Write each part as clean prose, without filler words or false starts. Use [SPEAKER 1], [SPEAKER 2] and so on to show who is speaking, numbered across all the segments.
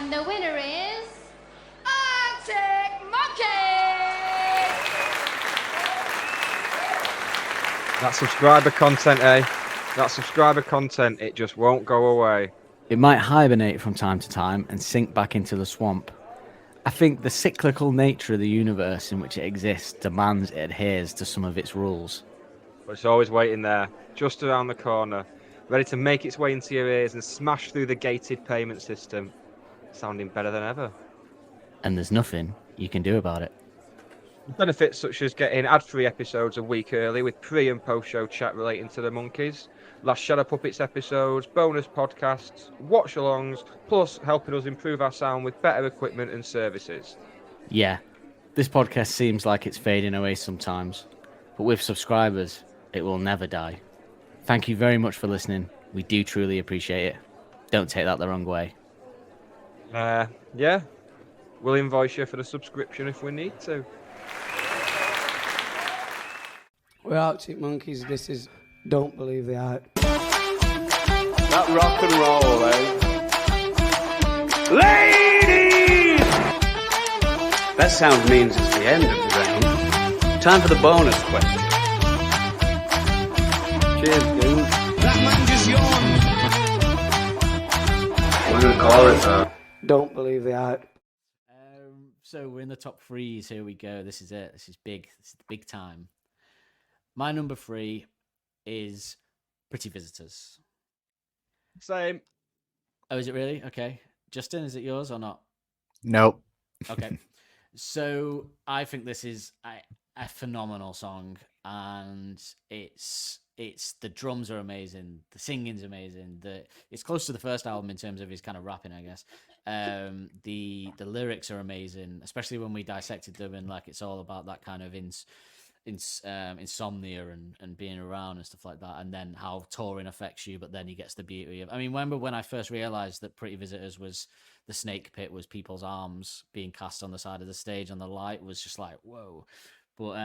[SPEAKER 1] And the winner is Arctic Monkey!
[SPEAKER 2] That subscriber content, eh? That subscriber content, it just won't go away.
[SPEAKER 3] It might hibernate from time to time and sink back into the swamp. I think the cyclical nature of the universe in which it exists demands it adheres to some of its rules.
[SPEAKER 2] But it's always waiting there, just around the corner, ready to make its way into your ears and smash through the gated payment system, sounding better than ever.
[SPEAKER 3] And there's nothing you can do about it.
[SPEAKER 2] Benefits such as getting ad-free episodes a week early with pre- and post-show chat relating to the monkeys, last Shadow Puppets episodes, bonus podcasts, watch-alongs, plus helping us improve our sound with better equipment and services.
[SPEAKER 3] Yeah, this podcast seems like it's fading away sometimes, but with subscribers, it will never die. Thank you very much for listening. We do truly appreciate it. Don't take that the wrong way.
[SPEAKER 2] Yeah, we'll invoice you for the subscription if we need to.
[SPEAKER 4] We're Arctic Monkeys. This is Don't Believe the Hype.
[SPEAKER 5] That rock and roll, eh? Ladies! That sound means it's the end of the round. Time for the bonus question. Cheers, dude. That man just yawned. We're gonna call it
[SPEAKER 4] Don't Believe the Hype.
[SPEAKER 3] So we're in the top threes. Here we go. This is it. This is big. This is the big time. My number 3 is Pretty Visitors.
[SPEAKER 2] Same.
[SPEAKER 3] Oh, is it really? Okay. Justin, is it yours or not?
[SPEAKER 6] Nope.
[SPEAKER 3] Okay. So I think this is a phenomenal song, and it's the drums are amazing, the singing's amazing, it's close to the first album in terms of his kind of rapping, I guess. The lyrics are amazing, especially when we dissected them, and like it's all about that kind of insomnia and being around and stuff like that, and then how touring affects you, but then he gets the beauty of, I mean, remember when I first realized that Pretty Visitors was the snake pit, was people's arms being cast on the side of the stage, and the light was just like, whoa. But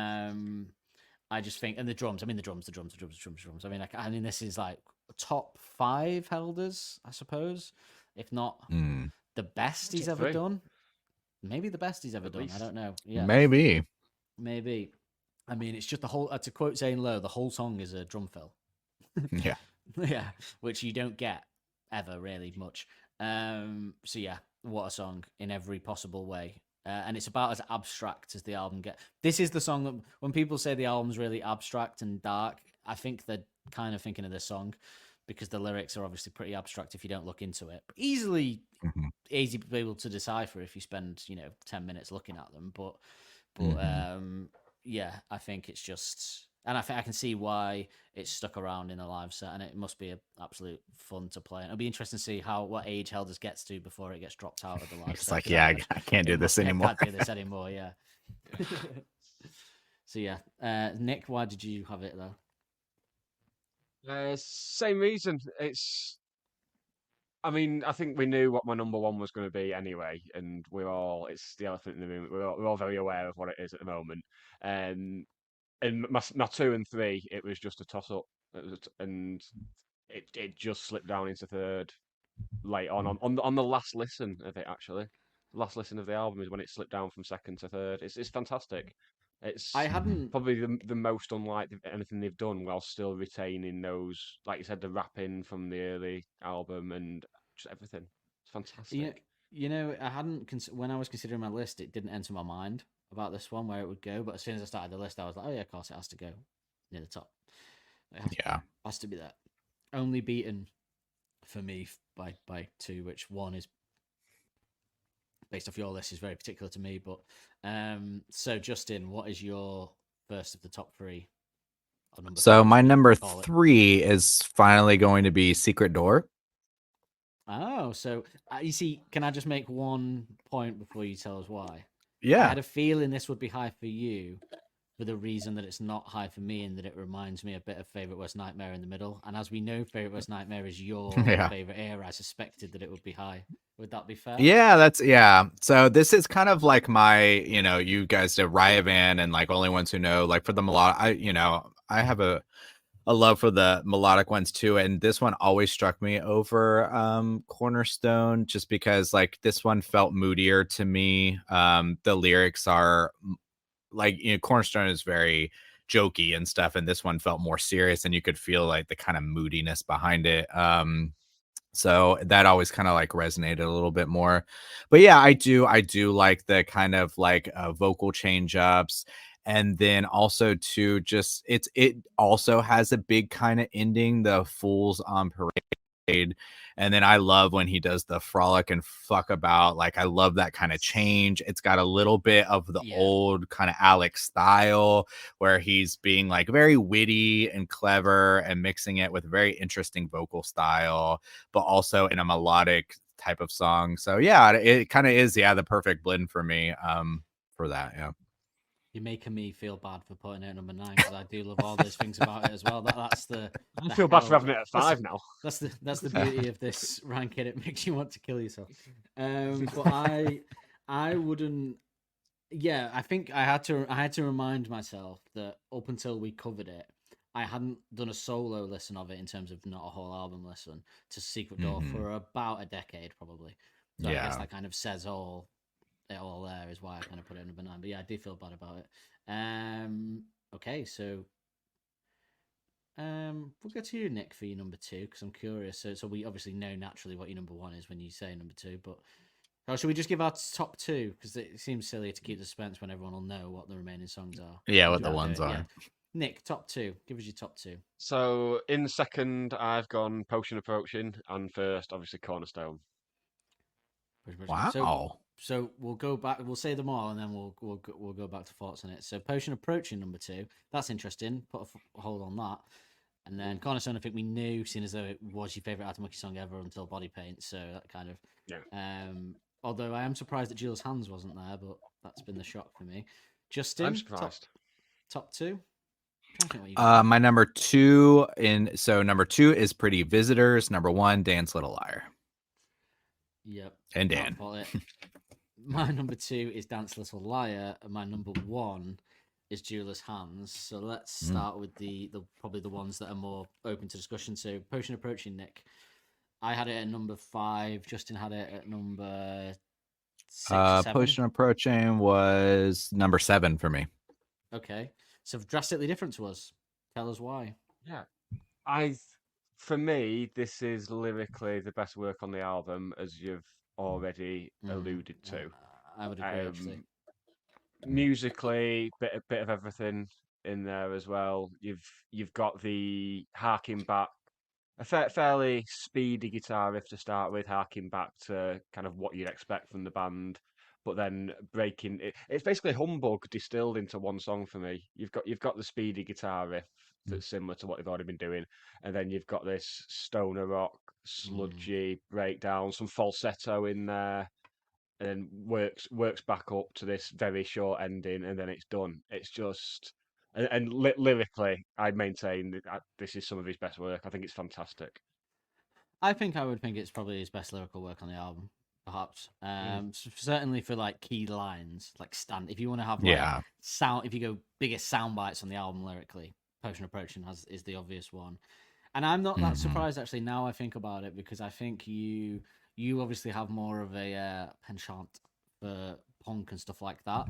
[SPEAKER 3] I just think, and the drums, I mean, the drums. I mean, this is like top 5 Helders, I suppose, if not the best he's ever done. Maybe the best he's ever done. I don't know. Yeah,
[SPEAKER 6] Maybe.
[SPEAKER 3] I mean, it's just the whole, to quote Zane Lowe, the whole song is a drum fill.
[SPEAKER 6] Yeah.
[SPEAKER 3] Yeah, which you don't get ever really much. So yeah, what a song in every possible way. And it's about as abstract as the album gets. This is the song that, when people say the album's really abstract and dark, I think they're kind of thinking of this song, because the lyrics are obviously pretty abstract if you don't look into it. But easy to be able to decipher if you spend 10 minutes looking at them. But yeah, I think it's just, and I think I can see why it's stuck around in a live set, and it must be absolute fun to play. And it'll be interesting to see what age Helders gets to before it gets dropped out of the live
[SPEAKER 6] It's
[SPEAKER 3] set.
[SPEAKER 6] like, yeah, I can't do this anymore.
[SPEAKER 3] Can't do this anymore, yeah. So yeah, Nick, why did you have it though?
[SPEAKER 2] Same reason. I mean, I think we knew what my number 1 was going to be anyway, and it's the elephant in the room. We're all very aware of what it is at the moment. And my 2 and 3, it was just a toss-up. And it just slipped down into third late on the last listen of it, actually. The last listen of the album is when it slipped down from second to third. It's fantastic. It's probably the most unlike anything they've done, while still retaining those, like you said, the rapping from the early album and just everything. It's fantastic.
[SPEAKER 3] I hadn't when I was considering my list, it didn't enter my mind about this one where it would go. But as soon as I started the list, I was like, oh yeah, of course it has to go near the top. It has to be that. Only beaten for me by 2, which one is based off your list is very particular to me. But so Justin, what is your first of the top 3?
[SPEAKER 6] So my number 3 is finally going to be Secret Door.
[SPEAKER 3] Oh, so you see, can I just make one point before you tell us why?
[SPEAKER 6] Yeah.
[SPEAKER 3] I had a feeling this would be high for you, for the reason that it's not high for me, and that it reminds me a bit of Favourite Worst Nightmare in the middle. And as we know, Favourite Worst Nightmare is your favourite era, I suspected that it would be high. Would that be fair?
[SPEAKER 6] Yeah, so this is kind of like my, you guys did Riot Band and like Only Ones Who Know, like for the melodic, I have a a love for the melodic ones too, and this one always struck me over Cornerstone, just because like this one felt moodier to me. The lyrics are like, Cornerstone is very jokey and stuff, and this one felt more serious, and you could feel like the kind of moodiness behind it. So that always kind of like resonated a little bit more. But yeah, I do like the kind of like vocal change ups. And then also too, just it also has a big kind of ending, the Fools on Parade. And then I love when he does the frolic and fuck about. Like, I love that kind of change. It's got a little bit of the old kind of Alex style where he's being like very witty and clever and mixing it with very interesting vocal style, but also in a melodic type of song. So yeah, it kind of is, the perfect blend for me for that. Yeah.
[SPEAKER 3] You're making me feel bad for putting it at number 9 because I do love all those things about it as well. That's the.
[SPEAKER 2] I feel bad for having it at 5 now.
[SPEAKER 3] That's the beauty of this ranking. It makes you want to kill yourself. But I wouldn't. Yeah, I think I had to remind myself that up until we covered it, I hadn't done a solo listen of it in terms of not a whole album listen to Secret Door for about a decade probably. So I guess that kind of says it all there is why I kind of put it in number 9. But yeah, I do feel bad about it. Okay, so we'll get to you, Nick, for your number 2 because I'm curious. So we obviously know naturally what your number 1 is when you say number 2, but should we just give our top 2 because it seems silly to keep the suspense when everyone will know what the remaining songs are.
[SPEAKER 6] Yeah, what the ones are.
[SPEAKER 3] Yeah. Nick, top 2. Give us your top 2.
[SPEAKER 2] So in second, I've gone Potion Approaching, and first, obviously, Cornerstone.
[SPEAKER 6] Wow.
[SPEAKER 3] So we'll go back. We'll say them all, and then we'll go back to thoughts on it. So Potion Approaching number 2. That's interesting. Put a hold on that. And then Cornerstone, I think we knew, seeing as though it was your favorite Arctic Monkey song ever until Body Paint. So that kind of although I am surprised that Jules' Hands wasn't there, but that's been the shock for me. Justin,
[SPEAKER 2] I'm surprised.
[SPEAKER 3] Top 2.
[SPEAKER 6] My number 2 number 2 is Pretty Visitors. Number 1, Dance Little Liar.
[SPEAKER 3] Yep.
[SPEAKER 6] And Dan.
[SPEAKER 3] My number 2 is Dance Little Liar, and my number 1 is Jules' Hands. So let's start with the probably the ones that are more open to discussion. So Potion Approaching, Nick. I had it at number 5. Justin had it at number 6 or 7.
[SPEAKER 6] Potion Approaching was number 7 for me.
[SPEAKER 3] Okay. So drastically different to us. Tell us why.
[SPEAKER 2] Yeah. For me, this is lyrically the best work on the album, as you've already alluded to.
[SPEAKER 3] I would agree, actually.
[SPEAKER 2] Musically, bit of everything in there as well. You've got the harking back, a fairly speedy guitar riff to start with, harking back to kind of what you'd expect from the band, but then breaking it. It's basically Humbug distilled into one song for me. You've got the speedy guitar riff that's similar to what they've already been doing, and then you've got this stoner rock, sludgy breakdown, some falsetto in there, and then works back up to this very short ending, and then it's done. It's just and lyrically, I maintain that this is some of his best work. I think it's fantastic.
[SPEAKER 3] I would think it's probably his best lyrical work on the album, perhaps. Certainly for like key lines, like if you want to have sound, if you go biggest sound bites on the album lyrically, Potion Approaching is the obvious one. And I'm not that surprised actually now I think about it, because I think you obviously have more of a penchant for punk and stuff like that,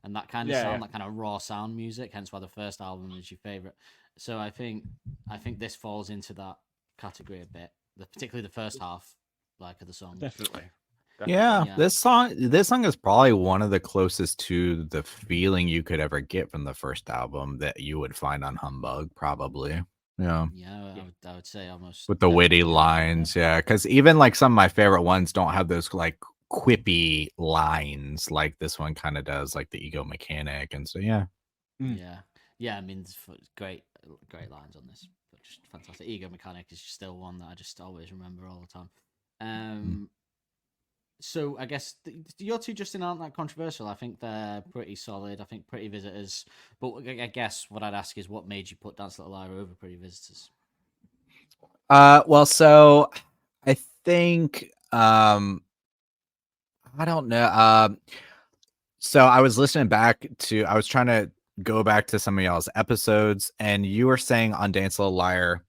[SPEAKER 3] and that kind of sound, that kind of raw sound music. Hence why the first album is your favorite. So I think this falls into that category a bit, particularly the first half, like of the song.
[SPEAKER 2] Definitely.
[SPEAKER 6] Yeah, this song is probably one of the closest to the feeling you could ever get from the first album that you would find on Humbug, probably. Yeah,
[SPEAKER 3] I would say almost
[SPEAKER 6] with the witty lines. Yeah, because even like some of my favorite ones don't have those like quippy lines like this one kind of does, like the Ego Mechanic, and so yeah.
[SPEAKER 3] I mean, great lines on this, but just fantastic. Ego Mechanic is still one that I just always remember all the time. So I guess your two, Justin, aren't that controversial. I think they're pretty solid. I think Pretty Visitors. But I guess what I'd ask is, what made you put Dance Little Liar over Pretty Visitors?
[SPEAKER 6] Well, so I think I don't know. So I was listening back to. I was trying to go back to some of y'all's episodes, and you were saying on Dance Little Liar,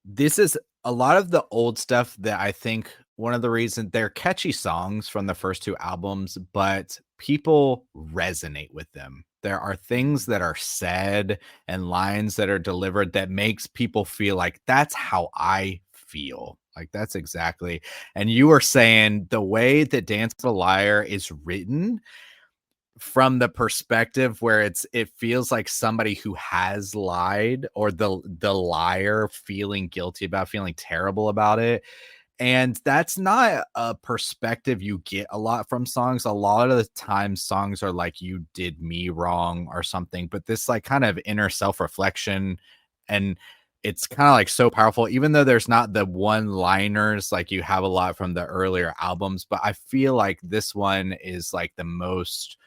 [SPEAKER 6] this is a lot of the old stuff that I think one of the reasons they're catchy songs from the first two albums, but people resonate with them. There are things that are said and lines that are delivered that makes people feel like that's how I feel. Like that's exactly. And you were saying the way that Dance the Liar is written from the perspective where it feels like somebody who has lied, or the liar feeling guilty about, feeling terrible about it. And that's not a perspective you get a lot from songs. A lot of the time songs are like, you did me wrong or something, but this like kind of inner self-reflection, and it's kind of like so powerful, even though there's not the one liners like you have a lot from the earlier albums. But I feel like this one is like the most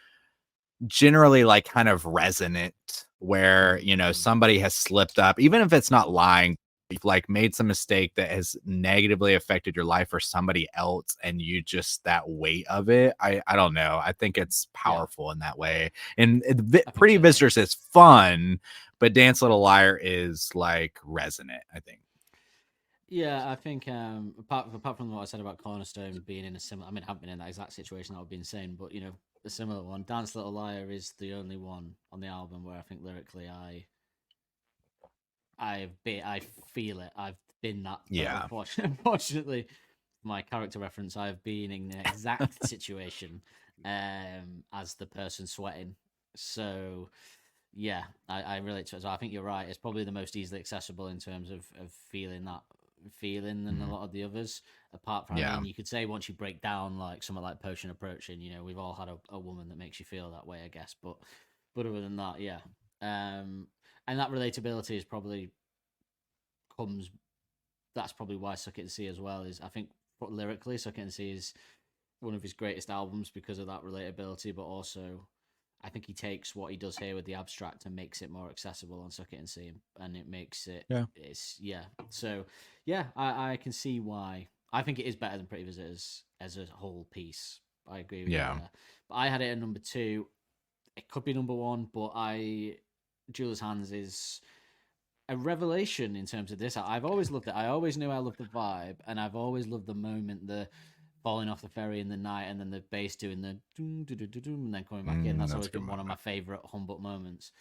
[SPEAKER 6] generally like kind of resonant, where, you know, somebody has slipped up, even if it's not lying, like made some mistake that has negatively affected your life or somebody else, and you just, that weight of it, I don't know, I think it's powerful in that way. And Pretty Visitors is fun, but Dance Little Liar is like resonant, I think.
[SPEAKER 3] Yeah, I think apart from what I said about Cornerstone being in a similar, I mean, I haven't been in that exact situation, that would be insane, but you know, a similar one. Dance Little Liar is the only one on the album where I think lyrically I feel it. I've been that.
[SPEAKER 6] Yeah.
[SPEAKER 3] Unfortunately, my character reference, I've been in the exact situation as the person sweating. So yeah, I relate to it. So I think you're right. It's probably the most easily accessible in terms of feeling that feeling than a lot of the others. Apart from, I mean, you could say once you break down like something like Potion Approaching, you know, we've all had a woman that makes you feel that way, I guess. But other than that, yeah. And that relatability is probably that's probably why Suck It and See as well is, I think lyrically Suck It and See is one of his greatest albums because of that relatability, but also I think he takes what he does here with the abstract and makes it more accessible on Suck It and See, and it makes it So yeah, I can see why. I think it is better than Pretty Visitors as a whole piece. I agree with you there. But I had it at number 2. It could be number 1, but Jeweler's Hands is a revelation in terms of this. I've always loved it. I always knew I loved the vibe, and I've always loved the moment, the falling off the ferry in the night, and then the bass doing the doom, doom, doom, doom, and then coming back in. That's always been one of my favorite Humbug moments.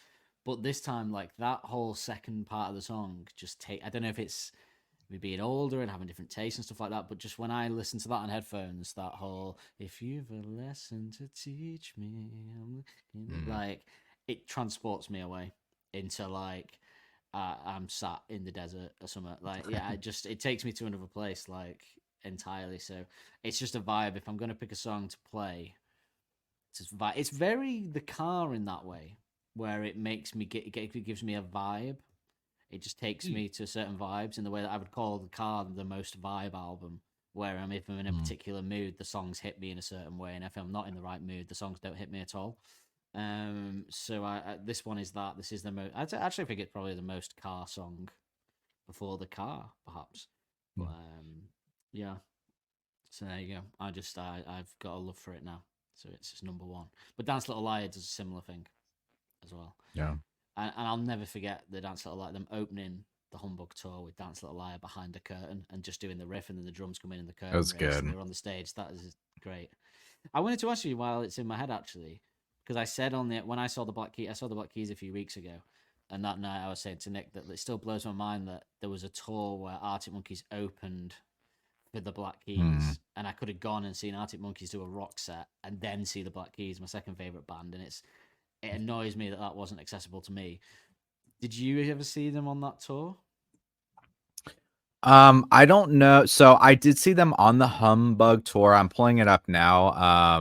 [SPEAKER 3] But this time, like that whole second part of the song, I don't know if it's me being older and having different tastes and stuff like that, but just when I listen to that on headphones, that whole "if you've a lesson to teach me," like it transports me away into like I'm sat in the desert or something. Like it takes me to another place like entirely. So it's just a vibe. If I'm going to pick a song to play, it's very The Car in that way, where it makes me it gives me a vibe. It just takes me to certain vibes in the way that I would call The Car the most vibe album, where if I'm in a particular mood, the songs hit me in a certain way, and if I'm not in the right mood, the songs don't hit me at all. So this one is that. This is the most. I actually think it's probably the most Car song before The Car, perhaps. But yeah. So there you go. I've got a love for it now. So it's number 1. But Dance Little Liar does a similar thing as well.
[SPEAKER 6] Yeah.
[SPEAKER 3] And I'll never forget the Dance Little Liar, them opening the Humbug tour with Dance Little Liar behind a curtain and just doing the riff, and then the drums come in the curtain.
[SPEAKER 6] That was good.
[SPEAKER 3] They're on the stage. That is great. I wanted to ask you while it's in my head, actually, because I said when I saw the Black Keys, I saw the Black Keys a few weeks ago, and that night I was saying to Nick that it still blows my mind that there was a tour where Arctic Monkeys opened for the Black Keys, and I could have gone and seen Arctic Monkeys do a rock set and then see the Black Keys, my second favorite band, and it annoys me that wasn't accessible to me. Did you ever see them on that tour?
[SPEAKER 6] I don't know. So I did see them on the Humbug tour. I'm pulling it up now.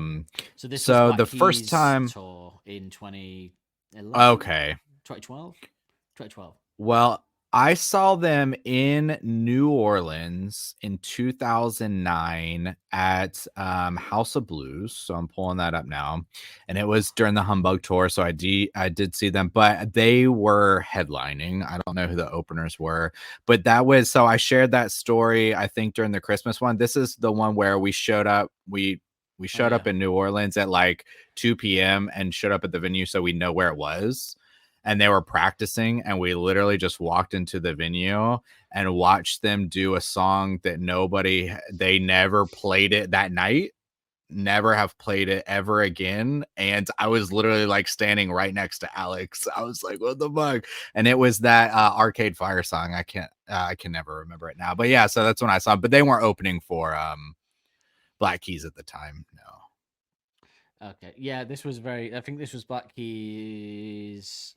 [SPEAKER 3] So this
[SPEAKER 6] so
[SPEAKER 3] was
[SPEAKER 6] the
[SPEAKER 3] Black
[SPEAKER 6] first
[SPEAKER 3] Keys
[SPEAKER 6] time
[SPEAKER 3] tour in 2011.
[SPEAKER 6] Okay.
[SPEAKER 3] 2012.
[SPEAKER 6] Well, I saw them in New Orleans in 2009 at House of Blues. So I'm pulling that up now. And it was during the Humbug tour. So I did see them, but they were headlining. I don't know who the openers were, but so I shared that story, I think, during the Christmas one. This is the one where we showed up. We We showed up
[SPEAKER 3] yeah.
[SPEAKER 6] in New Orleans at like 2 p.m. and showed up at the venue so we know where it was. And they were practicing, and we literally just walked into the venue and watched them do a song that they never played it that night, never have played it ever again. And I was literally like standing right next to Alex. I was like, what the fuck? And it was that Arcade Fire song. I can never remember it now. But yeah, so that's when I saw it. But they weren't opening for Black Keys at the time. No.
[SPEAKER 3] Okay. Yeah, this was I think this was Black Keys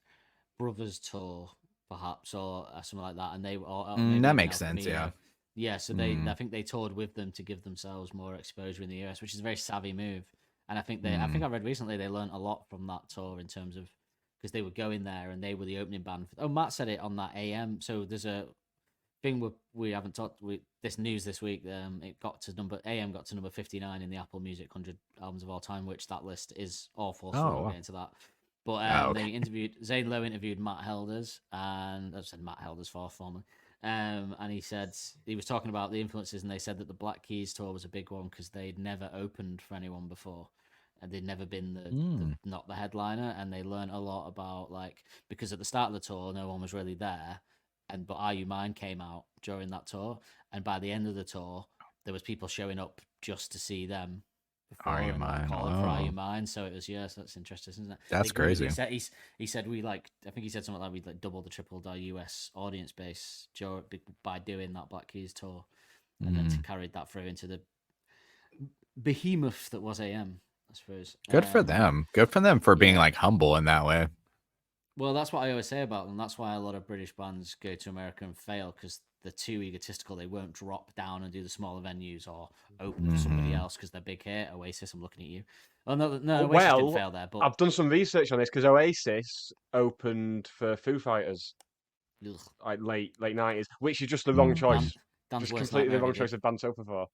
[SPEAKER 3] Brothers tour, perhaps, or something like that. And they, or maybe
[SPEAKER 6] That
[SPEAKER 3] even
[SPEAKER 6] makes
[SPEAKER 3] Alpha
[SPEAKER 6] sense. Yeah.
[SPEAKER 3] Mio. Yeah, so I think they toured with them to give themselves more exposure in the US, which is a very savvy move. And I think I read recently they learned a lot from that tour in terms of, because they were going there and they were the opening band. Matt said it on that AM. So there's a thing we haven't talked. This news this week. It got to number 59 in the Apple Music 100 albums of all time, which that list is awful. So we'll get into that. But
[SPEAKER 6] okay.
[SPEAKER 3] Zane Lowe interviewed Matt Helders, and I've said Matt Helders formerly. And he said he was talking about the influences, and they said that the Black Keys tour was a big one because they'd never opened for anyone before, and they'd never been not the headliner, and they learned a lot about, like, because at the start of the tour no one was really there, but Are You Mine came out during that tour, and by the end of the tour there was people showing up just to see them.
[SPEAKER 6] Are You Mine?
[SPEAKER 3] Call it for Are You Mine? So it was, so that's interesting, isn't it?
[SPEAKER 6] That's crazy.
[SPEAKER 3] He said we I think he said something like we'd like doubled or tripled our US audience base by doing that Black Keys tour, and then carried that through into the behemoth that was AM, I suppose.
[SPEAKER 6] Good for them. Good for them for being like humble in that way.
[SPEAKER 3] Well, that's what I always say about them. That's why a lot of British bands go to America and fail, because they're too egotistical. They won't drop down and do the smaller venues or open for somebody else because they're big here. Oasis, I'm looking at you. Oh, no, Oasis didn't fail there. But
[SPEAKER 2] I've done some research on this because Oasis opened for Foo Fighters like late 90s, which is just the wrong choice.
[SPEAKER 3] Dan's
[SPEAKER 2] just completely the wrong choice of band to open for.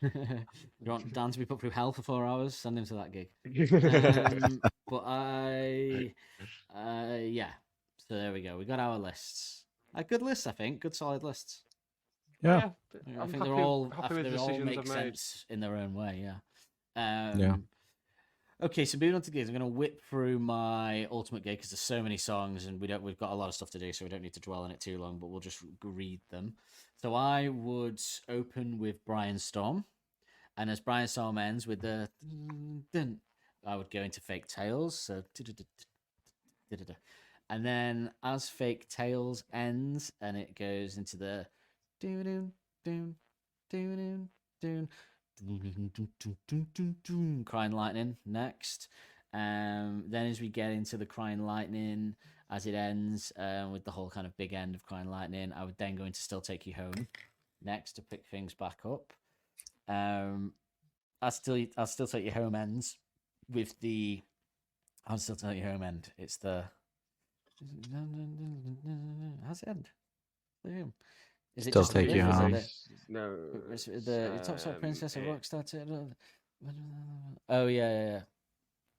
[SPEAKER 3] You want Dan to be put through hell for 4 hours? Send him to that gig. But yeah. So there we go. We got our lists. Good lists, I think. Good solid lists.
[SPEAKER 6] Yeah.
[SPEAKER 3] I think they all make sense in their own way. Yeah.
[SPEAKER 6] Yeah.
[SPEAKER 3] Okay, so moving on to gigs, I'm going to whip through my ultimate gig because there's so many songs and we've got a lot of stuff to do, so we don't need to dwell on it too long, but we'll just read them. So I would open with Brian Storm, and as Brian Storm ends with the I would go into Fake Tales. So and then as Fake Tales ends and it goes into the Crying Lightning next. Then as we get into the Crying Lightning as it ends with the whole kind of big end of Crying Lightning, I would then go into Still Take You Home next to pick things back up. I'll still take you home ends with the I'll still take you home end. It's the how's it end? Is it
[SPEAKER 6] Still
[SPEAKER 3] just
[SPEAKER 6] Take You Home?
[SPEAKER 2] No,
[SPEAKER 3] it's the Top Star Princess of Rockstar. Oh yeah.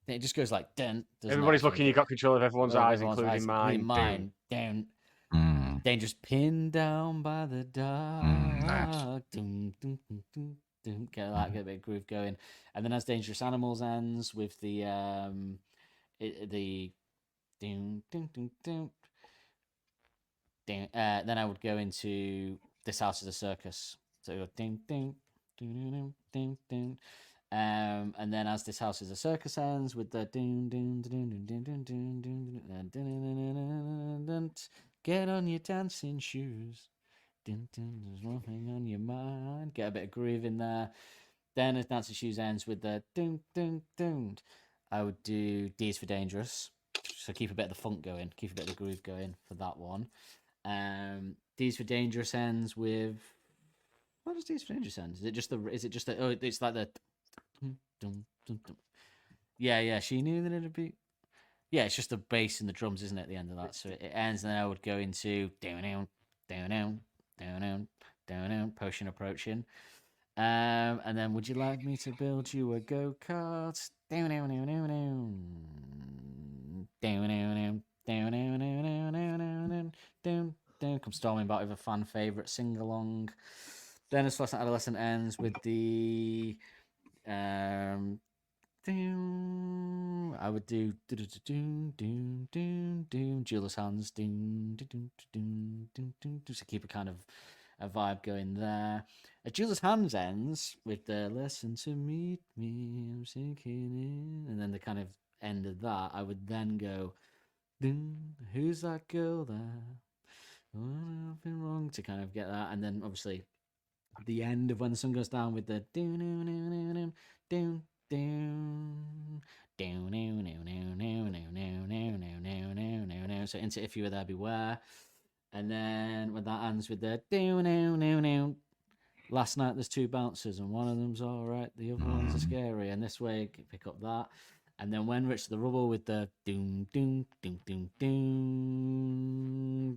[SPEAKER 3] It just goes like dun.
[SPEAKER 2] Everybody's looking. You got control of everyone's eyes, including mine.
[SPEAKER 3] Mine. Down. Dangerous, pinned down by the dark. Get a bit of groove going, and then as Dangerous Animals ends with the then I would go into This House is a Circus. So go ding ding ding ding ding. And then as This House is a Circus ends with the ding ding ding ding ding ding ding. Get on your dancing shoes. There's nothing on your mind. Get a bit of groove in there. Then as Dancing Shoes ends with the ding ding ding, I would do D's for Dangerous. So keep a bit of the funk going, keep a bit of the groove going for that one. D's for Dangerous ends with what does D's for Dangerous end? Is it just the? Oh, it's like the. Yeah. She knew that it'd be. Yeah, it's just the bass and the drums, isn't it? At the end of that, so it ends, and then I would go into down, potion approaching. And then would you like me to build you a go-kart? Come storming back with a fan favorite sing-along. Then as Fluorescent Adolescent ends with the I would do Jeweler's Hands to keep a kind of a vibe going there. A Jeweler's Hands ends with the "Listen to meet me, I'm sinking in," and then the kind of end of that. I would then go, "Who's that girl there? Oh, nothing wrong," to kind of get that, and then obviously the end of When the Sun Goes Down with the so into If You Were There Beware, and then when that ends with the last night there's two bouncers and one of them's all right, the other ones are scary, and this way pick up that. And then when Rich the Rubble with the doom doom doom doom doom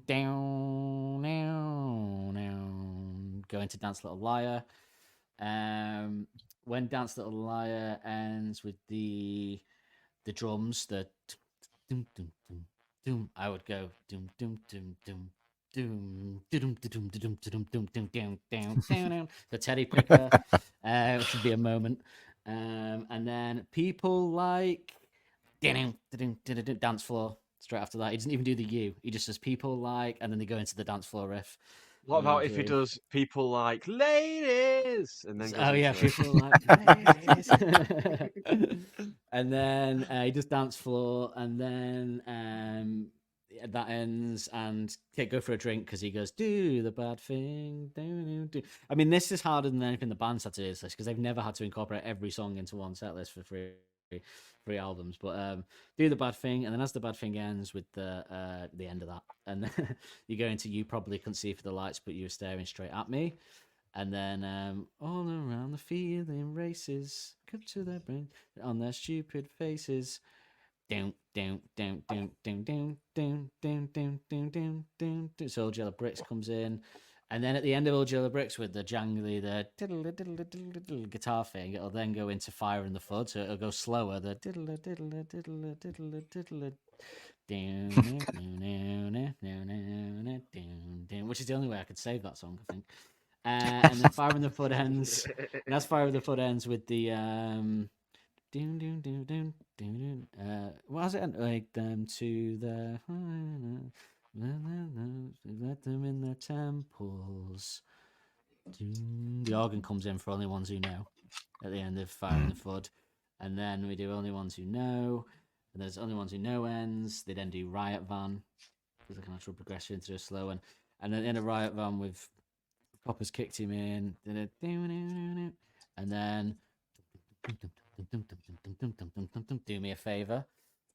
[SPEAKER 3] down now now going to Dance Little Liar. When Dance Little Liar ends with the drums, the doom doom doom doom, I would go doom doom doom doom doom doom doom doom doom doom doom down down down. The Teddy Picker, which would be a moment. And then People Like Dance Floor straight after that. He doesn't even do the U. He just says People Like, and then they go into the dance floor riff.
[SPEAKER 2] What about if he does People Like Ladies and then goes into it?
[SPEAKER 3] People Like Ladies. And then he does Dance Floor, and then that ends, and go for a drink because he goes, "Do the bad thing, do." I mean, this is harder than anything the band's had to do this list because they've never had to incorporate every song into one set list for three albums. But Do the Bad Thing, and then as the bad thing ends with the end of that, and you go into You Probably Couldn't See for the Lights, but You Were Staring Straight at Me. And then all around the feeling races, come to their brain on their stupid faces. Down. So Old Yellow Bricks comes in, and then at the end of Old Yellow Bricks with the jangly, the guitar thing, it'll then go into Fire in the Flood, so it'll go slower. The which is the only way I could save that song, I think. And then Fire in the Flood ends. And that's Fire in the Flood ends with the what was it? Like them to the let them in their temples. The organ comes in for Only Ones Who Know at the end of Fire in the Flood, and then we do Only Ones Who Know, and there's Only Ones Who Know ends. They then do Riot Van. There's like a natural progression to a slow one, and then in a Riot Van with Popper's Kicked Him In, and then Do Me a Favor,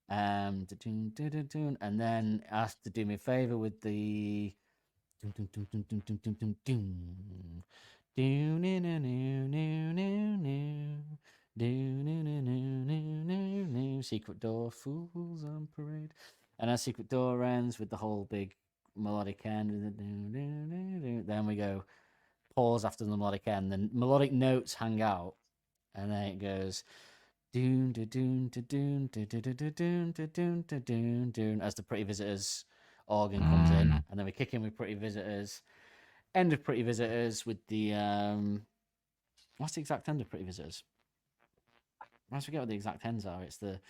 [SPEAKER 3] and then asked to Do Me a Favor with the Secret Door, Fools on Parade, and our Secret Door ends with the whole big melodic end. Then we go pause after the melodic end, then melodic notes hang out, and then it goes doon doon doon doon doon doon as the Pretty Visitors organ comes in, and then we kick in with Pretty Visitors. End of Pretty Visitors with the what's the exact end of Pretty Visitors? I forget what the exact ends are. It's the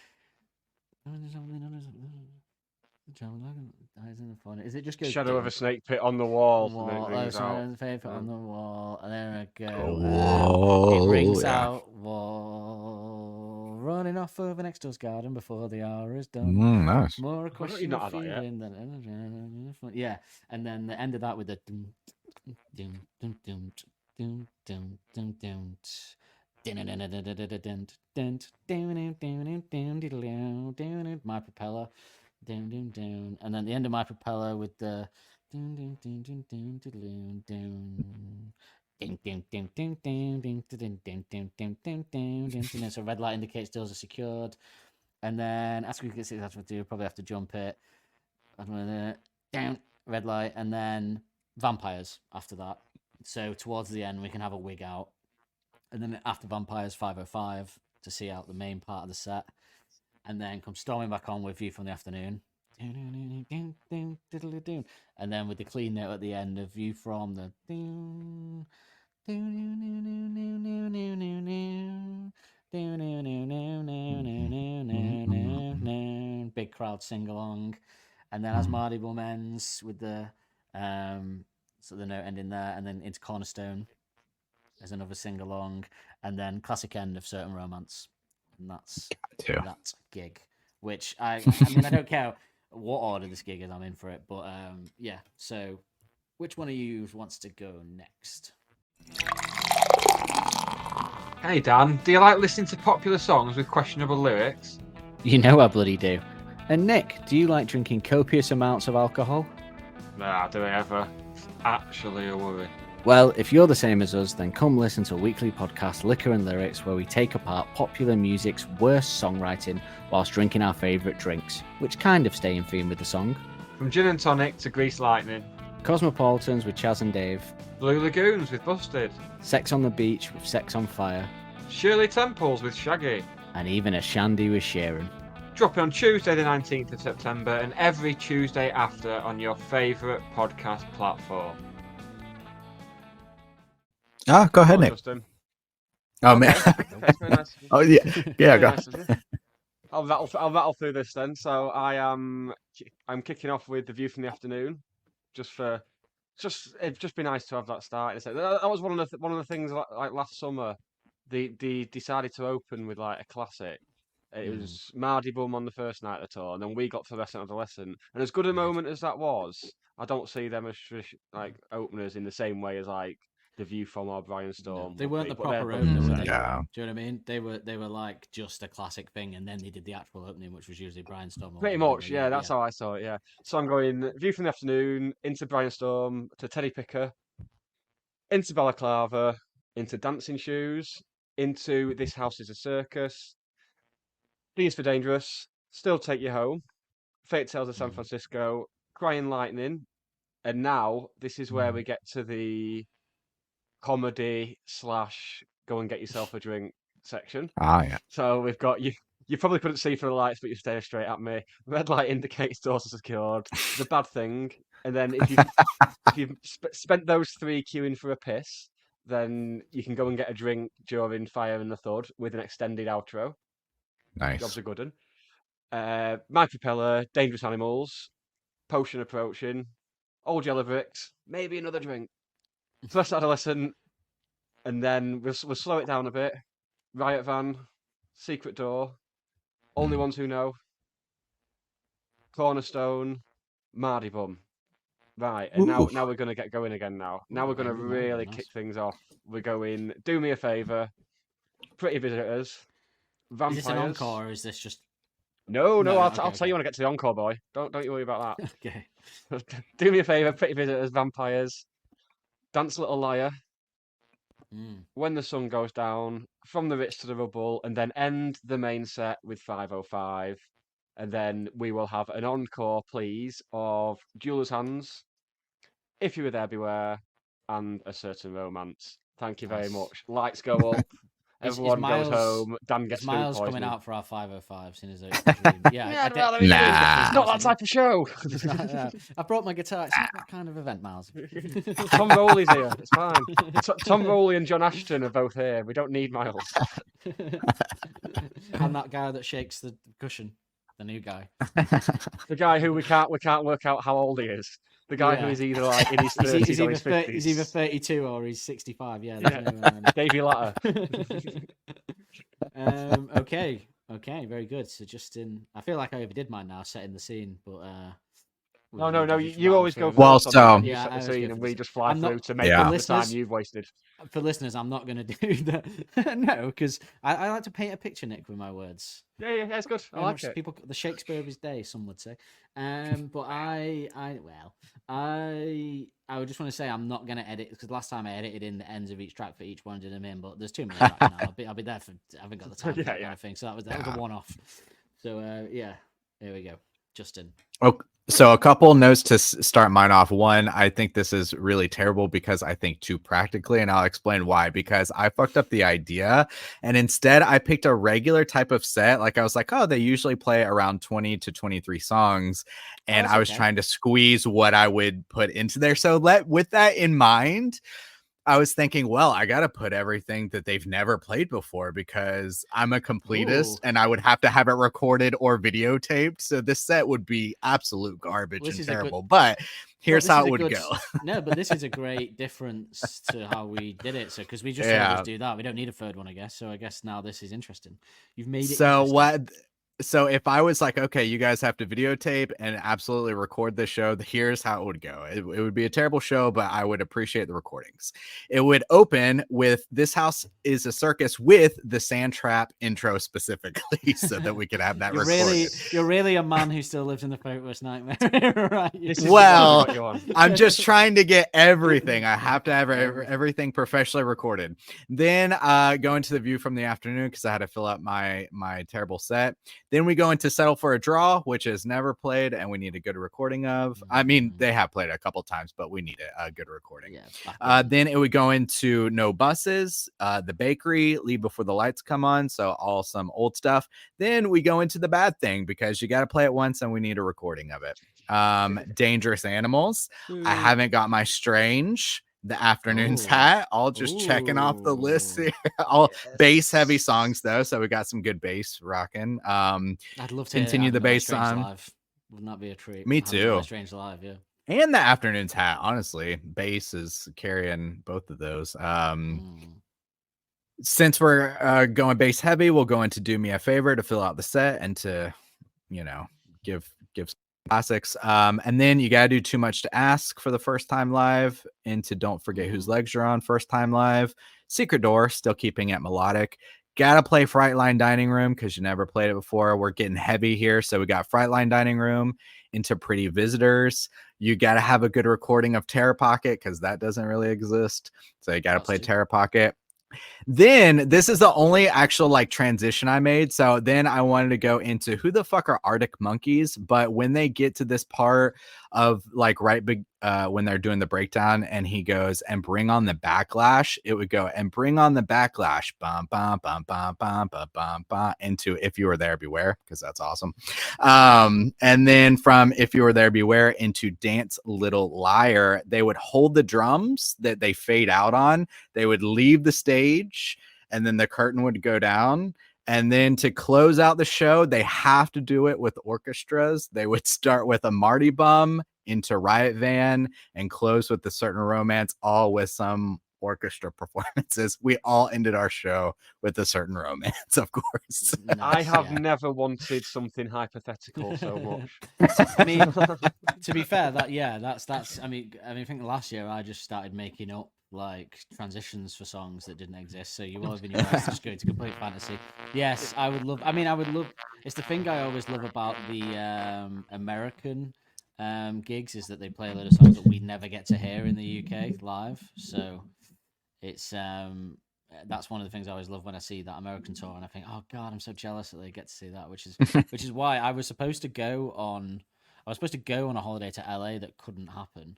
[SPEAKER 3] is it just goes
[SPEAKER 2] Shadow of a Snake Pit on the wall. And then it rings out.
[SPEAKER 3] On the wall, and then I go.
[SPEAKER 6] Whoa,
[SPEAKER 3] it rings
[SPEAKER 6] yeah.
[SPEAKER 3] out. Wall, running off over next door's garden before the hour is done.
[SPEAKER 6] Nice.
[SPEAKER 3] More a
[SPEAKER 2] you
[SPEAKER 3] question
[SPEAKER 2] not
[SPEAKER 3] of
[SPEAKER 2] have that yet?
[SPEAKER 3] feeling than yeah, and then the end of that with the dum dum dum dum dum dum dum dum. My Propeller. And then the end of My Propeller with the so red light indicates doors are secured, and then after we get 6 after we probably have to jump it. Down red light, and then vampires after that. So towards the end we can have a wig out, and then after vampires 505 to see out the main part of the set. And then come storming back on with View from the Afternoon. And then with the clean note at the end of View from the Big crowd sing along, and then as Mardy Bum ends with the so the note ending there, and then into Cornerstone, there's another sing along, and then classic end of Certain Romance, and that's
[SPEAKER 6] Too.
[SPEAKER 3] that gig. Which I mean, I don't care what order this gig is, I'm in for it. But yeah. So, which one of you wants to go next?
[SPEAKER 2] Hey Dan, do you like listening to popular songs with questionable lyrics?
[SPEAKER 3] You know I bloody do. And Nick, do you like drinking copious amounts of alcohol?
[SPEAKER 2] Nah, do I ever? Actually a worry.
[SPEAKER 3] Well, if you're the same as us, then come listen to a weekly podcast, Liquor and Lyrics, where we take apart popular music's worst songwriting whilst drinking our favourite drinks, which kind of stay in theme with the song.
[SPEAKER 2] From Gin and Tonic to Grease Lightning,
[SPEAKER 3] Cosmopolitans with Chaz and Dave,
[SPEAKER 2] Blue Lagoons with Busted,
[SPEAKER 3] Sex on the Beach with Sex on Fire,
[SPEAKER 2] Shirley Temples with Shaggy.
[SPEAKER 3] and even a shandy with Sharon.
[SPEAKER 2] Dropping on Tuesday the 19th of September and every Tuesday after on your favourite podcast platform.
[SPEAKER 6] Ah, go ahead,
[SPEAKER 2] Oh,
[SPEAKER 6] Nick.
[SPEAKER 2] Justin.
[SPEAKER 6] Oh man.
[SPEAKER 2] It's very nice of you.
[SPEAKER 6] Oh yeah, yeah.
[SPEAKER 2] Very
[SPEAKER 6] Go.
[SPEAKER 2] nice of you. I'll rattle through this then. So I'm kicking off with The View from the Afternoon, it'd just be nice to have that start. That was one of the things like last summer. They decided to open with like a classic. It was Mardy Bum on the first night of the tour, and then we got Fluorescent Adolescent. And as good a moment as that was, I don't see them as like openers in the same way as like The View from or Brian Storm.
[SPEAKER 3] They
[SPEAKER 2] would
[SPEAKER 3] weren't
[SPEAKER 2] be,
[SPEAKER 3] the
[SPEAKER 2] but they're
[SPEAKER 3] proper
[SPEAKER 2] both
[SPEAKER 3] opener,
[SPEAKER 2] the
[SPEAKER 3] were
[SPEAKER 2] same.
[SPEAKER 3] they?
[SPEAKER 6] Yeah.
[SPEAKER 3] Do you know what I mean? They were like just a classic thing, and then they did the actual opening, which was usually Brian Storm. or
[SPEAKER 2] Pretty
[SPEAKER 3] whatever,
[SPEAKER 2] much, yeah. That's how I saw it. Yeah. So I'm going View from the Afternoon into Brian Storm to Teddy Picker, into Balaclava, into Dancing Shoes, into This House is a Circus, Please for Dangerous, Still Take You Home, Fate Tales of San Francisco, Crying Lightning, and now this is where we get to the comedy / go and get yourself a drink section.
[SPEAKER 6] Ah, yeah.
[SPEAKER 2] So we've got you. You probably couldn't see for the lights, but you stare straight at me. Red light indicates doors are secured. The bad thing, and then if you've spent those three queuing for a piss, then you can go and get a drink during Fire and the Thud with an extended outro.
[SPEAKER 6] Nice.
[SPEAKER 2] Jobs are good 'un. My Propeller, Dangerous Animals, Potion Approaching, Old Yellow Bricks, maybe another drink. First Adolescent, and then we'll slow it down a bit. Riot Van, Secret Door, Only Ones Who Know, Cornerstone, Mardy Bum. Right, and now we're going to get going again now. Now we're going to really kick things off. We're going Do Me a Favour, Pretty Visitors, Vampires.
[SPEAKER 3] Is this an encore, or is this just...
[SPEAKER 2] No,
[SPEAKER 3] No,
[SPEAKER 2] I'll
[SPEAKER 3] okay,
[SPEAKER 2] tell you when I get to the encore, boy. Don't you worry about that.
[SPEAKER 3] Okay.
[SPEAKER 2] Do Me a Favour, Pretty Visitors, Vampires, Dance Little Liar, When the Sun Goes Down, From the Ritz to the Rubble, and then end the main set with 505. And then we will have an encore, please, of Jeweler's Hands, If You Were There, Beware, and A Certain Romance. Thank you very much. Lights go up. Everyone goes home. Dan gets
[SPEAKER 3] Is Miles
[SPEAKER 2] food
[SPEAKER 3] coming
[SPEAKER 2] poisoning.
[SPEAKER 3] out for our 505 soon as it's a dream? Yeah,
[SPEAKER 2] Nah.
[SPEAKER 3] it's
[SPEAKER 2] not that type of show.
[SPEAKER 3] I brought my guitar. It's not that kind of event, Miles.
[SPEAKER 2] Tom Rowley's here. It's fine. Tom Rowley and John Ashton are both here. We don't need Miles.
[SPEAKER 3] And that guy that shakes the cushion, the new guy.
[SPEAKER 2] The guy who we can't work out how old he is. The guy who is either like in his 30s or his 50s.
[SPEAKER 3] He's either 32 or he's 65. Yeah.
[SPEAKER 2] Davey Latter.
[SPEAKER 3] Okay, very good. So Justin, I feel like I overdid mine now, setting the scene, but
[SPEAKER 2] No. You always go
[SPEAKER 6] Well,
[SPEAKER 2] first.
[SPEAKER 6] so-
[SPEAKER 2] You set the scene and we just fly
[SPEAKER 3] I'm not-
[SPEAKER 2] through to make
[SPEAKER 6] Yeah.
[SPEAKER 2] up the time you've wasted.
[SPEAKER 3] For listeners, I'm not going to do that. No, because I like to paint a picture, Nick, with my words.
[SPEAKER 2] Yeah, it's good. I
[SPEAKER 3] Very
[SPEAKER 2] like
[SPEAKER 3] much
[SPEAKER 2] it.
[SPEAKER 3] People, the Shakespeare of his day, some would say. But I would just want to say I'm not going to edit, because last time I edited in the ends of each track for each one, did them in. But there's too many tracks now. I'll be there for. I haven't got the time. For that kind of thing. So that was a one-off. So yeah, here we go, Justin.
[SPEAKER 6] So a couple notes to start mine off. One, I think this is really terrible because I think too practically, and I'll explain why. Because I fucked up the idea, and instead I picked a regular type of set. Like I was like, oh, they usually play around 20 to 23 songs, and I was trying to squeeze what I would put into there. So with that in mind, I was thinking, well, I got to put everything that they've never played before because I'm a completist
[SPEAKER 3] Ooh.
[SPEAKER 6] and I would have to have it recorded or videotaped. So this set would be absolute garbage
[SPEAKER 3] This
[SPEAKER 6] and
[SPEAKER 3] is a good-
[SPEAKER 6] terrible. But here's
[SPEAKER 3] this
[SPEAKER 6] how
[SPEAKER 3] is
[SPEAKER 6] it
[SPEAKER 3] a
[SPEAKER 6] would
[SPEAKER 3] good-
[SPEAKER 6] go.
[SPEAKER 3] No, but this is a great difference to how we did it. So, because we just
[SPEAKER 6] Yeah.
[SPEAKER 3] always do that, we don't need a third one, I guess. So, I guess now this is interesting. You've made it.
[SPEAKER 6] So
[SPEAKER 3] interesting.
[SPEAKER 6] what? So if I was like, okay, you guys have to videotape and absolutely record the show, here's how it would go. It would be a terrible show, but I would appreciate the recordings. It would open with "This House is a Circus" with the Sand Trap intro specifically, so that we could have that recorded.
[SPEAKER 3] You're really a man who still lives in the Focus Nightmare, right?
[SPEAKER 2] This is
[SPEAKER 6] Well,
[SPEAKER 2] what you want.
[SPEAKER 6] I'm just trying to get everything. I have to have everything professionally recorded. Then go into the view from the afternoon because I had to fill up my terrible set. Then we go into Settle for a Draw, which is never played, and we need a good recording of. I mean, they have played it a couple times, but we need a good recording.
[SPEAKER 3] Yeah.
[SPEAKER 6] Then it would go into No Buses, The Bakery, Leave Before the Lights Come On, so all some old stuff. Then we go into The Bad Thing because you got to play it once, and we need a recording of it. Dangerous Animals. I haven't got my Strange. The Afternoon's
[SPEAKER 3] Ooh.
[SPEAKER 6] Hat, all just checking off the list
[SPEAKER 3] Ooh.
[SPEAKER 6] here. All bass heavy songs though, so we got some good bass rocking.
[SPEAKER 3] I'd love to
[SPEAKER 6] continue
[SPEAKER 3] hear
[SPEAKER 6] the bass
[SPEAKER 3] Strange
[SPEAKER 6] on.
[SPEAKER 3] live. Wouldn't that be a treat?
[SPEAKER 6] Me
[SPEAKER 3] Having
[SPEAKER 6] too.
[SPEAKER 3] Strange live, yeah.
[SPEAKER 6] And the Afternoon's Hat, honestly, bass is carrying both of those. Since we're going bass heavy, we'll go into Do Me a Favor to fill out the set and to, give some classics. And then you gotta do Too Much to Ask for the first time live, into Don't Forget Whose Legs You're On first time live. Secret Door, still keeping it melodic. Gotta play Frightline Dining Room because you never played it before. We're getting heavy here, so we got Frightline Dining Room into Pretty Visitors. You gotta have a good recording of Terror Pocket because that doesn't really exist. So you gotta play Terror Pocket. Then this is the only actual like transition I made. So then I wanted to go into Who the Fuck Are Arctic Monkeys, but when they get to this part of like right big when they're doing the breakdown and he goes and bring on the backlash, it would go and bring on the backlash bum bum bum bum bum bum bum bum into If You Were There Beware, because that's awesome. And then from If You Were There Beware into Dance Little Liar, they would hold the drums that they fade out on, they would leave the stage, and then the curtain would go down. And then to close out the show, they have to do it with orchestras. They would start with a Marty Bum into Riot Van and close with A Certain Romance, all with some orchestra performances. We all ended our show with A Certain Romance, of course.
[SPEAKER 2] I have never wanted something hypothetical so much.
[SPEAKER 3] I mean, to be fair, that's. I mean, I think last year I just started making up like transitions for songs that didn't exist. So you will have been guys just go to complete fantasy. Yes, I would love. I mean, I would love. It's the thing I always love about the American gigs is that they play a lot of songs that we never get to hear in the UK live. So it's that's one of the things I always love when I see that American tour, and I think, oh god, I'm so jealous that they get to see that. Which is why I was supposed to go on a holiday to LA that couldn't happen,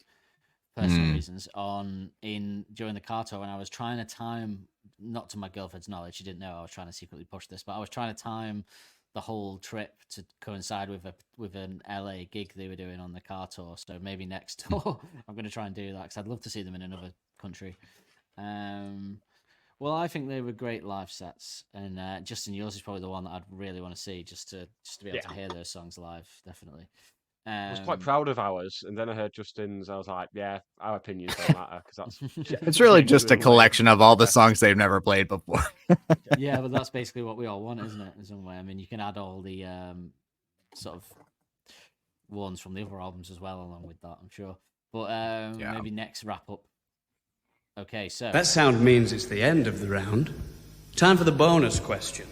[SPEAKER 3] personal reasons, during the car tour, and I was trying to time, not to my girlfriend's knowledge, she didn't know I was trying to secretly push this, but I was trying to time the whole trip to coincide with an LA gig they were doing on the car tour. So maybe next tour I'm going to try and do that because I'd love to see them in another country. Well, I think they were great live sets, and Justin, yours is probably the one that I'd really want to see just to be able to hear those songs live, definitely.
[SPEAKER 2] I was quite proud of ours, and then I heard Justin's. I was like, "Yeah, our opinions don't matter because that's."
[SPEAKER 6] It's really just a collection of all the songs they've never played before.
[SPEAKER 3] Yeah, but that's basically what we all want, isn't it? In some way, I mean, you can add all the sort of ones from the other albums as well along with that, I'm sure. But maybe next wrap up. Okay, so
[SPEAKER 5] That sound means it's the end of the round. Time for the bonus question.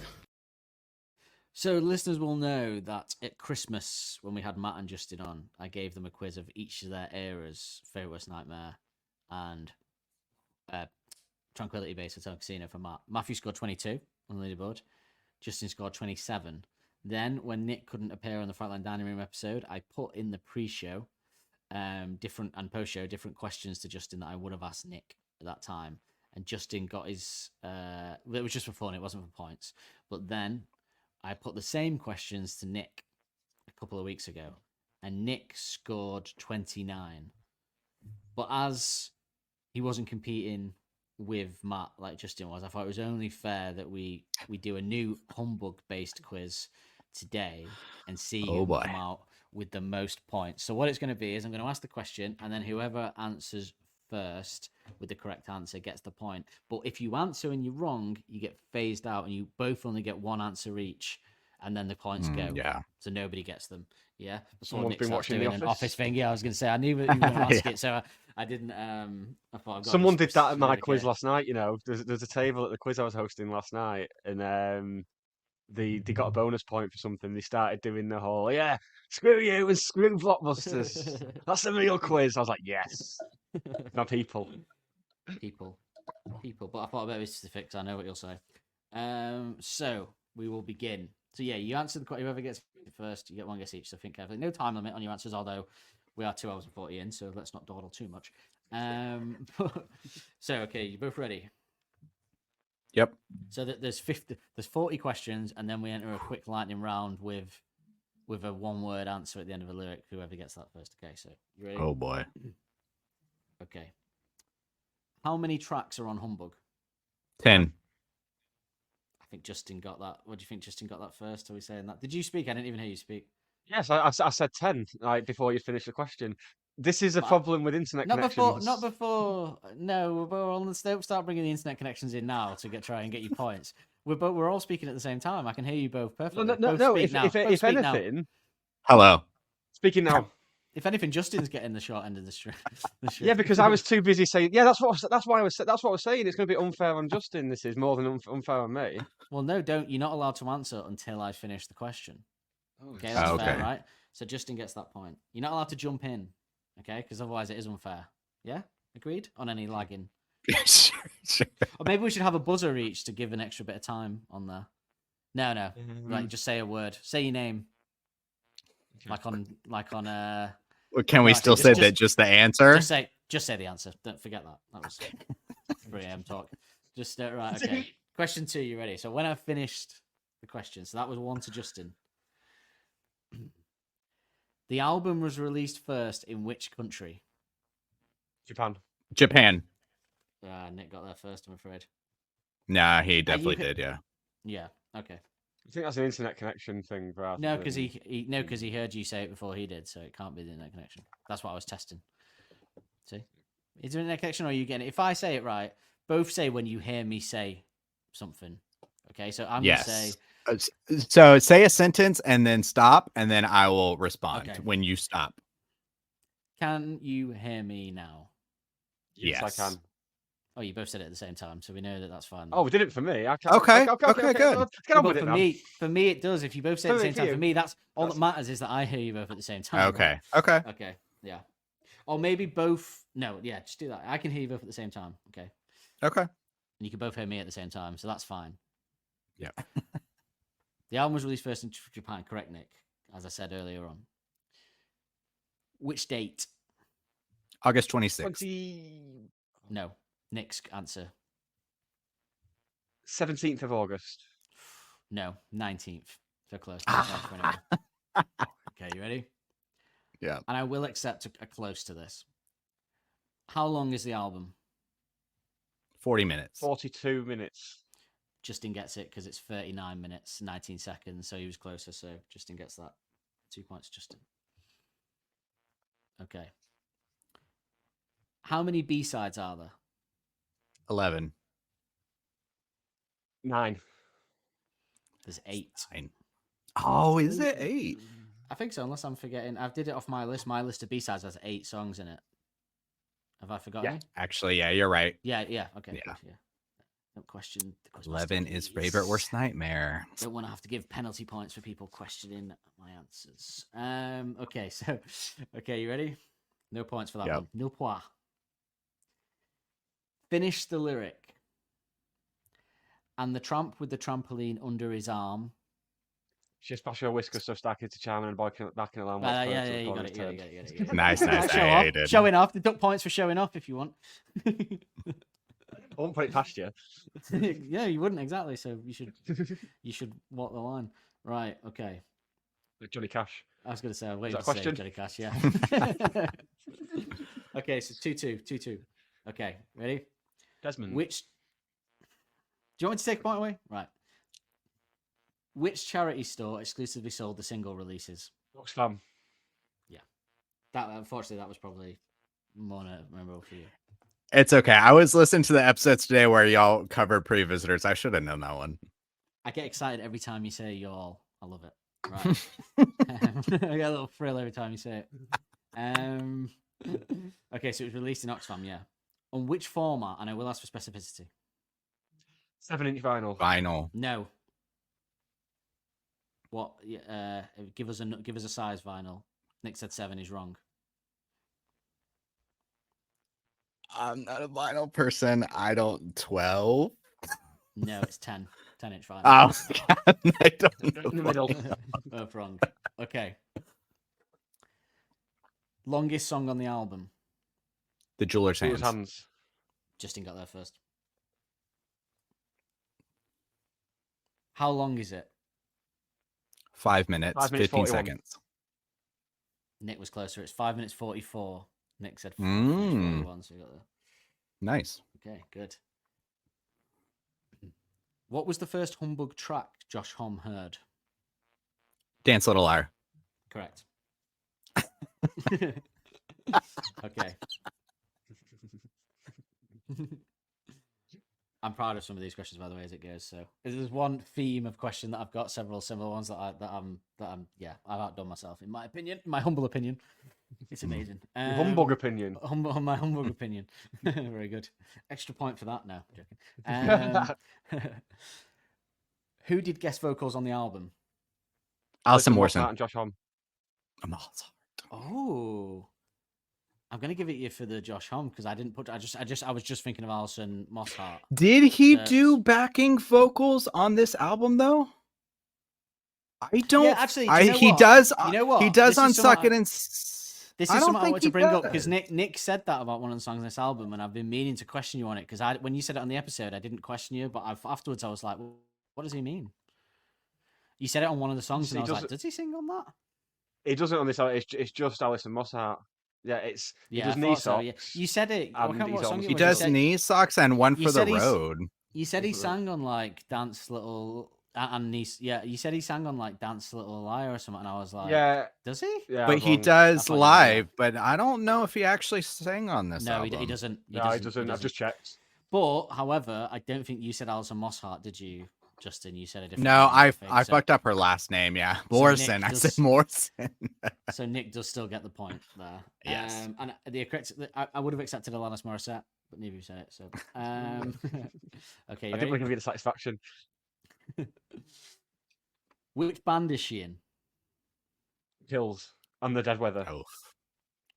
[SPEAKER 3] So listeners will know that at Christmas, when we had Matt and Justin on, I gave them a quiz of each of their eras, Favourite Worst Nightmare and Tranquility Base Hotel Casino for Matt. Matthew scored 22 on the leaderboard. Justin scored 27. Then, when Nick couldn't appear on the Frontline Dining Room episode, I put in the pre-show different and post-show different questions to Justin that I would have asked Nick at that time. And Justin got his... it was just for fun, it wasn't for points. But then I put the same questions to Nick a couple of weeks ago, and Nick scored 29. But as he wasn't competing with Matt like Justin was. I thought it was only fair that we do a new Humbug based quiz today and see
[SPEAKER 6] Oh,
[SPEAKER 3] who will
[SPEAKER 6] boy.
[SPEAKER 3] come out with the most points. So what it's going to be is I'm going to ask the question, and then whoever answers first with the correct answer gets the point. But if you answer and you're wrong, you get phased out, and you both only get one answer each, and then the points go.
[SPEAKER 6] Yeah.
[SPEAKER 3] So nobody gets them. Yeah. Before
[SPEAKER 2] Someone's
[SPEAKER 3] Nick
[SPEAKER 2] been
[SPEAKER 3] starts
[SPEAKER 2] watching The
[SPEAKER 3] doing an
[SPEAKER 2] Office.
[SPEAKER 3] office thing. Yeah, I was going to say I knew you were going to ask
[SPEAKER 6] Yeah.
[SPEAKER 3] it, so I didn't. I thought I've got
[SPEAKER 2] Someone
[SPEAKER 3] this
[SPEAKER 2] did that at my
[SPEAKER 3] really
[SPEAKER 2] quiz
[SPEAKER 3] good.
[SPEAKER 2] last night. You know, there's a table at the quiz I was hosting last night, and they got a bonus point for something. They started doing the whole screw you and screw blockbusters. That's the real quiz. I was like, yes, my people.
[SPEAKER 3] people. But I thought I'd better be specific because I know what you'll say. So we will begin. So yeah, you answer the question. Whoever gets it first, you get one guess each. So think carefully. No time limit on your answers, although we are 2 hours and 40 in, so let's not dawdle too much. So okay, you both ready?
[SPEAKER 6] Yep.
[SPEAKER 3] So that there's 40 questions, and then we enter a quick lightning round with a one-word answer at the end of a lyric. Whoever gets that first. Okay, so you ready?
[SPEAKER 6] Oh boy.
[SPEAKER 3] Okay. How many tracks are on Humbug?
[SPEAKER 6] 10.
[SPEAKER 3] I think Justin got that. What do you think Justin got that first? Are we saying that? Did you speak? I didn't even hear you speak.
[SPEAKER 2] Yes, I said 10 like before you finished the question. This is a
[SPEAKER 3] But-
[SPEAKER 2] problem with internet
[SPEAKER 3] Not before.
[SPEAKER 2] connections.
[SPEAKER 3] Not before. No, we're on the. Don't start bringing the internet connections in now to try and get you points. We're all speaking at the same time. I can hear you both perfectly.
[SPEAKER 2] No.
[SPEAKER 3] Both speak
[SPEAKER 2] If,
[SPEAKER 3] now.
[SPEAKER 2] if,
[SPEAKER 3] Both
[SPEAKER 2] if
[SPEAKER 3] speak now.
[SPEAKER 2] anything,
[SPEAKER 6] Hello.
[SPEAKER 2] speaking now.
[SPEAKER 3] If anything, Justin's getting the short end of the string.
[SPEAKER 2] Yeah, because I was too busy saying. Yeah, that's what I was saying. It's going to be unfair on Justin. This is more than unfair on me.
[SPEAKER 3] Well, no, don't. You're not allowed to answer until I finish the question.
[SPEAKER 2] Oh,
[SPEAKER 3] Okay, that's fair,
[SPEAKER 6] okay.
[SPEAKER 3] right? So Justin gets that point. You're not allowed to jump in, okay? Because otherwise it is unfair. Yeah, agreed on any lagging.
[SPEAKER 6] Sure.
[SPEAKER 3] Or maybe we should have a buzzer each to give an extra bit of time on there. No. Right, just say a word. Say your name. Like on.
[SPEAKER 6] Well, can we
[SPEAKER 3] No,
[SPEAKER 6] still
[SPEAKER 3] actually,
[SPEAKER 6] say that just the answer?
[SPEAKER 3] Just say the answer. Don't forget that. That was 3 a.m. talk. Just right. Okay. Question 2. You ready? So when I finished the question, so that was 1 to Justin. The album was released first in which country?
[SPEAKER 2] Japan.
[SPEAKER 6] Japan.
[SPEAKER 3] Nick got there first, I'm afraid.
[SPEAKER 6] Nah, he definitely
[SPEAKER 3] can-
[SPEAKER 6] did, yeah.
[SPEAKER 3] Yeah. Okay.
[SPEAKER 2] I think that's an internet connection thing, rather.
[SPEAKER 3] No, because
[SPEAKER 2] than-
[SPEAKER 3] he heard you say it before he did, so it can't be the internet connection. That's what I was testing. See, is there an internet connection, or are you getting it? If I say it right, both say when you hear me say something. Okay, so I'm
[SPEAKER 6] Yes.
[SPEAKER 3] gonna say
[SPEAKER 6] So say a sentence and then stop, and then I will respond
[SPEAKER 3] Okay.
[SPEAKER 6] when you stop.
[SPEAKER 3] Can you hear me now?
[SPEAKER 2] Yes,
[SPEAKER 6] Yes.
[SPEAKER 2] I can.
[SPEAKER 3] Oh, you both said it at the same time, so we know that that's fine.
[SPEAKER 2] Oh, we did it for me. I can't,
[SPEAKER 6] Okay,
[SPEAKER 2] okay,
[SPEAKER 6] good.
[SPEAKER 2] Let's get on
[SPEAKER 3] but
[SPEAKER 2] with it,
[SPEAKER 3] for
[SPEAKER 2] man.
[SPEAKER 3] for me, it does. If you both say it at the
[SPEAKER 2] For
[SPEAKER 3] same time,
[SPEAKER 2] you.
[SPEAKER 3] for me, that's all that
[SPEAKER 2] That's-
[SPEAKER 3] matters is that I hear you both at the same time. right?
[SPEAKER 6] Okay.
[SPEAKER 3] Okay. Yeah. Or maybe both. No. Yeah. Just do that. I can hear you both at the same time. Okay.
[SPEAKER 6] Okay.
[SPEAKER 3] And you can both hear me at the same time, so that's fine.
[SPEAKER 6] Yeah.
[SPEAKER 3] The album was released first in Japan, correct, Nick? As I said earlier on. Which date?
[SPEAKER 6] August 26th.
[SPEAKER 2] 20...
[SPEAKER 3] No. Nick's answer.
[SPEAKER 2] 17th of August.
[SPEAKER 3] No. 19th. So close. Right, 21. Okay, you ready?
[SPEAKER 6] Yeah.
[SPEAKER 3] And I will accept a close to this. How long is the album?
[SPEAKER 6] 40 minutes.
[SPEAKER 2] 42 minutes.
[SPEAKER 3] Justin gets it because it's 39 minutes, 19 seconds, so he was closer, so Justin gets that. 2 points, Justin. Okay. How many B-sides are there?
[SPEAKER 6] 11.
[SPEAKER 2] 9.
[SPEAKER 3] There's 8.
[SPEAKER 6] 9. Oh, is it 8?
[SPEAKER 3] I think so, unless I'm forgetting. I did it off my list. My list of B-sides has 8 songs in it. Have I forgotten?
[SPEAKER 2] Yeah.
[SPEAKER 6] Actually, yeah, you're right.
[SPEAKER 3] Yeah. Okay.
[SPEAKER 6] Yeah.
[SPEAKER 3] Good, yeah. Don't question the question.
[SPEAKER 6] 11 is favorite worst nightmare.
[SPEAKER 3] Don't want to have to give penalty points for people questioning my answers. Okay, so you ready? No points for that
[SPEAKER 6] Yep.
[SPEAKER 3] one. No points. Finish the lyric. And the tramp with the trampoline under his arm.
[SPEAKER 2] She's passing her whiskers so stacky to charm and back in alarm.
[SPEAKER 3] Yeah, you got it.
[SPEAKER 6] Nice.
[SPEAKER 3] Show
[SPEAKER 6] Yeah,
[SPEAKER 3] off.
[SPEAKER 6] you did.
[SPEAKER 3] Showing off. Deduct points for showing off if you want.
[SPEAKER 2] I won't put it past you.
[SPEAKER 3] Yeah, you wouldn't exactly. So you should walk the line. Right. Okay.
[SPEAKER 2] Johnny Cash.
[SPEAKER 3] I was going to say, I was waiting
[SPEAKER 2] that
[SPEAKER 3] to
[SPEAKER 2] a
[SPEAKER 3] say
[SPEAKER 2] question?
[SPEAKER 3] Johnny Cash, yeah. Okay, so 2-2. Okay, ready?
[SPEAKER 2] Desmond.
[SPEAKER 3] Which? Do you want me to take a point away? Right. Which charity store exclusively sold the single releases?
[SPEAKER 2] Oxfam.
[SPEAKER 3] That unfortunately, that was probably more memorable for you.
[SPEAKER 6] It's okay. I was listening to the episodes today where y'all covered pre-visitors. I should have known that one.
[SPEAKER 3] I get excited every time you say y'all. I love it. Right. I get a little thrill every time you say it. Okay, so it was released in Oxfam, yeah. On which format? And I will ask for specificity.
[SPEAKER 2] 7-inch vinyl.
[SPEAKER 6] Vinyl.
[SPEAKER 3] No. What? Give us a size vinyl. Nick said 7 is wrong.
[SPEAKER 6] I'm not a vinyl person. I don't 12.
[SPEAKER 3] No, it's 10. 10-inch vinyl.
[SPEAKER 6] Oh, God, I don't know.
[SPEAKER 2] In the middle.
[SPEAKER 3] Both wrong. Okay. Longest song on the album.
[SPEAKER 6] The Jeweler's
[SPEAKER 2] Jeweler's
[SPEAKER 6] Hands.
[SPEAKER 2] hands.
[SPEAKER 3] Justin got there first. How long is it?
[SPEAKER 6] 5 minutes,
[SPEAKER 2] 5 minutes,
[SPEAKER 6] 15
[SPEAKER 2] 41.
[SPEAKER 6] seconds.
[SPEAKER 3] Nick was closer. It's 5 minutes 44. Nick said 5
[SPEAKER 6] Mm.
[SPEAKER 3] minutes 41, so you got there.
[SPEAKER 6] Nice.
[SPEAKER 3] Okay, good. What was the first Humbug track Josh Homme heard?
[SPEAKER 6] Dance Little Liar.
[SPEAKER 3] Correct. Okay. I'm proud of some of these questions, by the way, as it goes. So there's one theme of question that I've got several similar ones that I'm I've outdone myself in my opinion, my humble opinion. It's amazing.
[SPEAKER 2] Your humbug opinion.
[SPEAKER 3] My humbug opinion. Very good. Extra point for that. No, joking. Who did guest vocals on the album?
[SPEAKER 6] Alison
[SPEAKER 2] Mossart
[SPEAKER 6] Morrison.
[SPEAKER 2] and Josh Homme.
[SPEAKER 6] Mozart.
[SPEAKER 3] Oh, I'm gonna give it you for the Josh Homme because I didn't put. I was just thinking of Alison Mosshart.
[SPEAKER 6] Did he
[SPEAKER 3] That's-
[SPEAKER 6] do backing vocals on this album though? I don't.
[SPEAKER 3] Yeah, actually, do you know
[SPEAKER 6] he
[SPEAKER 3] what?
[SPEAKER 6] does.
[SPEAKER 3] You know what?
[SPEAKER 6] He does
[SPEAKER 3] This
[SPEAKER 6] on
[SPEAKER 3] is something
[SPEAKER 6] Suck It
[SPEAKER 3] I-
[SPEAKER 6] and.
[SPEAKER 3] This
[SPEAKER 6] I
[SPEAKER 3] is
[SPEAKER 6] don't
[SPEAKER 3] something I
[SPEAKER 6] think
[SPEAKER 3] want to
[SPEAKER 6] he
[SPEAKER 3] bring up because
[SPEAKER 6] does.
[SPEAKER 3] Nick said that about one of the songs on this album, and I've been meaning to question you on it because when you said it on the episode, I didn't question you, but afterwards I was like, well, what does he mean? You said it on one of the songs,
[SPEAKER 2] He
[SPEAKER 3] and I was like,
[SPEAKER 2] doesn't-
[SPEAKER 3] does he sing on that?
[SPEAKER 2] He doesn't on this. It's just Alison Mossart. Yeah, he
[SPEAKER 3] Yeah,
[SPEAKER 2] does
[SPEAKER 3] I
[SPEAKER 2] knee
[SPEAKER 3] thought so, yeah.
[SPEAKER 2] socks.
[SPEAKER 3] You said it. I
[SPEAKER 2] and
[SPEAKER 3] can't remember
[SPEAKER 2] he's
[SPEAKER 3] what song
[SPEAKER 2] on-
[SPEAKER 3] it
[SPEAKER 6] He
[SPEAKER 3] was.
[SPEAKER 6] does
[SPEAKER 3] said,
[SPEAKER 6] knee socks and one
[SPEAKER 3] you
[SPEAKER 6] for the
[SPEAKER 3] said he's-
[SPEAKER 6] road.
[SPEAKER 3] You said he
[SPEAKER 2] for the-
[SPEAKER 3] sang on like Dance Little and he, yeah. You said he sang on like Dance Little Liar or something, and I was like,
[SPEAKER 2] Yeah,
[SPEAKER 3] does he?
[SPEAKER 2] yeah.
[SPEAKER 6] But
[SPEAKER 2] I was
[SPEAKER 6] he
[SPEAKER 2] wrong.
[SPEAKER 3] I
[SPEAKER 6] does
[SPEAKER 3] thought you were,
[SPEAKER 6] live. But I don't know if he actually sang on this
[SPEAKER 3] No,
[SPEAKER 6] album.
[SPEAKER 3] he doesn't.
[SPEAKER 2] No, he doesn't. I've just checked.
[SPEAKER 3] But however, I don't think you said Alison Mosshart, did you, Justin? You said a different.
[SPEAKER 6] No,
[SPEAKER 3] name,
[SPEAKER 6] I
[SPEAKER 3] think. So-
[SPEAKER 6] fucked up her last name. Yeah,
[SPEAKER 3] Nick
[SPEAKER 6] Morrison. I
[SPEAKER 3] does-
[SPEAKER 6] said Morrison.
[SPEAKER 3] So Nick does still get the point there.
[SPEAKER 6] Yes.
[SPEAKER 3] And the correct. I would have accepted Alanis Morissette, but neither of you said it. So, okay. You
[SPEAKER 2] I think we're
[SPEAKER 3] ready?
[SPEAKER 2] gonna be the satisfaction.
[SPEAKER 3] Which band is she in?
[SPEAKER 2] Kills and the dead weather.
[SPEAKER 6] Oh,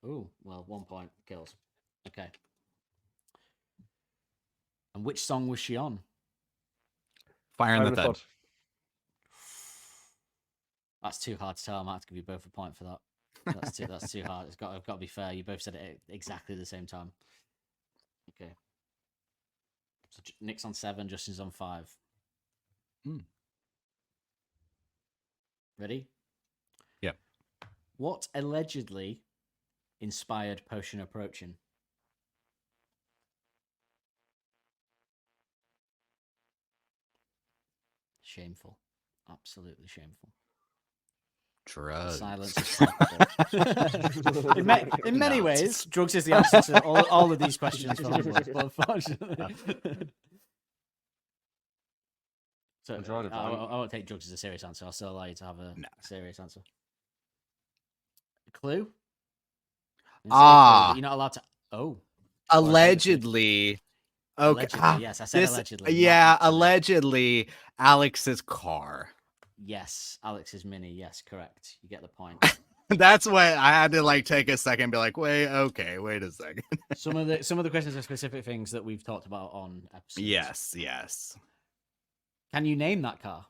[SPEAKER 3] Oh, well, 1 point. Kills. Okay. And which song was she on?
[SPEAKER 6] Fire in
[SPEAKER 2] Fire
[SPEAKER 6] the
[SPEAKER 2] in the
[SPEAKER 6] Thud.
[SPEAKER 2] Thud.
[SPEAKER 3] That's too hard to tell. I might have to give you both a point for that. That's too hard. I've got to be fair. You both said it at exactly the same time. Okay. So Nick's on 7, Justin's on 5.
[SPEAKER 6] Hmm.
[SPEAKER 3] Ready?
[SPEAKER 6] Yep.
[SPEAKER 3] What allegedly inspired Potion Approaching? Shameful. Absolutely shameful.
[SPEAKER 6] Drugs.
[SPEAKER 3] Silence is palpable. in many
[SPEAKER 6] Nuts.
[SPEAKER 3] ways, drugs is the answer to all of these questions. For Humbug, but unfortunately, so
[SPEAKER 2] I'm drawing a
[SPEAKER 3] I
[SPEAKER 2] blank.
[SPEAKER 3] won't take drugs as a serious answer. I'll still allow you to have a
[SPEAKER 6] No.
[SPEAKER 3] serious answer. Clue?
[SPEAKER 6] Ah.
[SPEAKER 3] You're not allowed to. Oh,
[SPEAKER 6] Allegedly. Okay.
[SPEAKER 3] allegedly. Yes, I said
[SPEAKER 6] This,
[SPEAKER 3] allegedly. not
[SPEAKER 6] yeah,
[SPEAKER 3] actually.
[SPEAKER 6] allegedly, Alex's car.
[SPEAKER 3] Yes, Alex's mini. Yes, correct. You get the point.
[SPEAKER 6] That's what I had to like take a second and be like, wait a second.
[SPEAKER 3] some of the questions are specific things that we've talked about on episodes.
[SPEAKER 6] Yes.
[SPEAKER 3] Can you name that car?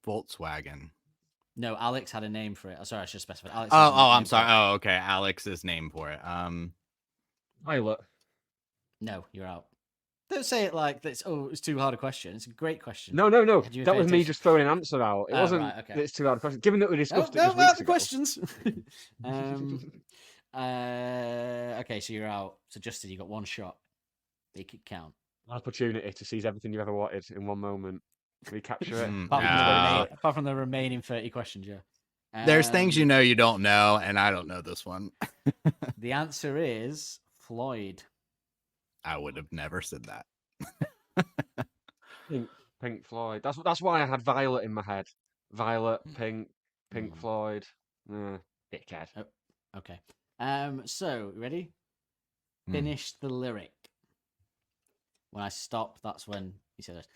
[SPEAKER 6] Volkswagen.
[SPEAKER 3] No, Alex had a name for it. Oh, sorry, I should specify. Alex
[SPEAKER 6] Oh,
[SPEAKER 3] has a
[SPEAKER 6] I'm
[SPEAKER 3] name for
[SPEAKER 6] sorry.
[SPEAKER 3] it.
[SPEAKER 6] Oh, okay. Alex's name for it.
[SPEAKER 2] Pilot.
[SPEAKER 3] No, you're out. Don't say it like that's. Oh, it's too hard a question. It's a great question.
[SPEAKER 2] No.
[SPEAKER 3] Had you
[SPEAKER 2] That was me
[SPEAKER 3] invented-
[SPEAKER 2] just throwing an answer out. It
[SPEAKER 3] Oh,
[SPEAKER 2] wasn't.
[SPEAKER 3] right, okay.
[SPEAKER 2] It's too hard a question. Given that we
[SPEAKER 3] no,
[SPEAKER 2] discussed it
[SPEAKER 3] no,
[SPEAKER 2] just
[SPEAKER 3] no,
[SPEAKER 2] weeks
[SPEAKER 3] the
[SPEAKER 2] ago.
[SPEAKER 3] questions. Okay, so you're out. So Justin, you got one shot. Make it count.
[SPEAKER 2] Opportunity to seize everything you ever wanted in one moment. Recapture it.
[SPEAKER 6] Mm,
[SPEAKER 3] Apart from,
[SPEAKER 6] no.
[SPEAKER 3] apart from the remaining 30 questions, yeah.
[SPEAKER 6] There's things you
[SPEAKER 3] Um,
[SPEAKER 6] know you don't know, and I don't know this one.
[SPEAKER 3] The answer is Floyd.
[SPEAKER 6] I would have never said that.
[SPEAKER 2] Pink Floyd. That's why I had Violet in my head. Violet, Pink
[SPEAKER 3] Mm.
[SPEAKER 2] Floyd. Dickhead.
[SPEAKER 3] Oh, okay. So, ready?
[SPEAKER 6] Hmm.
[SPEAKER 3] Finish the lyric. When I stop, that's when he said it.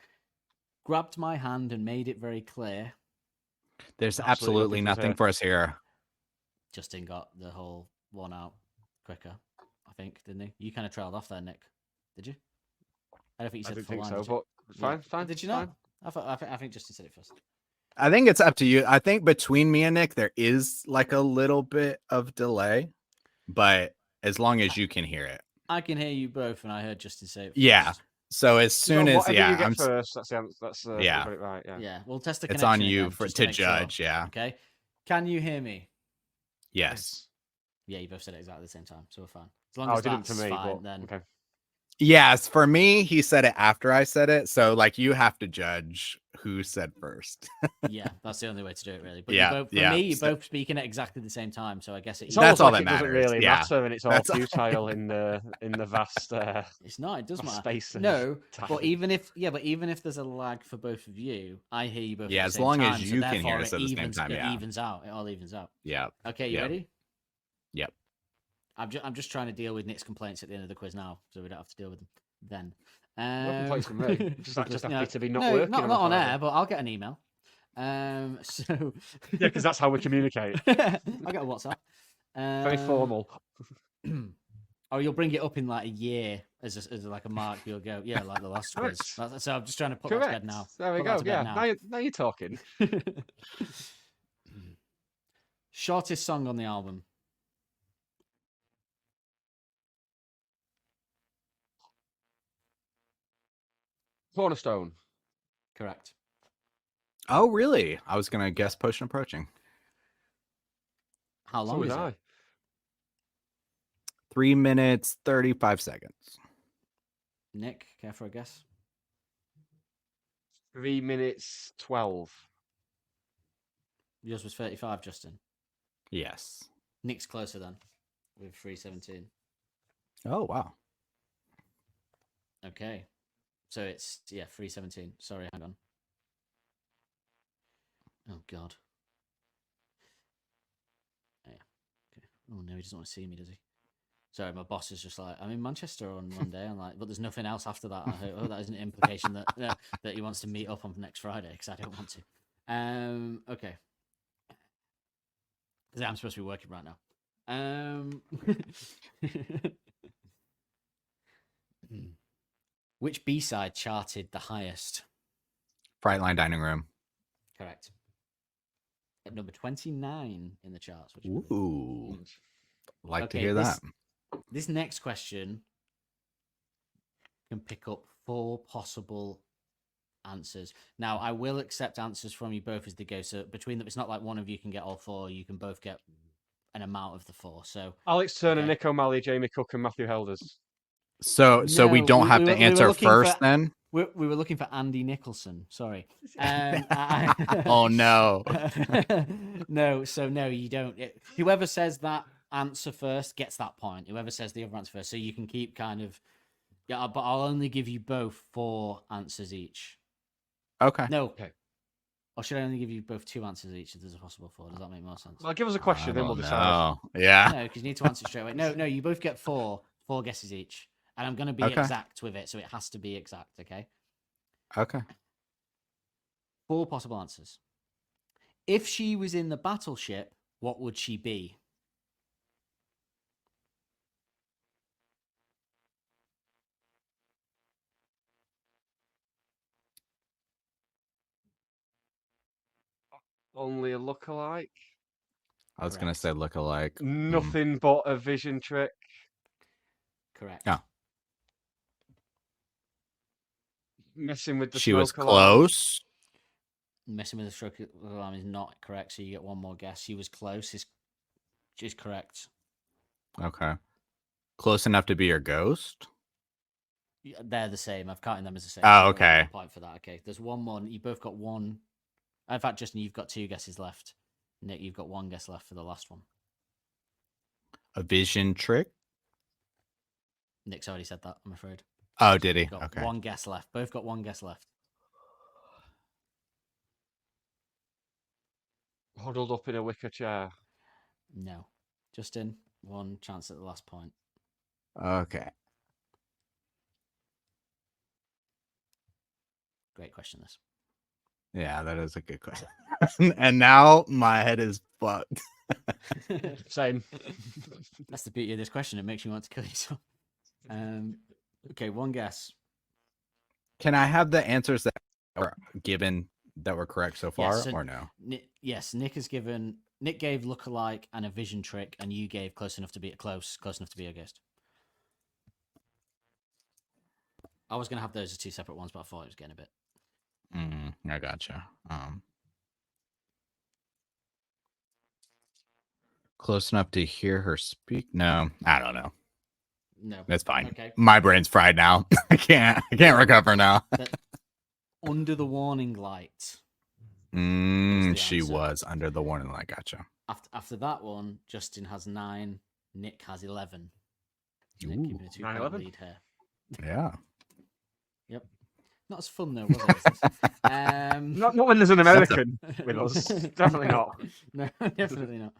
[SPEAKER 3] Grabbed my hand and made it very clear.
[SPEAKER 6] There's
[SPEAKER 2] Absolutely
[SPEAKER 6] absolutely
[SPEAKER 2] nothing
[SPEAKER 6] nothing for us here.
[SPEAKER 3] Justin got the whole one out quicker, I think, didn't he? You kind of trailed off there, Nick. Did you? I don't think you
[SPEAKER 2] I
[SPEAKER 3] said
[SPEAKER 2] didn't
[SPEAKER 3] full
[SPEAKER 2] think
[SPEAKER 3] line,
[SPEAKER 2] so,
[SPEAKER 3] did you?
[SPEAKER 2] but fine, fine.
[SPEAKER 3] Did you
[SPEAKER 2] fine.
[SPEAKER 3] not? I think Justin said it first.
[SPEAKER 6] I think it's up to you. I think between me and Nick, there is like a little bit of delay, but as long as you can hear it.
[SPEAKER 3] I can hear you both, and I heard Justin say it first.
[SPEAKER 6] Yeah. So as soon as
[SPEAKER 2] Whatever you get
[SPEAKER 6] I'm
[SPEAKER 2] first, that's the answer. That's
[SPEAKER 6] Yeah.
[SPEAKER 2] got it right. Yeah.
[SPEAKER 3] Yeah, we'll test the
[SPEAKER 6] it's
[SPEAKER 3] connection
[SPEAKER 6] on you
[SPEAKER 3] again,
[SPEAKER 6] for
[SPEAKER 3] just
[SPEAKER 6] to
[SPEAKER 3] make sure.
[SPEAKER 6] judge. Yeah.
[SPEAKER 3] Okay. Can you hear me?
[SPEAKER 6] Yes.
[SPEAKER 3] Yeah, you both said it exactly the same time, so we're fine. As long
[SPEAKER 2] Oh,
[SPEAKER 3] as
[SPEAKER 2] it didn't
[SPEAKER 3] that's
[SPEAKER 2] to me,
[SPEAKER 3] fine,
[SPEAKER 2] but
[SPEAKER 3] then
[SPEAKER 2] okay.
[SPEAKER 6] Yes. For me, he said it after I said it. So like you have to judge who said first.
[SPEAKER 3] yeah, that's the only way to do it, really. But
[SPEAKER 6] Yeah,
[SPEAKER 3] you both, for
[SPEAKER 6] yeah.
[SPEAKER 3] me, you're
[SPEAKER 6] So-
[SPEAKER 3] both speaking at exactly the same time, so I guess
[SPEAKER 2] It's
[SPEAKER 6] That's
[SPEAKER 2] almost
[SPEAKER 6] all
[SPEAKER 2] like
[SPEAKER 6] that
[SPEAKER 2] it doesn't
[SPEAKER 6] matters.
[SPEAKER 2] really
[SPEAKER 6] Yeah.
[SPEAKER 2] matter, and it's all
[SPEAKER 6] That's-
[SPEAKER 2] futile in the vast.
[SPEAKER 3] it's not. It does matter.
[SPEAKER 2] Space of
[SPEAKER 3] No,
[SPEAKER 2] time.
[SPEAKER 3] but even if there's a lag for both of you, I hear you both.
[SPEAKER 6] Yeah,
[SPEAKER 3] at the
[SPEAKER 6] as
[SPEAKER 3] same
[SPEAKER 6] long as
[SPEAKER 3] time, so
[SPEAKER 6] you can hear
[SPEAKER 3] therefore
[SPEAKER 6] us
[SPEAKER 3] it
[SPEAKER 6] at the same
[SPEAKER 3] evens,
[SPEAKER 6] time,
[SPEAKER 3] it
[SPEAKER 6] yeah.
[SPEAKER 3] evens out. It all evens out.
[SPEAKER 6] Yeah.
[SPEAKER 3] Okay, you
[SPEAKER 6] Yeah.
[SPEAKER 3] ready?
[SPEAKER 6] Yep.
[SPEAKER 3] I'm just trying to deal with Nick's complaints at the end of the quiz now, so we don't have to deal with them then.
[SPEAKER 2] No complaints from me. Just happy to be not
[SPEAKER 3] no,
[SPEAKER 2] working.
[SPEAKER 3] not
[SPEAKER 2] a
[SPEAKER 3] on
[SPEAKER 2] Friday.
[SPEAKER 3] air, but I'll get an email. So
[SPEAKER 2] Yeah, because that's how we communicate.
[SPEAKER 3] I'll get a WhatsApp.
[SPEAKER 2] Very formal.
[SPEAKER 3] Or you'll bring it up in like a year as like a mark. You'll go, yeah, like the last quiz.
[SPEAKER 2] Correct.
[SPEAKER 3] So I'm just trying to put that to
[SPEAKER 2] Correct.
[SPEAKER 3] bed now.
[SPEAKER 2] There we
[SPEAKER 3] Put that
[SPEAKER 2] go.
[SPEAKER 3] to bed
[SPEAKER 2] Yeah.
[SPEAKER 3] now.
[SPEAKER 2] Now you're talking.
[SPEAKER 3] Shortest song on the album.
[SPEAKER 2] Cornerstone.
[SPEAKER 3] Correct.
[SPEAKER 6] Oh, really? I was gonna guess Potion Approaching.
[SPEAKER 3] How
[SPEAKER 2] So
[SPEAKER 3] long
[SPEAKER 2] was
[SPEAKER 3] is
[SPEAKER 2] I.
[SPEAKER 3] it?
[SPEAKER 6] 3 minutes 35 seconds.
[SPEAKER 3] Nick, care for a guess?
[SPEAKER 2] 3 minutes 12.
[SPEAKER 3] Yours was 35, Justin.
[SPEAKER 6] Yes.
[SPEAKER 3] Nick's closer then, with 3:17.
[SPEAKER 6] Oh wow.
[SPEAKER 3] Okay. So it's 3:17. Sorry, hang on. Oh God. Yeah. Okay. Oh no, he doesn't want to see me, does he? Sorry, my boss is just like, I'm in Manchester on Monday. I'm like, but there's nothing else after that. I hope that isn't an implication that that he wants to meet up on next Friday because I don't want to. Okay. Because I'm supposed to be working right now. Which B-side charted the highest?
[SPEAKER 6] Frightline Dining Room.
[SPEAKER 3] Correct. At number 29 in the charts. Which is
[SPEAKER 6] Ooh. Like to
[SPEAKER 3] Okay,
[SPEAKER 6] hear that.
[SPEAKER 3] This next question can pick up 4 possible answers. Now, I will accept answers from you both as they go. So between them, it's not like one of you can get all 4. You can both get an amount of the 4. So
[SPEAKER 2] Alex Turner,
[SPEAKER 3] Okay.
[SPEAKER 2] Nick O'Malley, Jamie Cook, and Matthew Helders.
[SPEAKER 6] So we
[SPEAKER 3] No,
[SPEAKER 6] don't
[SPEAKER 3] we-
[SPEAKER 6] have
[SPEAKER 3] we
[SPEAKER 6] to
[SPEAKER 3] were- we were
[SPEAKER 6] answer
[SPEAKER 3] looking
[SPEAKER 6] first
[SPEAKER 3] for-
[SPEAKER 6] then?
[SPEAKER 3] we were looking for Andy Nicholson. Sorry.
[SPEAKER 6] Oh no.
[SPEAKER 3] No, you don't. Whoever says that answer first gets that point. Whoever says the other answer first. So you can keep kind of. Yeah, but I'll only give you both 4 answers each.
[SPEAKER 6] Okay.
[SPEAKER 3] No.
[SPEAKER 2] Okay.
[SPEAKER 3] Or should I only give you both 2 answers each if there's a possible 4? Does that make more sense?
[SPEAKER 2] Well, give us a question, then we'll decide.
[SPEAKER 6] Oh, yeah.
[SPEAKER 3] No, because you need to answer straight away. No, you both get 4 guesses each. And I'm going to be
[SPEAKER 6] Okay.
[SPEAKER 3] exact with it, so it has to be exact, okay?
[SPEAKER 6] Okay.
[SPEAKER 3] 4 possible answers. If she was in the battleship, what would she be?
[SPEAKER 2] Only a lookalike.
[SPEAKER 6] I was gonna
[SPEAKER 3] Correct.
[SPEAKER 6] say look alike.
[SPEAKER 2] Nothing but a vision trick.
[SPEAKER 3] Correct.
[SPEAKER 6] Yeah.
[SPEAKER 2] Messing with the
[SPEAKER 6] She was
[SPEAKER 2] smoke alarm.
[SPEAKER 6] close.
[SPEAKER 3] Messing with the stroke alarm is not correct, so you get one more guess. She was close. Is correct.
[SPEAKER 6] Okay. Close enough to be your ghost?
[SPEAKER 3] They're the same. I've counted them as the same.
[SPEAKER 6] Oh,
[SPEAKER 3] so I'll give
[SPEAKER 6] okay.
[SPEAKER 3] you a point for that. Okay. There's one more. You both got one. In fact, Justin, you've got 2 guesses left. Nick, you've got 1 guess left for the last one.
[SPEAKER 6] A vision trick.
[SPEAKER 3] Nick's already said that, I'm afraid.
[SPEAKER 6] Oh, did he?
[SPEAKER 3] You've got
[SPEAKER 6] Okay.
[SPEAKER 3] 1 guess left. Both got 1 guess left.
[SPEAKER 2] Huddled up in a wicker chair.
[SPEAKER 3] No. Justin, 1 chance at the last point.
[SPEAKER 6] Okay.
[SPEAKER 3] Great question, this.
[SPEAKER 6] Yeah, that is a good question. And now my head is fucked.
[SPEAKER 2] Same.
[SPEAKER 3] That's the beauty of this question. It makes you want to kill yourself. Okay, 1 guess.
[SPEAKER 6] Can I have the answers that were given that were correct so far,
[SPEAKER 3] so
[SPEAKER 6] or no?
[SPEAKER 3] Yes, Nick gave lookalike and a vision trick, and you gave close enough to be a ghost. I was gonna have those as 2 separate ones, but I thought it was getting a bit.
[SPEAKER 6] I gotcha. Close enough to hear her speak? No, I don't know.
[SPEAKER 3] No,
[SPEAKER 6] That's fine.
[SPEAKER 3] Okay.
[SPEAKER 6] My brain's fried now. I can't recover now.
[SPEAKER 3] Under the warning light. the
[SPEAKER 6] She
[SPEAKER 3] answer.
[SPEAKER 6] was under the warning light. Gotcha.
[SPEAKER 3] After that one, Justin has 9. Nick has 11. Nick
[SPEAKER 6] Ooh,
[SPEAKER 3] keeping a 2 point
[SPEAKER 2] 9-11.
[SPEAKER 3] lead here.
[SPEAKER 6] yeah.
[SPEAKER 3] Yep. Not as fun though, was it?
[SPEAKER 2] Not when there's an American with us. Definitely not.
[SPEAKER 3] No, definitely not.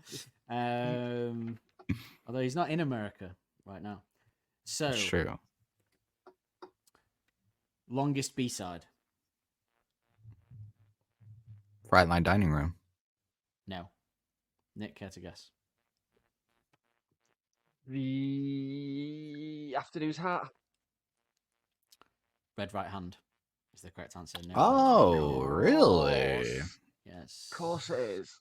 [SPEAKER 3] Although he's not in America right now. So
[SPEAKER 6] That's true.
[SPEAKER 3] longest B-side.
[SPEAKER 6] Fright Line Dining Room.
[SPEAKER 3] No. Nick, care to guess?
[SPEAKER 2] The afternoon's hat.
[SPEAKER 3] Red right hand is the correct answer. No.
[SPEAKER 6] Oh, really?
[SPEAKER 3] Yes.
[SPEAKER 2] Of course it is.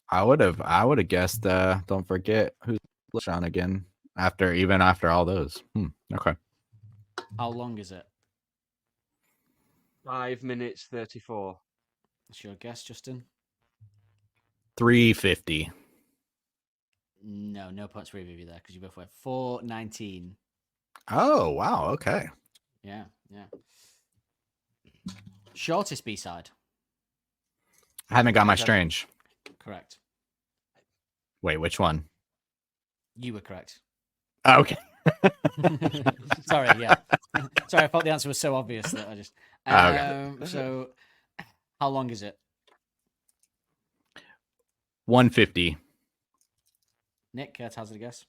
[SPEAKER 6] I would have guessed. Don't forget who's Sean again. Even after all those. Okay.
[SPEAKER 3] How long is it?
[SPEAKER 2] 5 minutes 34.
[SPEAKER 3] What's your guess, Justin?
[SPEAKER 6] 350.
[SPEAKER 3] No points for either of you there because you both went 4:19.
[SPEAKER 6] Oh wow. Okay.
[SPEAKER 3] Yeah. Shortest B-side.
[SPEAKER 6] I haven't got my
[SPEAKER 2] Okay.
[SPEAKER 6] strange.
[SPEAKER 3] Correct.
[SPEAKER 6] Wait, which one?
[SPEAKER 3] You were correct.
[SPEAKER 6] Oh, okay.
[SPEAKER 3] Sorry, yeah. Sorry, I thought the answer was so obvious that I just.
[SPEAKER 6] Okay.
[SPEAKER 3] So, how long is it?
[SPEAKER 6] 150.
[SPEAKER 3] Nick, care to hazard a guess?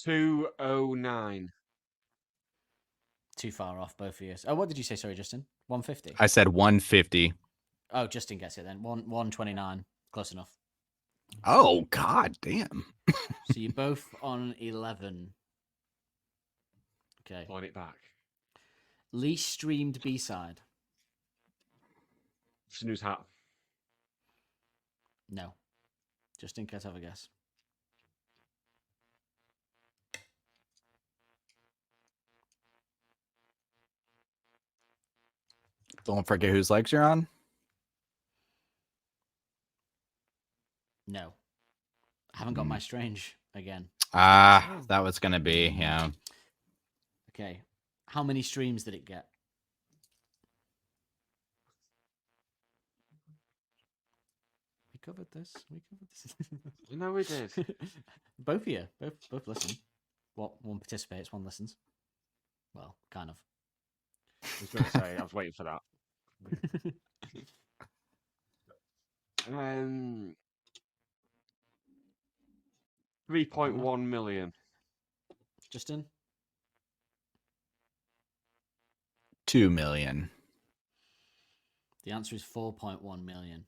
[SPEAKER 2] 209.
[SPEAKER 3] Too far off, both of you. Oh, what did you say? Sorry, Justin. 150.
[SPEAKER 6] I said 150.
[SPEAKER 3] Oh, Justin gets it then. 129. Close enough.
[SPEAKER 6] Oh god damn.
[SPEAKER 3] So you're both on 11. Okay.
[SPEAKER 2] Point it back.
[SPEAKER 3] Least streamed B-side.
[SPEAKER 2] Snooze hat.
[SPEAKER 3] No. Justin, care to have a guess?
[SPEAKER 6] Don't forget whose legs you're on.
[SPEAKER 3] No. I haven't got my strange again.
[SPEAKER 6] That was gonna be, yeah.
[SPEAKER 3] Okay. How many streams did it get? We covered this.
[SPEAKER 2] No, we did.
[SPEAKER 3] Both of you. Both listen. One participates, one listens. Well, kind of.
[SPEAKER 2] I was going to say, I was waiting for that. 3.1 million.
[SPEAKER 3] Justin?
[SPEAKER 6] 2 million.
[SPEAKER 3] The answer is 4.1 million.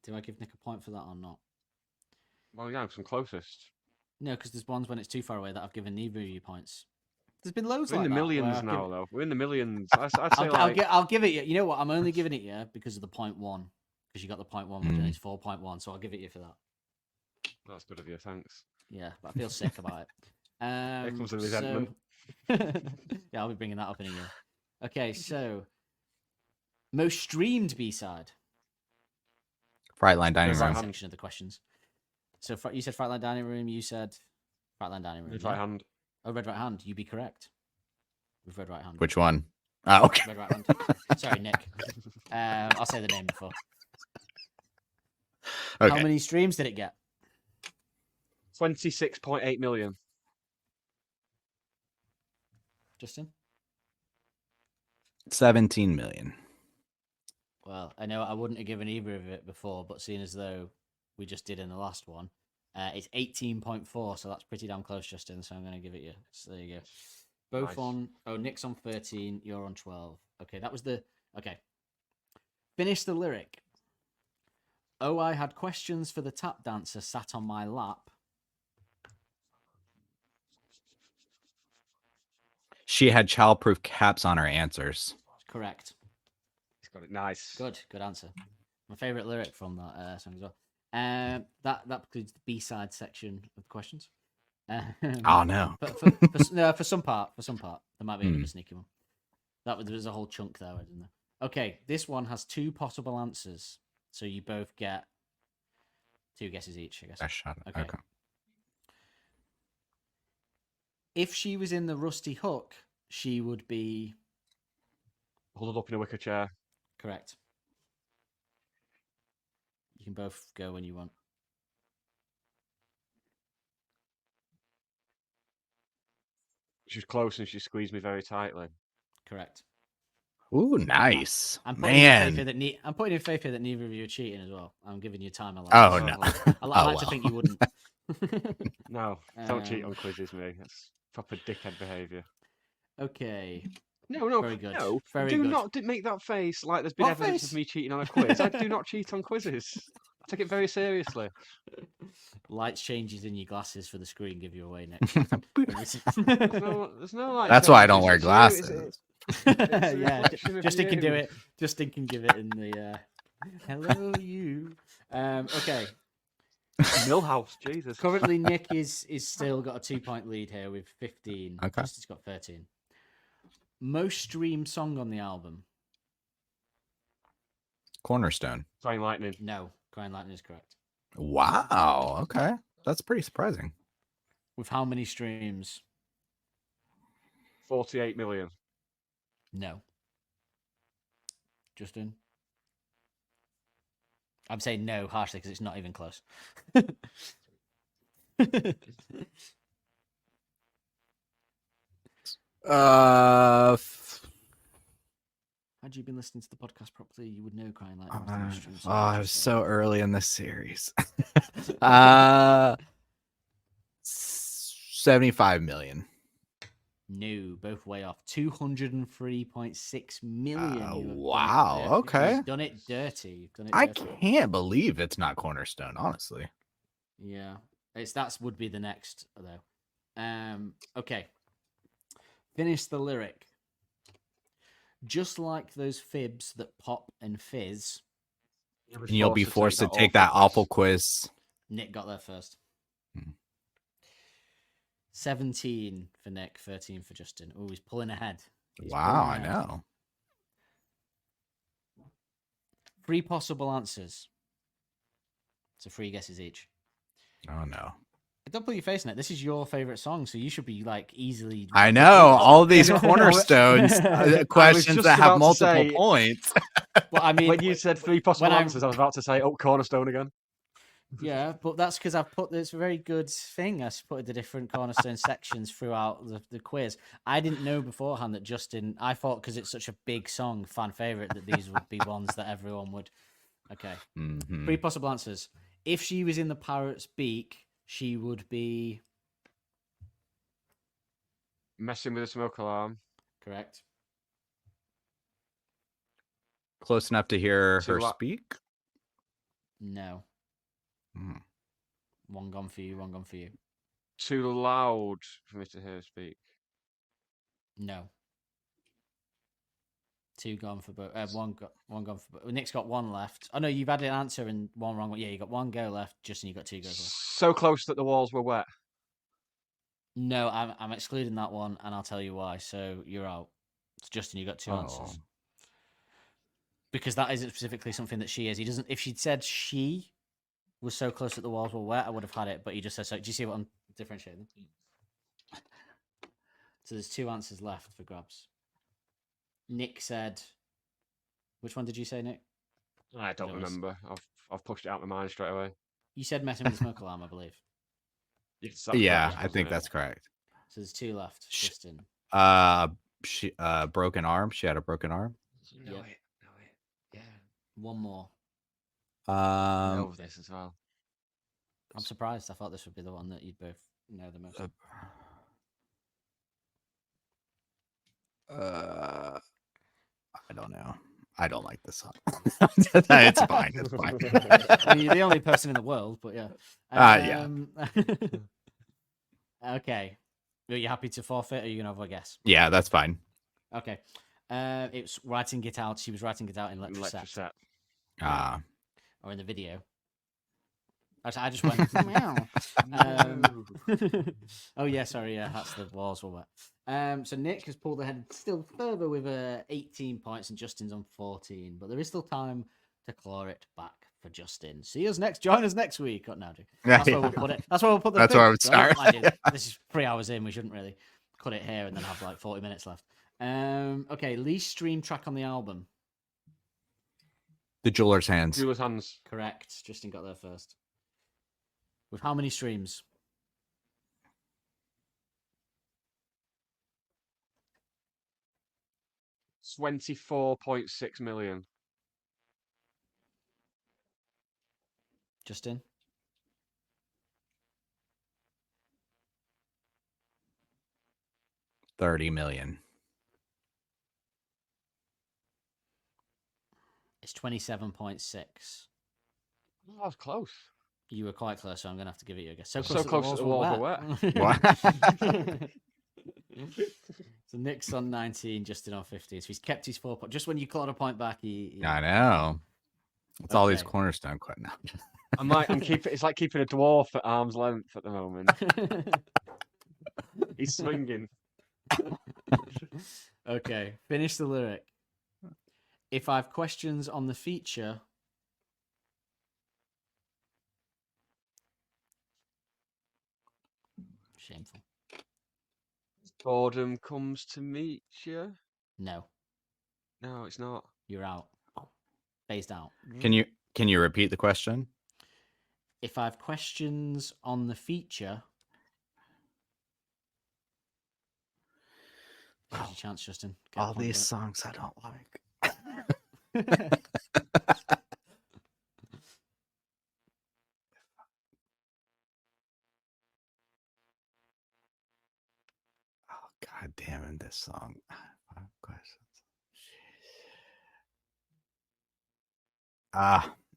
[SPEAKER 3] Do I give Nick a point for that or not?
[SPEAKER 2] Well, yeah, I'm closest.
[SPEAKER 3] No, because there's ones when it's too far away that I've given neither of you points. There's been loads
[SPEAKER 2] We're in
[SPEAKER 3] like
[SPEAKER 2] the
[SPEAKER 3] that,
[SPEAKER 2] millions
[SPEAKER 3] where I've
[SPEAKER 2] now,
[SPEAKER 3] given-
[SPEAKER 2] though. We're in the millions. I'd say
[SPEAKER 3] I'll give it you. You know what? I'm only giving it you because of the 0.1. Because you got the 0.1, which is 4.1. So I'll give it you for that.
[SPEAKER 2] That's good of you, thanks.
[SPEAKER 3] Yeah, but I feel sick about it.
[SPEAKER 2] Here comes the resentment.
[SPEAKER 3] Yeah, I'll be bringing that up in a year. Okay, so most streamed B-side.
[SPEAKER 6] Fright Line Dining
[SPEAKER 3] That's
[SPEAKER 6] Room.
[SPEAKER 3] that section of the questions. So you said Frightline Dining Room. You said Crackling Dining Room.
[SPEAKER 2] Red
[SPEAKER 3] yeah?
[SPEAKER 2] right hand.
[SPEAKER 3] Oh, Red Right Hand. You'd be correct. With Red Right Hand.
[SPEAKER 6] Which one? Oh, okay.
[SPEAKER 3] Red Right Hand. Sorry, Nick. I'll say the name before.
[SPEAKER 6] Okay.
[SPEAKER 3] How many streams did it get?
[SPEAKER 2] 26.8 million.
[SPEAKER 3] Justin?
[SPEAKER 6] 17 million.
[SPEAKER 3] Well, I know I wouldn't have given either of it before, but seeing as though we just did in the last one, it's 18.4, so that's pretty damn close, Justin. So I'm going to give it you. So there you go. Both
[SPEAKER 2] Nice.
[SPEAKER 3] on. Oh, Nick's on 13. You're on 12. Okay, that was the. Okay. Finish the lyric. Oh, I had questions for the tap dancer sat on my lap.
[SPEAKER 6] She had childproof caps on her answers.
[SPEAKER 3] Correct.
[SPEAKER 2] He's got it. Nice.
[SPEAKER 3] Good answer. My favorite lyric from that song as well. That concludes the B-side section of the questions.
[SPEAKER 6] Oh no.
[SPEAKER 3] For some part, there might be a bit of a sneaky one. There's a whole chunk there, isn't there? Okay, this one has 2 possible answers, so you both get 2 guesses each, I guess.
[SPEAKER 6] I shot it.
[SPEAKER 3] Okay.
[SPEAKER 6] Okay.
[SPEAKER 3] If she was in the Rusty Hook, she would be
[SPEAKER 2] Hold it up in a wicker chair.
[SPEAKER 3] correct. You can both go when you want.
[SPEAKER 2] She's close and she squeezed me very tightly.
[SPEAKER 3] Correct.
[SPEAKER 6] Ooh, nice.
[SPEAKER 3] I'm putting in faith
[SPEAKER 6] Man.
[SPEAKER 3] here I'm putting in faith here that neither of you are cheating as well. I'm giving you time allowance.
[SPEAKER 6] Oh, no.
[SPEAKER 3] I like
[SPEAKER 6] Oh,
[SPEAKER 3] to think you
[SPEAKER 6] well.
[SPEAKER 3] wouldn't.
[SPEAKER 2] No, don't cheat
[SPEAKER 3] Um,
[SPEAKER 2] on quizzes, me. That's proper dickhead behaviour.
[SPEAKER 3] Okay.
[SPEAKER 2] No,
[SPEAKER 3] Very good.
[SPEAKER 2] no.
[SPEAKER 3] Very
[SPEAKER 2] do
[SPEAKER 3] good.
[SPEAKER 2] not make that face like there's been
[SPEAKER 3] What
[SPEAKER 2] evidence
[SPEAKER 3] face?
[SPEAKER 2] of me cheating on a quiz. I do not cheat on quizzes. I take it very seriously.
[SPEAKER 3] Lights changes in your glasses for the screen give you away, Nick.
[SPEAKER 2] There's no like.
[SPEAKER 6] That's why I don't
[SPEAKER 2] changes.
[SPEAKER 6] wear
[SPEAKER 2] It's you,
[SPEAKER 6] glasses.
[SPEAKER 2] a
[SPEAKER 3] Yeah,
[SPEAKER 2] reflection of
[SPEAKER 3] Justin can do
[SPEAKER 2] you.
[SPEAKER 3] it. Justin can give it in the hello you. Okay.
[SPEAKER 2] Millhouse, Jesus.
[SPEAKER 3] Currently Nick is still got a 2-point lead here with 15.
[SPEAKER 6] Okay.
[SPEAKER 3] Justin's got 13. Most streamed song on the album?
[SPEAKER 6] Cornerstone.
[SPEAKER 2] Flying lightning.
[SPEAKER 3] No. Crying Lightning is correct.
[SPEAKER 6] Wow. Okay. That's pretty surprising.
[SPEAKER 3] With how many streams?
[SPEAKER 2] 48 million.
[SPEAKER 3] No. Justin? I'm saying no harshly because it's not even close. Had you been listening to the podcast properly, you would know Crying Lightning was the most streamed song.
[SPEAKER 6] I was so early in this series. 75 million.
[SPEAKER 3] No, both way off. 203.6 million. You have done it
[SPEAKER 6] Wow,
[SPEAKER 3] there.
[SPEAKER 6] okay.
[SPEAKER 3] You've done it dirty. You've done it
[SPEAKER 6] I
[SPEAKER 3] dirty.
[SPEAKER 6] can't believe it's not Cornerstone, honestly.
[SPEAKER 3] Yeah, that would be the next though. Okay. Finish the lyric. Just like those fibs that pop and fizz.
[SPEAKER 6] And you'll be forced to take that awful quiz.
[SPEAKER 3] Nick got there first. 17 for Nick, 13 for Justin. Oh, he's pulling ahead.
[SPEAKER 6] Wow, I know.
[SPEAKER 3] 3 possible answers. So 3 guesses each.
[SPEAKER 6] Oh no.
[SPEAKER 3] Don't put your face in it. This is your favorite song, so you should be like easily.
[SPEAKER 6] I know all these cornerstones questions
[SPEAKER 2] just
[SPEAKER 6] that have
[SPEAKER 2] about to
[SPEAKER 6] multiple
[SPEAKER 2] say-
[SPEAKER 6] points.
[SPEAKER 3] But I mean,
[SPEAKER 2] When you said 3 possible
[SPEAKER 3] when I'm-
[SPEAKER 2] answers, I was about to say, oh, Cornerstone again.
[SPEAKER 3] yeah, but that's because I've put this very good thing. I put the different cornerstone sections throughout the quiz. I didn't know beforehand that Justin. I thought because it's such a big song, fan favorite, that these would be ones that everyone would. Okay,
[SPEAKER 6] Mhm.
[SPEAKER 3] 3 possible answers. If she was in the parrot's beak, she would be
[SPEAKER 2] Messing with a smoke alarm.
[SPEAKER 3] correct.
[SPEAKER 6] Close enough to hear
[SPEAKER 2] Too
[SPEAKER 6] her
[SPEAKER 2] lo-
[SPEAKER 6] speak.
[SPEAKER 3] No.
[SPEAKER 6] Hmm.
[SPEAKER 3] One gone for you. One gone for you.
[SPEAKER 2] Too loud for me to hear speak.
[SPEAKER 3] No. 2 gone for both. One gone for both. Nick's got 1 left. Oh no, you've had an answer and 1 wrong. Yeah, you got 1 go left. Justin, you got 2 goes left.
[SPEAKER 2] So close that the walls were wet.
[SPEAKER 3] No, I'm excluding that one, and I'll tell you why. So you're out. It's Justin, you got 2 answers. Because that isn't specifically something that she is. He doesn't. If she'd said she was so close that the walls were wet, I would have had it. But he just said so. Do you see what I'm differentiate them. So there's 2 answers left for grabs. Nick said, which one did you say, Nick?
[SPEAKER 2] I don't
[SPEAKER 3] That was-
[SPEAKER 2] remember. I've pushed it out of my mind straight away.
[SPEAKER 3] You said messing with the smoke alarm, I believe.
[SPEAKER 2] Yes, that's
[SPEAKER 6] Yeah,
[SPEAKER 2] correct,
[SPEAKER 6] I
[SPEAKER 2] wasn't
[SPEAKER 6] think
[SPEAKER 2] it?
[SPEAKER 6] that's correct.
[SPEAKER 3] So there's 2 left. Justin.
[SPEAKER 6] She broken arm. She had a broken arm.
[SPEAKER 2] No,
[SPEAKER 3] Yep.
[SPEAKER 2] wait. Yeah.
[SPEAKER 3] One more.
[SPEAKER 2] I know this as well.
[SPEAKER 3] I'm surprised. I thought this would be the one that you'd both know the most.
[SPEAKER 6] I don't know. I don't like this song. It's fine. It's fine.
[SPEAKER 3] I mean, you're the only person in the world, but yeah.
[SPEAKER 6] Yeah.
[SPEAKER 3] Okay. Are you happy to forfeit, or are you going to have a guess?
[SPEAKER 6] Yeah, that's fine.
[SPEAKER 3] Okay. It's writing it out. She was writing it out in Electroset.
[SPEAKER 6] Ah,
[SPEAKER 3] Or in the video. Actually, I just went, meow. Oh, yeah, sorry. Yeah, that's the walls were wet. So Nick has pulled ahead still further with 18 points, and Justin's on 14. But there is still time to claw it back for Justin. See us next. Join us next week. Oh, no, that's where we'll put it. That's where we'll put the.
[SPEAKER 6] That's where I would start.
[SPEAKER 3] This is 3 hours in. We shouldn't really cut it here and then have like 40 minutes left. Okay, least streamed track on the album.
[SPEAKER 6] The Jeweler's Hands.
[SPEAKER 2] Jeweler's Hands.
[SPEAKER 3] Correct. Justin got there first. With how many streams?
[SPEAKER 2] 24.6 million.
[SPEAKER 3] Justin?
[SPEAKER 6] $30 million.
[SPEAKER 3] It's 27.6.
[SPEAKER 2] Oh, that was close.
[SPEAKER 3] You were quite close, so I'm going to have to give it you a guess.
[SPEAKER 2] So close that the walls were
[SPEAKER 3] wet. So Nick's on 19, Justin on 15. So he's kept his 4 points. Just when you clawed a point back, he...
[SPEAKER 6] I know. It's all these
[SPEAKER 3] Okay.
[SPEAKER 6] cornerstone quit now.
[SPEAKER 2] I'm keeping. It's like keeping a dwarf at arm's length at the moment. He's swinging.
[SPEAKER 3] Okay, finish the lyric. If I have questions on the feature... Shameful.
[SPEAKER 2] Boredom comes to meet you.
[SPEAKER 3] No,
[SPEAKER 2] No, it's not.
[SPEAKER 3] you're out. Phased out.
[SPEAKER 6] Can you repeat the question?
[SPEAKER 3] If I have questions on the feature... Here's your chance, Justin. Get a
[SPEAKER 6] All
[SPEAKER 3] point
[SPEAKER 6] these
[SPEAKER 3] for
[SPEAKER 6] songs I don't like.
[SPEAKER 3] it.
[SPEAKER 6] Oh, God damn it, this song. 5 questions.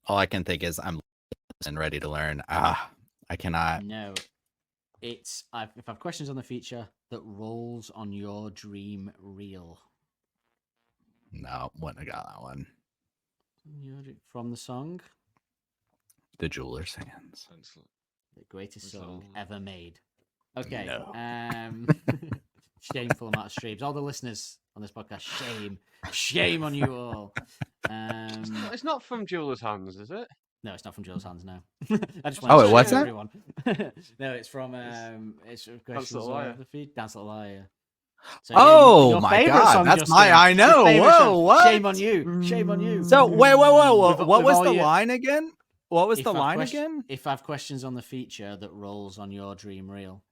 [SPEAKER 6] All I can think is I'm ready to learn. I cannot.
[SPEAKER 3] No, it's if I have questions on the feature that rolls on your dream reel.
[SPEAKER 6] No, wouldn't have got that one.
[SPEAKER 3] From the song,
[SPEAKER 6] The Jeweler's Hands.
[SPEAKER 3] the greatest
[SPEAKER 2] What's that
[SPEAKER 3] song
[SPEAKER 2] one?
[SPEAKER 3] ever made. Okay.
[SPEAKER 6] No.
[SPEAKER 3] Shameful amount of streams. All the listeners on this podcast, shame on you all.
[SPEAKER 2] It's not from Jeweler's Hands, is it?
[SPEAKER 3] No, it's not from Joel's hands. No, I just
[SPEAKER 6] Oh,
[SPEAKER 3] want to
[SPEAKER 6] it wasn't?
[SPEAKER 3] show everyone. No, it's from it's questions
[SPEAKER 2] Little Liar.
[SPEAKER 3] of the feed. Dance Little Liar. So
[SPEAKER 6] Oh
[SPEAKER 3] your
[SPEAKER 6] my
[SPEAKER 3] favourite
[SPEAKER 6] God,
[SPEAKER 3] song,
[SPEAKER 6] that's
[SPEAKER 3] Justin.
[SPEAKER 6] my. I
[SPEAKER 3] Your
[SPEAKER 6] know.
[SPEAKER 3] favourite
[SPEAKER 6] Whoa,
[SPEAKER 3] song.
[SPEAKER 6] what?
[SPEAKER 3] Shame on you. Shame on you.
[SPEAKER 6] So wait.
[SPEAKER 3] With-
[SPEAKER 6] What was
[SPEAKER 3] with
[SPEAKER 6] the
[SPEAKER 3] all your-
[SPEAKER 6] line again? What was
[SPEAKER 3] If
[SPEAKER 6] the
[SPEAKER 3] I've
[SPEAKER 6] line
[SPEAKER 3] question-
[SPEAKER 6] again?
[SPEAKER 3] If I have questions on the feature that rolls on your dream reel.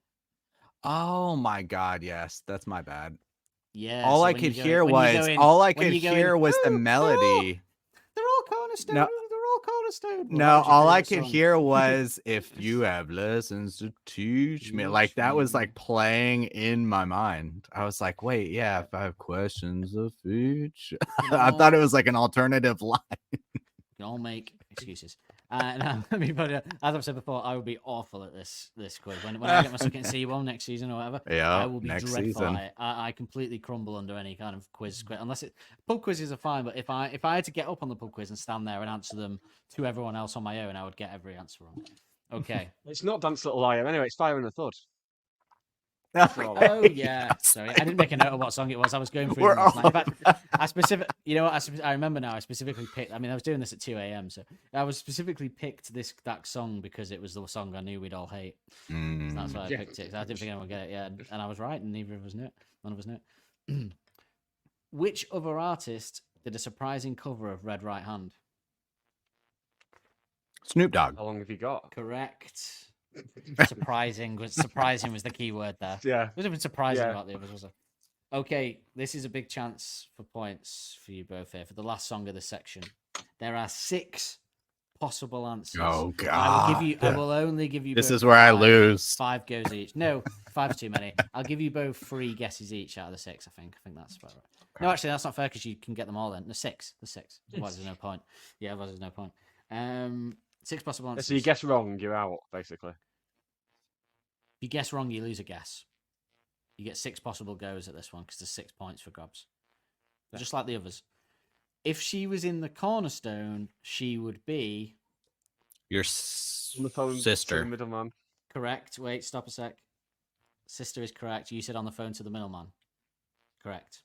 [SPEAKER 6] Oh my God, yes, that's my bad.
[SPEAKER 3] Yeah.
[SPEAKER 6] All
[SPEAKER 3] so
[SPEAKER 6] I
[SPEAKER 3] when
[SPEAKER 6] could
[SPEAKER 3] you go
[SPEAKER 6] hear
[SPEAKER 3] in- when you
[SPEAKER 6] was
[SPEAKER 3] go in-
[SPEAKER 6] all I
[SPEAKER 3] when
[SPEAKER 6] could
[SPEAKER 3] you go in,
[SPEAKER 6] hear was the
[SPEAKER 3] "Ooh,
[SPEAKER 6] melody.
[SPEAKER 3] They're all cornerstone.
[SPEAKER 6] No.
[SPEAKER 3] They're all cornerstone. Well,
[SPEAKER 6] No,
[SPEAKER 3] that was your
[SPEAKER 6] all I
[SPEAKER 3] favourite
[SPEAKER 6] could
[SPEAKER 3] song.
[SPEAKER 6] hear was "If you have lessons to teach me." Like that was like playing in my mind. I was like, "Wait, yeah, if I have questions of each," I thought it was like an alternative line.
[SPEAKER 3] You all make excuses. No, I mean, but as I've said before, I will be awful at this quiz. When I get my second C1 next season or whatever,
[SPEAKER 6] Yeah,
[SPEAKER 3] I will be
[SPEAKER 6] next
[SPEAKER 3] dreadful
[SPEAKER 6] season.
[SPEAKER 3] at it. I completely crumble under any kind of quiz. Unless pub quizzes are fine, but if I had to get up on the pub quiz and stand there and answer them to everyone else on my own, I would get every answer wrong. Okay.
[SPEAKER 2] It's not Dance Little Liar anyway. It's Fire and a Thud. That's all.
[SPEAKER 3] Oh yeah, sorry, I didn't make a note of what song it was. I was going through
[SPEAKER 6] We're
[SPEAKER 3] them last night. In
[SPEAKER 6] all
[SPEAKER 3] fact, I specific, you know what? I remember now. I specifically picked. I mean, I was doing this at 2 a.m. So I was specifically picked that song because it was the song I knew we'd all hate. So that's why I
[SPEAKER 2] Yeah.
[SPEAKER 3] picked it. 'Cause I didn't think anyone would get it. Yeah, and I was right, and neither of us knew it. None of us knew it. Which other artist did a surprising cover of Red Right Hand?
[SPEAKER 6] Snoop Dogg.
[SPEAKER 2] How long have you got?
[SPEAKER 3] Correct. Surprising was the key word there.
[SPEAKER 2] Yeah.
[SPEAKER 3] Wasn't even surprising
[SPEAKER 2] Yeah.
[SPEAKER 3] about the others, was it? Okay, this is a big chance for points for you both here for the last song of this section. There are 6 possible answers.
[SPEAKER 6] Oh
[SPEAKER 3] I will only give you.
[SPEAKER 6] This
[SPEAKER 3] both
[SPEAKER 6] is where I
[SPEAKER 3] 5
[SPEAKER 6] lose.
[SPEAKER 3] 5 goes each. No, 5's too many. I'll give you both 3 guesses each out of the 6. I think that's about right. No, actually, that's not fair because you can get them all then. The 6. Otherwise, there's no point. Yeah, otherwise there's no point. 6 possible answers.
[SPEAKER 2] So you guess wrong, you're out, basically.
[SPEAKER 3] If you guess wrong, you lose a guess. You get 6 possible goes at this one because there's 6 points for grabs. Just like the others. If she was in the cornerstone, she would be
[SPEAKER 6] Your
[SPEAKER 2] On the phone to the
[SPEAKER 6] sister.
[SPEAKER 2] middleman.
[SPEAKER 3] correct. Wait, stop a sec. Sister is correct. You said on the phone to the middleman. Correct.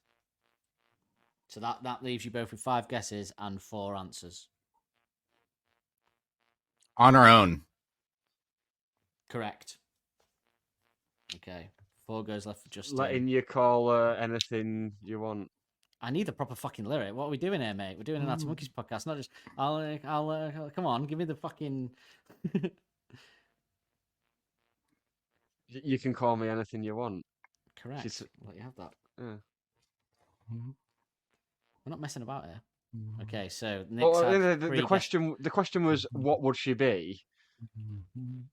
[SPEAKER 3] So that leaves you both with 5 guesses and 4 answers.
[SPEAKER 6] On her own.
[SPEAKER 3] Correct. Okay. 4 goes left for Justin.
[SPEAKER 2] Letting you call anything you want.
[SPEAKER 3] I need the proper fucking lyric. What are we doing here, mate? We're doing an Arctic Monkeys podcast, not just. I'll come on, give me the fucking.
[SPEAKER 2] You can call me anything you want.
[SPEAKER 3] Correct.
[SPEAKER 2] She's-
[SPEAKER 3] Let you have that.
[SPEAKER 2] Yeah.
[SPEAKER 3] We're not messing about here. Okay, so Nick's
[SPEAKER 2] Well,
[SPEAKER 3] had
[SPEAKER 2] the
[SPEAKER 3] 3 guesses.
[SPEAKER 2] question was, what would she be?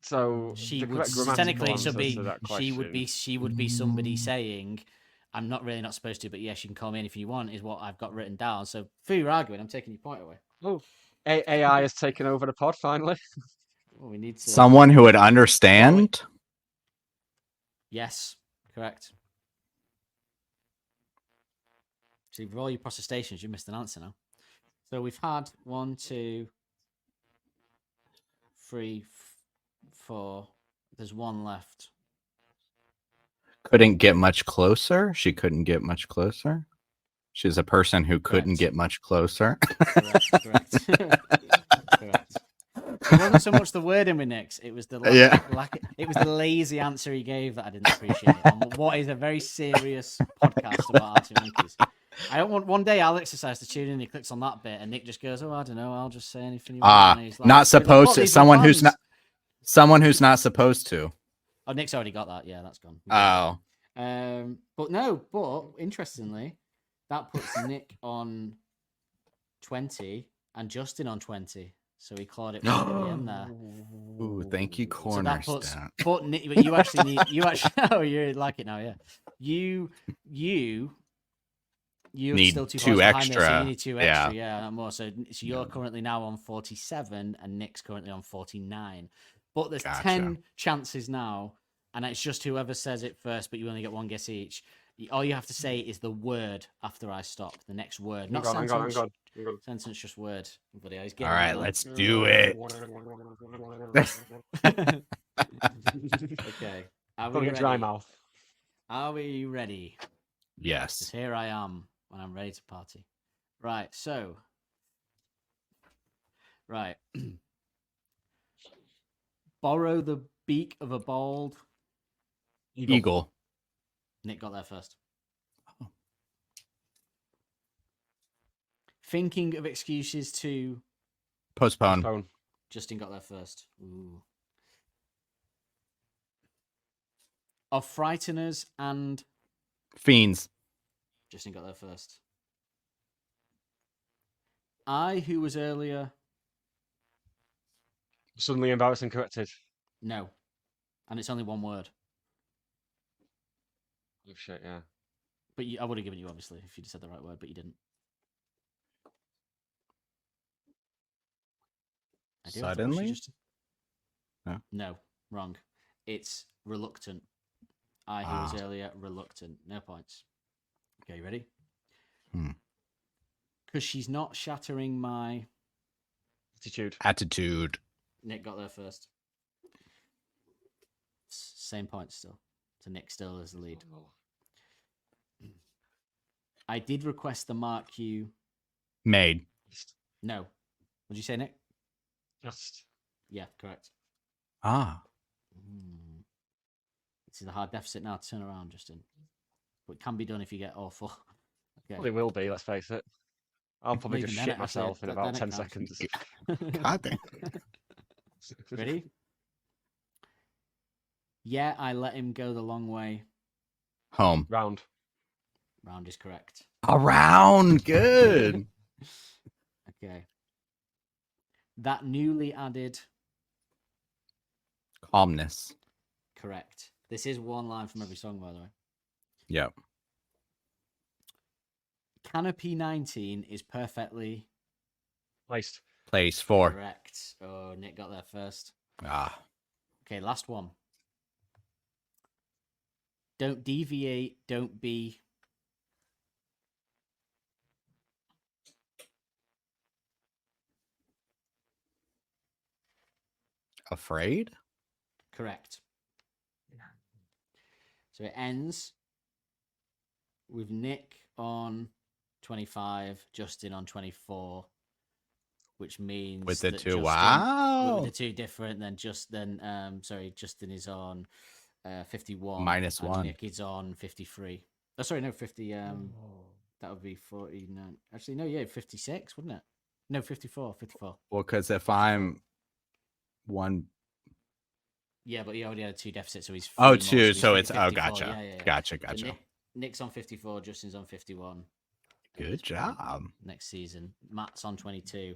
[SPEAKER 2] So
[SPEAKER 3] She
[SPEAKER 2] the
[SPEAKER 3] would
[SPEAKER 2] correct grammatical
[SPEAKER 3] technically
[SPEAKER 2] answer
[SPEAKER 3] be
[SPEAKER 2] to that
[SPEAKER 3] she would
[SPEAKER 2] question-
[SPEAKER 3] be somebody saying, "I'm not really not supposed to, but yes, you can call me anything you want." Is what I've got written down. So for your arguing, I'm taking your point away.
[SPEAKER 2] Oh, AI has taken over the pod finally.
[SPEAKER 3] Well, we need to.
[SPEAKER 6] Someone who would understand.
[SPEAKER 3] Yes, correct. See, with all your protestations, you missed an answer now. So we've had 1, 2, 3, 4. There's 1 left.
[SPEAKER 6] Couldn't get much closer. She couldn't get much closer. She's a person who couldn't
[SPEAKER 3] Correct.
[SPEAKER 6] get much closer.
[SPEAKER 3] Correct. Correct. It wasn't so much the wording with Nick's; it was the it was the lazy answer he gave that I didn't appreciate. On what is a very serious podcast about Arctic Monkeys. I don't want one day Alex decides to tune in and he clicks on that bit and Nick just goes, "Oh, I don't know, I'll just say anything you want." And he's like,
[SPEAKER 6] Not
[SPEAKER 3] "He's like,
[SPEAKER 6] supposed
[SPEAKER 3] "What,
[SPEAKER 6] to.
[SPEAKER 3] these are
[SPEAKER 6] Someone who's
[SPEAKER 3] fans?"
[SPEAKER 6] not. Someone who's not supposed to.
[SPEAKER 3] Oh, Nick's already got that. Yeah, that's gone.
[SPEAKER 6] Oh.
[SPEAKER 3] But interestingly, that puts Nick on 20 and Justin on 20. So he clawed it right at the end there.
[SPEAKER 6] Ooh, thank you,
[SPEAKER 3] So that puts,
[SPEAKER 6] cornerstone.
[SPEAKER 3] but you actually need, oh, you like it now, yeah. You're
[SPEAKER 6] Need
[SPEAKER 3] still 2
[SPEAKER 6] two
[SPEAKER 3] points behind me, so
[SPEAKER 6] extra.
[SPEAKER 3] you need 2 extra, yeah, and more. So you're currently now on 47 and Nick's currently on 49. But there's
[SPEAKER 6] Gotcha.
[SPEAKER 3] 10 chances now, and it's just whoever says it first, but you only get 1 guess each. All you have to say is the word after I stop, the next word. Not
[SPEAKER 2] Hang
[SPEAKER 3] sentence.
[SPEAKER 2] on.
[SPEAKER 3] Sentence, just word. Bloody hell, he's
[SPEAKER 6] All
[SPEAKER 3] getting
[SPEAKER 6] right,
[SPEAKER 3] it now.
[SPEAKER 6] let's do it.
[SPEAKER 3] Okay. Are
[SPEAKER 2] Got
[SPEAKER 3] we
[SPEAKER 2] a dry
[SPEAKER 3] ready?
[SPEAKER 2] mouth.
[SPEAKER 3] Are we ready? 'Cause
[SPEAKER 6] Yes.
[SPEAKER 3] here I am when I'm ready to party. Right, so. Right. Borrow the beak of a bald.
[SPEAKER 6] Eagle.
[SPEAKER 3] Nick got there first. Thinking of excuses to.
[SPEAKER 6] Postpone.
[SPEAKER 2] Phone.
[SPEAKER 3] Justin got there first. Ooh. Of frighteners and.
[SPEAKER 6] Fiends.
[SPEAKER 3] Justin got there first. I, who was earlier.
[SPEAKER 2] Suddenly embarrassed and corrected.
[SPEAKER 3] No. And it's only 1 word.
[SPEAKER 2] Oh shit, yeah.
[SPEAKER 3] But I would have given you, obviously, if you'd said the right word, but you didn't. I do have to push you,
[SPEAKER 6] Suddenly?
[SPEAKER 3] Justin.
[SPEAKER 6] No.
[SPEAKER 3] No, wrong. It's reluctant. I, who was
[SPEAKER 6] Ah.
[SPEAKER 3] earlier, reluctant. No points. Okay, you ready?
[SPEAKER 6] Hmm.
[SPEAKER 3] Because she's not shattering my.
[SPEAKER 6] Attitude.
[SPEAKER 3] Nick got there first. Same points still. for Nick still as the lead. I did request the Mark Q.
[SPEAKER 6] Made.
[SPEAKER 3] No. What did you say, Nick?
[SPEAKER 2] Just
[SPEAKER 3] Yeah, correct.
[SPEAKER 6] Ah.
[SPEAKER 3] This is a hard deficit now to turn around, Justin. But it can be done if you get all four. Okay.
[SPEAKER 2] well, it will be. Let's face it. I'll probably
[SPEAKER 3] Even
[SPEAKER 2] just
[SPEAKER 3] then,
[SPEAKER 2] shit
[SPEAKER 3] it actually-
[SPEAKER 2] myself in
[SPEAKER 3] then
[SPEAKER 2] about
[SPEAKER 3] it
[SPEAKER 2] 10
[SPEAKER 3] counts.
[SPEAKER 2] seconds.
[SPEAKER 6] God damn.
[SPEAKER 3] Ready? Yeah, I let him go the long way.
[SPEAKER 6] Home.
[SPEAKER 2] Round.
[SPEAKER 3] Round is correct.
[SPEAKER 6] Around. Good.
[SPEAKER 3] Okay. That newly added.
[SPEAKER 6] Calmness.
[SPEAKER 3] Correct. This is one line from every song, by the way.
[SPEAKER 6] Yep.
[SPEAKER 3] Canopy 19 is perfectly
[SPEAKER 2] Placed.
[SPEAKER 6] Place 4.
[SPEAKER 3] correct. Oh, Nick got there first.
[SPEAKER 6] Ah.
[SPEAKER 3] Okay, last one. Don't deviate, don't be.
[SPEAKER 6] Afraid?
[SPEAKER 3] Correct. So it ends with Nick on 25, Justin on 24, which means
[SPEAKER 6] With the
[SPEAKER 3] that
[SPEAKER 6] two.
[SPEAKER 3] Justin,
[SPEAKER 6] Wow.
[SPEAKER 3] with the two different. Then Justin is on 51.
[SPEAKER 6] Minus
[SPEAKER 3] and
[SPEAKER 6] 1.
[SPEAKER 3] Nick is on 53. Oh, sorry, no, 50. That would be 49. Actually, no, yeah, 56, wouldn't it? No, 54.
[SPEAKER 6] Well, because if I'm one.
[SPEAKER 3] Yeah, but he already had a 2 deficit, so he's
[SPEAKER 6] Oh,
[SPEAKER 3] 3 more,
[SPEAKER 6] 2.
[SPEAKER 3] he's
[SPEAKER 6] So it's.
[SPEAKER 3] 54.
[SPEAKER 6] Oh, gotcha.
[SPEAKER 3] Yeah.
[SPEAKER 6] Gotcha.
[SPEAKER 3] So Nick's on 54, Justin's on 51.
[SPEAKER 6] Good job.
[SPEAKER 3] Next season, Matt's on 22.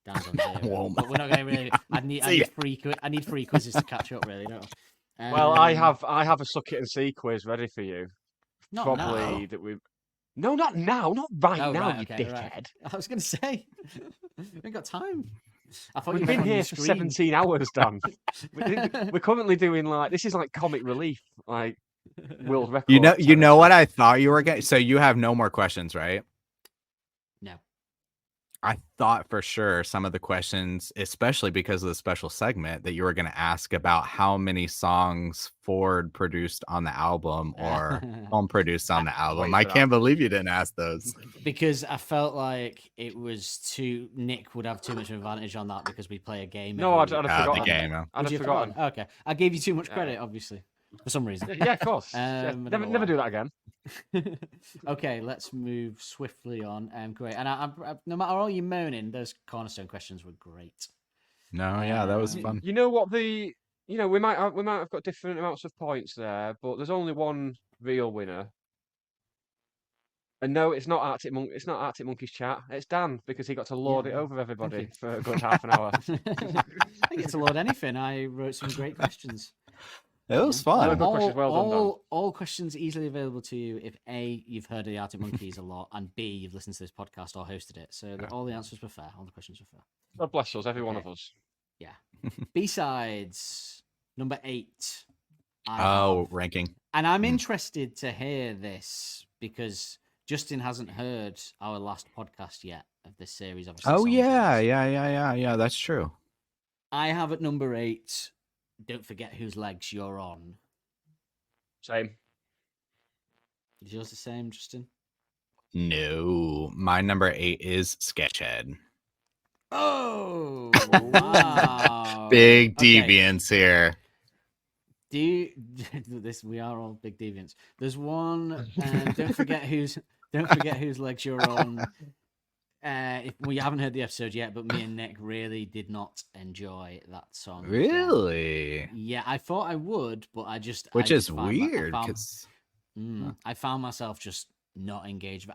[SPEAKER 3] Dan's on 0.
[SPEAKER 6] Whoa,
[SPEAKER 3] but we're not going to really. I need 3 quizzes to catch up, really. Don't I?
[SPEAKER 2] Well, I have a suck it and see quiz ready for you.
[SPEAKER 3] Not
[SPEAKER 2] Probably
[SPEAKER 3] now.
[SPEAKER 2] that we. No, not now. Not right
[SPEAKER 3] Oh,
[SPEAKER 2] now,
[SPEAKER 3] right,
[SPEAKER 2] you
[SPEAKER 3] okay,
[SPEAKER 2] dickhead.
[SPEAKER 3] right. I was going to say, we ain't got time. I thought
[SPEAKER 2] We've
[SPEAKER 3] you
[SPEAKER 2] been
[SPEAKER 3] meant on
[SPEAKER 2] here
[SPEAKER 3] your
[SPEAKER 2] for
[SPEAKER 3] screen.
[SPEAKER 2] 17 hours, Dan. We're currently doing this is like comic relief, like world record.
[SPEAKER 6] You know what I thought you were getting. So you have no more questions, right?
[SPEAKER 3] No.
[SPEAKER 6] I thought for sure some of the questions, especially because of the special segment, that you were going to ask about how many songs Ford produced on the album or home produced on the album. I can't believe you didn't ask those.
[SPEAKER 3] Because I felt like it was Nick would have too much advantage on that because we play a game.
[SPEAKER 2] No, I'd
[SPEAKER 3] every
[SPEAKER 2] have
[SPEAKER 3] week.
[SPEAKER 2] forgotten.
[SPEAKER 6] the game.
[SPEAKER 2] I'd
[SPEAKER 3] Would you
[SPEAKER 2] have forgotten.
[SPEAKER 3] Okay, I gave you too much credit, obviously, for some reason.
[SPEAKER 2] Yeah, of course.
[SPEAKER 3] I don't know
[SPEAKER 2] Never
[SPEAKER 3] why.
[SPEAKER 2] do that again.
[SPEAKER 3] Okay, let's move swiftly on. Great, and I, no matter all you moaning, those cornerstone questions were great.
[SPEAKER 6] No, yeah, that was fun.
[SPEAKER 2] You know what we might have got different amounts of points there, but there's only one real winner. And no, it's not Arctic Monkey's chat. It's Dan because he got to lord it over everybody for a good half an hour.
[SPEAKER 3] I get to load anything. I wrote some great questions.
[SPEAKER 6] It was
[SPEAKER 2] No,
[SPEAKER 6] fun.
[SPEAKER 2] good questions, well done, Dan.
[SPEAKER 3] All questions easily available to you if A, you've heard of the Arctic Monkeys a lot, and B, you've listened to this podcast or hosted it. So all the answers were fair. All the questions were fair.
[SPEAKER 2] God bless us, every one
[SPEAKER 3] Okay.
[SPEAKER 2] of us.
[SPEAKER 3] Yeah. B-sides, number 8.
[SPEAKER 6] Ranking.
[SPEAKER 3] And I'm interested to hear this because Justin hasn't heard our last podcast yet of this series. Obviously,
[SPEAKER 6] Oh,
[SPEAKER 3] Song
[SPEAKER 6] yeah.
[SPEAKER 3] Kings.
[SPEAKER 6] Yeah. That's true.
[SPEAKER 3] I have at number 8, Don't Forget Whose Legs You're On.
[SPEAKER 2] Same.
[SPEAKER 3] Is yours the same, Justin?
[SPEAKER 6] No, my number 8 is Sketchhead.
[SPEAKER 3] Oh, wow.
[SPEAKER 6] Big
[SPEAKER 3] Okay.
[SPEAKER 6] deviance here.
[SPEAKER 3] We are all big deviants. There's one. Don't forget whose legs you're on. If we haven't heard the episode yet, but me and Nick really did not enjoy that song.
[SPEAKER 6] Really?
[SPEAKER 3] Yeah, I thought I would, but
[SPEAKER 6] Which is
[SPEAKER 3] found
[SPEAKER 6] weird
[SPEAKER 3] I found,
[SPEAKER 6] because
[SPEAKER 3] I found myself just not engaged.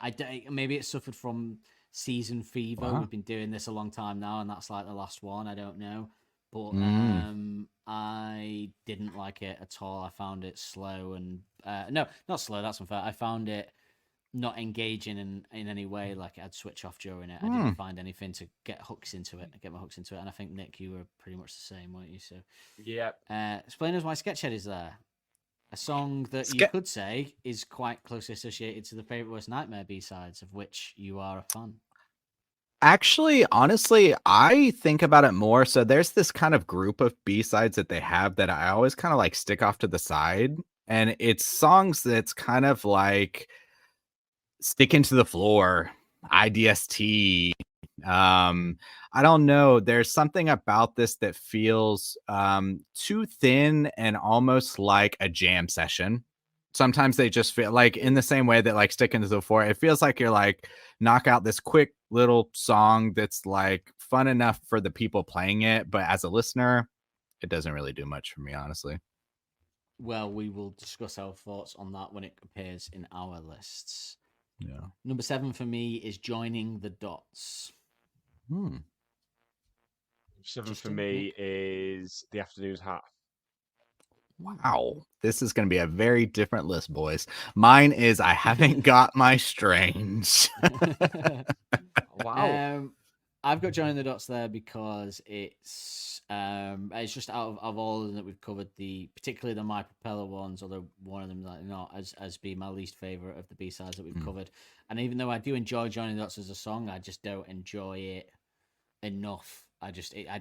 [SPEAKER 3] Maybe it suffered from season fever.
[SPEAKER 6] Wow.
[SPEAKER 3] We've been doing this a long time now, and that's like the last one. I don't know, but I didn't like it at all. I found it slow and no, not slow. That's unfair. I found it not engaging in any way. Like I'd switch off during it. I didn't find anything to get my hooks into it. And I think Nick, you were pretty much the same, weren't you? So
[SPEAKER 2] Yeah.
[SPEAKER 3] explain us why Sketchhead is there. A song that you could say is quite closely associated to the Favorite Worst Nightmare B-sides, of which you are a fan.
[SPEAKER 6] actually, honestly, I think about it more. So there's this kind of group of B-sides that they have that I always kind of like stick off to the side. And it's songs that's kind of like Sticking to the Floor, IDST. I don't know. There's something about this that feels too thin and almost like a jam session. Sometimes they just feel like in the same way that like Sticking to the Floor, it feels like you're like knock out this quick little song that's like fun enough for the people playing it, but as a listener, it doesn't really do much for me, honestly.
[SPEAKER 3] Well, we will discuss our thoughts on that when it appears in our lists.
[SPEAKER 6] Yeah.
[SPEAKER 3] Number 7 for me is Joining the Dots.
[SPEAKER 6] Hmm.
[SPEAKER 2] 7 for
[SPEAKER 3] Justin,
[SPEAKER 2] me
[SPEAKER 3] Nick?
[SPEAKER 2] is The Afternoon's Hat.
[SPEAKER 6] Wow. This is going to be a very different list, boys. Mine is I Haven't Got My Strange.
[SPEAKER 2] Wow.
[SPEAKER 3] I've got Joining the Dots there because it's just out of all of them that we've covered, particularly the My Propeller ones, although one of them like not as being my least favorite of the B-sides that we've covered. And even though I do enjoy Joining the Dots as a song, I just don't enjoy it enough. I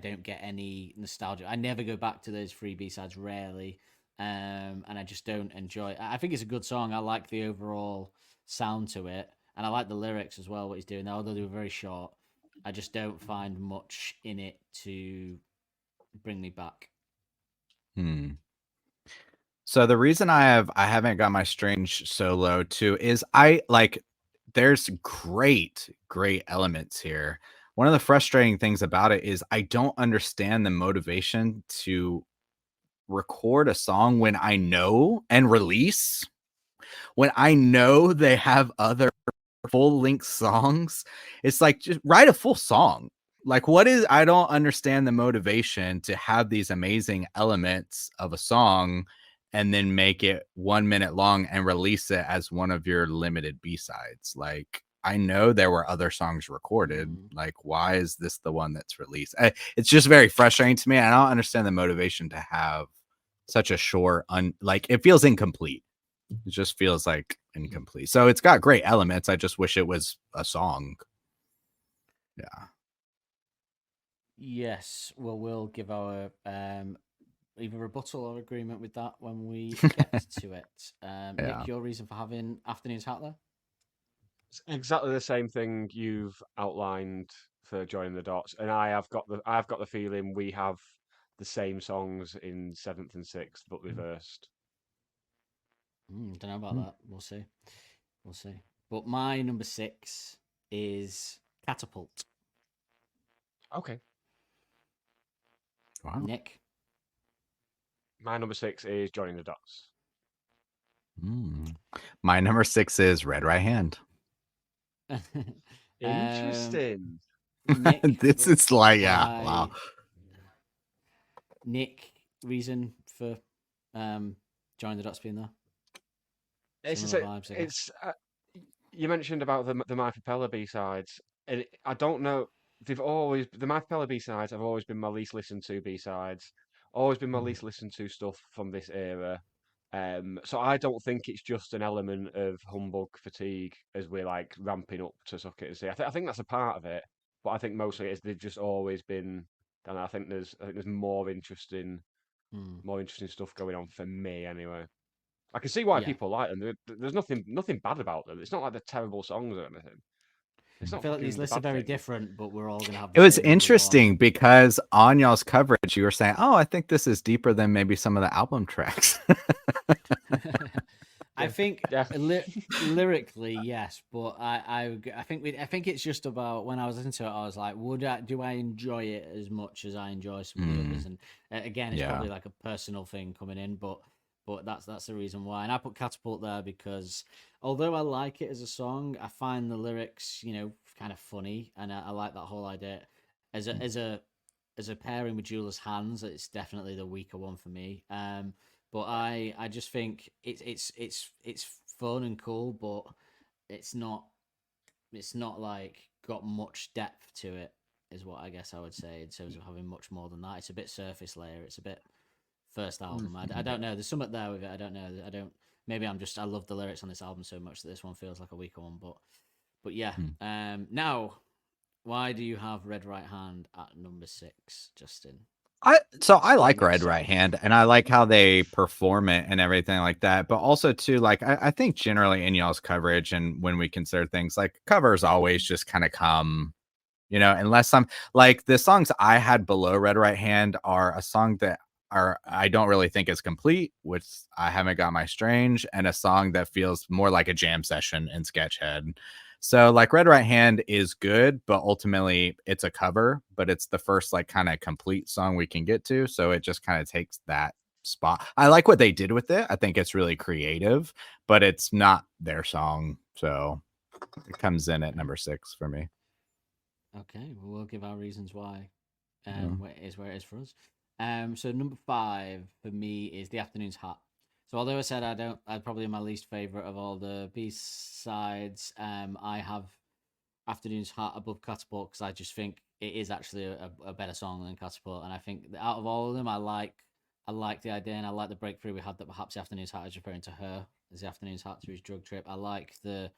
[SPEAKER 3] don't get any nostalgia. I never go back to those 3 B-sides, rarely. And I just don't enjoy it. I think it's a good song. I like the overall sound to it, and I like the lyrics as well, what he's doing there, although they were very short. I just don't find much in it to bring me back.
[SPEAKER 6] So the reason I haven't got my strange so low too is there's great elements here. One of the frustrating things about it is I don't understand the motivation to record a song when I know they have other full-length songs. It's like, just write a full song. Like, I don't understand the motivation to have these amazing elements of a song and then make it 1 minute long and release it as one of your limited B-sides. Like, I know there were other songs recorded. Like, why is this the one that's released? It's just very frustrating to me. I don't understand the motivation to have such a short, like, it feels incomplete. It just feels like incomplete. So it's got great elements. I just wish it was a song. Yeah.
[SPEAKER 3] Yes, well, we'll give our either rebuttal or agreement with that when we get to it.
[SPEAKER 6] Yeah.
[SPEAKER 3] Nick, your reason for having Afternoon's Hat there?
[SPEAKER 2] It's exactly the same thing you've outlined for Joining the Dots, and I've got the feeling we have the same songs in 7th and 6th, but reversed.
[SPEAKER 3] Don't know about that. We'll see. We'll see. But my number 6 is Catapult.
[SPEAKER 2] Okay.
[SPEAKER 6] Wow.
[SPEAKER 3] Nick?
[SPEAKER 2] My number 6 is Joining the Dots.
[SPEAKER 6] My number 6 is Red Right Hand.
[SPEAKER 2] Interesting.
[SPEAKER 3] Nick,
[SPEAKER 6] This is like, yeah,
[SPEAKER 3] why-
[SPEAKER 6] wow.
[SPEAKER 3] Nick, reason for Joining the Dots being there?
[SPEAKER 2] It's,
[SPEAKER 3] Similar vibes, I guess.
[SPEAKER 2] you mentioned about the My Propeller B-sides. I don't know. The My Propeller B-sides have always been my least listened to B-sides. Always been my least listened to stuff from this era. So I don't think it's just an element of humbug fatigue as we're like ramping up to Suck It and See. I think that's a part of it, but I think mostly it's they've just always been. And I think there's more interesting stuff going on for me anyway. I can see why
[SPEAKER 3] Yeah.
[SPEAKER 2] people like them. There's nothing bad about them. It's not like they're terrible songs or anything. It's
[SPEAKER 3] I
[SPEAKER 2] not
[SPEAKER 3] feel like these
[SPEAKER 2] fucking the
[SPEAKER 3] lists are
[SPEAKER 2] bad
[SPEAKER 3] very
[SPEAKER 2] thing.
[SPEAKER 3] different, but we're all going to have
[SPEAKER 6] It
[SPEAKER 3] the
[SPEAKER 6] was
[SPEAKER 3] same number one.
[SPEAKER 6] interesting because on y'all's coverage, you were saying, oh, I think this is deeper than maybe some of the album tracks.
[SPEAKER 3] I think
[SPEAKER 2] Yeah.
[SPEAKER 3] lyrically, yes, but I think it's just about when I was listening to it, I was like, do I enjoy it as much as I enjoy some of the others? And again, it's probably like a personal thing coming in, but that's the reason why. And I put Catapult there because although I like it as a song, I find the lyrics, kind of funny, and I like that whole idea as a pairing with Jewel's Hands. It's definitely the weaker one for me. But I just think it's fun and cool, but it's not like got much depth to it, is what I guess I would say in terms of having much more than that. It's a bit surface layer. It's a bit first album. I don't know. There's something there with it. I don't know. Maybe I love the lyrics on this album so much that this one feels like a weaker one. But yeah. Now, why do you have Red Right Hand at number 6, Justin?
[SPEAKER 6] I like
[SPEAKER 2] Splendid
[SPEAKER 6] Red
[SPEAKER 2] song.
[SPEAKER 6] Right Hand, and I like how they perform it and everything like that. But also too, like I think generally in y'all's coverage and when we consider things, like covers always just kind of come, unless I'm like the songs I had below Red Right Hand are a song that I don't really think is complete, which I Haven't Got My Strange, and a song that feels more like a jam session in Sketchhead. So like Red Right Hand is good, but ultimately it's a cover, but it's the first like kind of complete song we can get to. So it just kind of takes that spot. I like what they did with it. I think it's really creative, but it's not their song. So it comes in at number 6 for me.
[SPEAKER 3] Okay, well, we'll give our reasons why
[SPEAKER 6] Yeah.
[SPEAKER 3] where it is for us. So number 5 for me is The Afternoon's Hat. So although I said I probably my least favorite of all the B sides, I have Afternoon's Hat above Catapult because I just think it is actually a better song than Catapult, and I think that out of all of them, I like the idea and I like the breakthrough we had that perhaps the Afternoon's Hat is referring to her as the Afternoon's Hat through his drug trip. I like the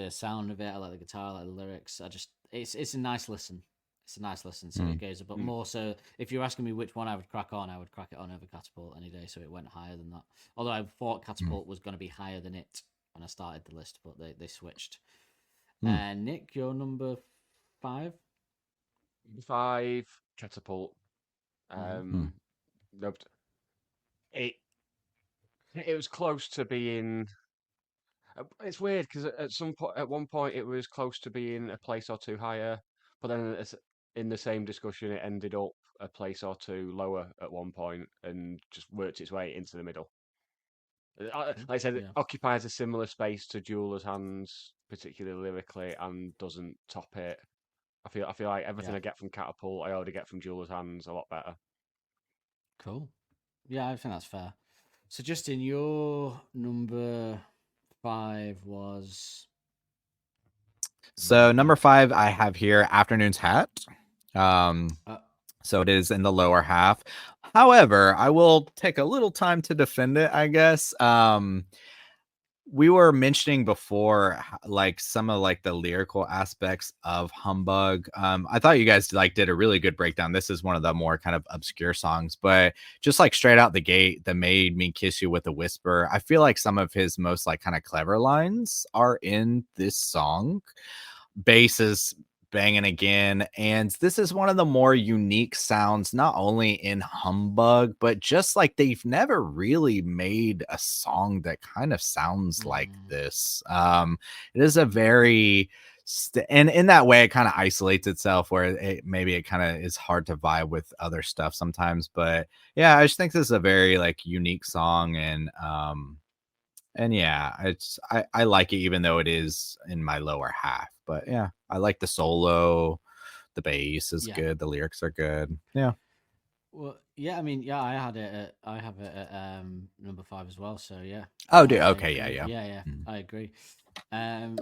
[SPEAKER 3] sound of it. I like the guitar. I like the lyrics. It's a nice listen. It's a nice listen. So it goes, but more so. If you're asking me which one I would crack on, I would crack it on over Catapult any day. So it went higher than that. Although I thought Catapult was going to be higher than it when I started the list, but they switched. And Nick, your number 5.
[SPEAKER 2] 5 Catapult. Nope. It was close to being. It's weird because at one point, it was close to being a place or two higher, but then in the same discussion, it ended up a place or two lower at one point and just worked its way into the middle. Like I said, it
[SPEAKER 3] Yeah.
[SPEAKER 2] occupies a similar space to Jeweler's Hands, particularly lyrically, and doesn't top it. I feel like everything
[SPEAKER 3] Yeah.
[SPEAKER 2] I get from Catapult, I already get from Jeweler's Hands a lot better.
[SPEAKER 3] Cool. Yeah, I think that's fair. So Justin, your number 5 was.
[SPEAKER 6] So number 5, I have here Afternoon's Hat.
[SPEAKER 3] Uh,
[SPEAKER 6] So it is in the lower half. However, I will take a little time to defend it, I guess. We were mentioning before like some of like the lyrical aspects of Humbug. I thought you guys like did a really good breakdown. This is one of the more kind of obscure songs, but just like straight out the gate, the Made Me Kiss You with a Whisper, I feel like some of his most like kind of clever lines are in this song. Bass is banging again, and this is one of the more unique sounds not only in Humbug, but just like they've never really made a song that kind of sounds like this. It is a very and in that way it kind of isolates itself where maybe it kind of is hard to vibe with other stuff sometimes, but yeah, I just think this is a very like unique song, and yeah, I like it even though it is in my lower half. But yeah, I like the solo, the bass is good, the lyrics are good. Yeah.
[SPEAKER 3] Well, yeah, I mean, yeah, I have it at number 5 as well. So yeah.
[SPEAKER 6] Oh, dude.
[SPEAKER 3] I
[SPEAKER 6] Okay.
[SPEAKER 3] agree.
[SPEAKER 6] Yeah.
[SPEAKER 3] Yeah, I agree.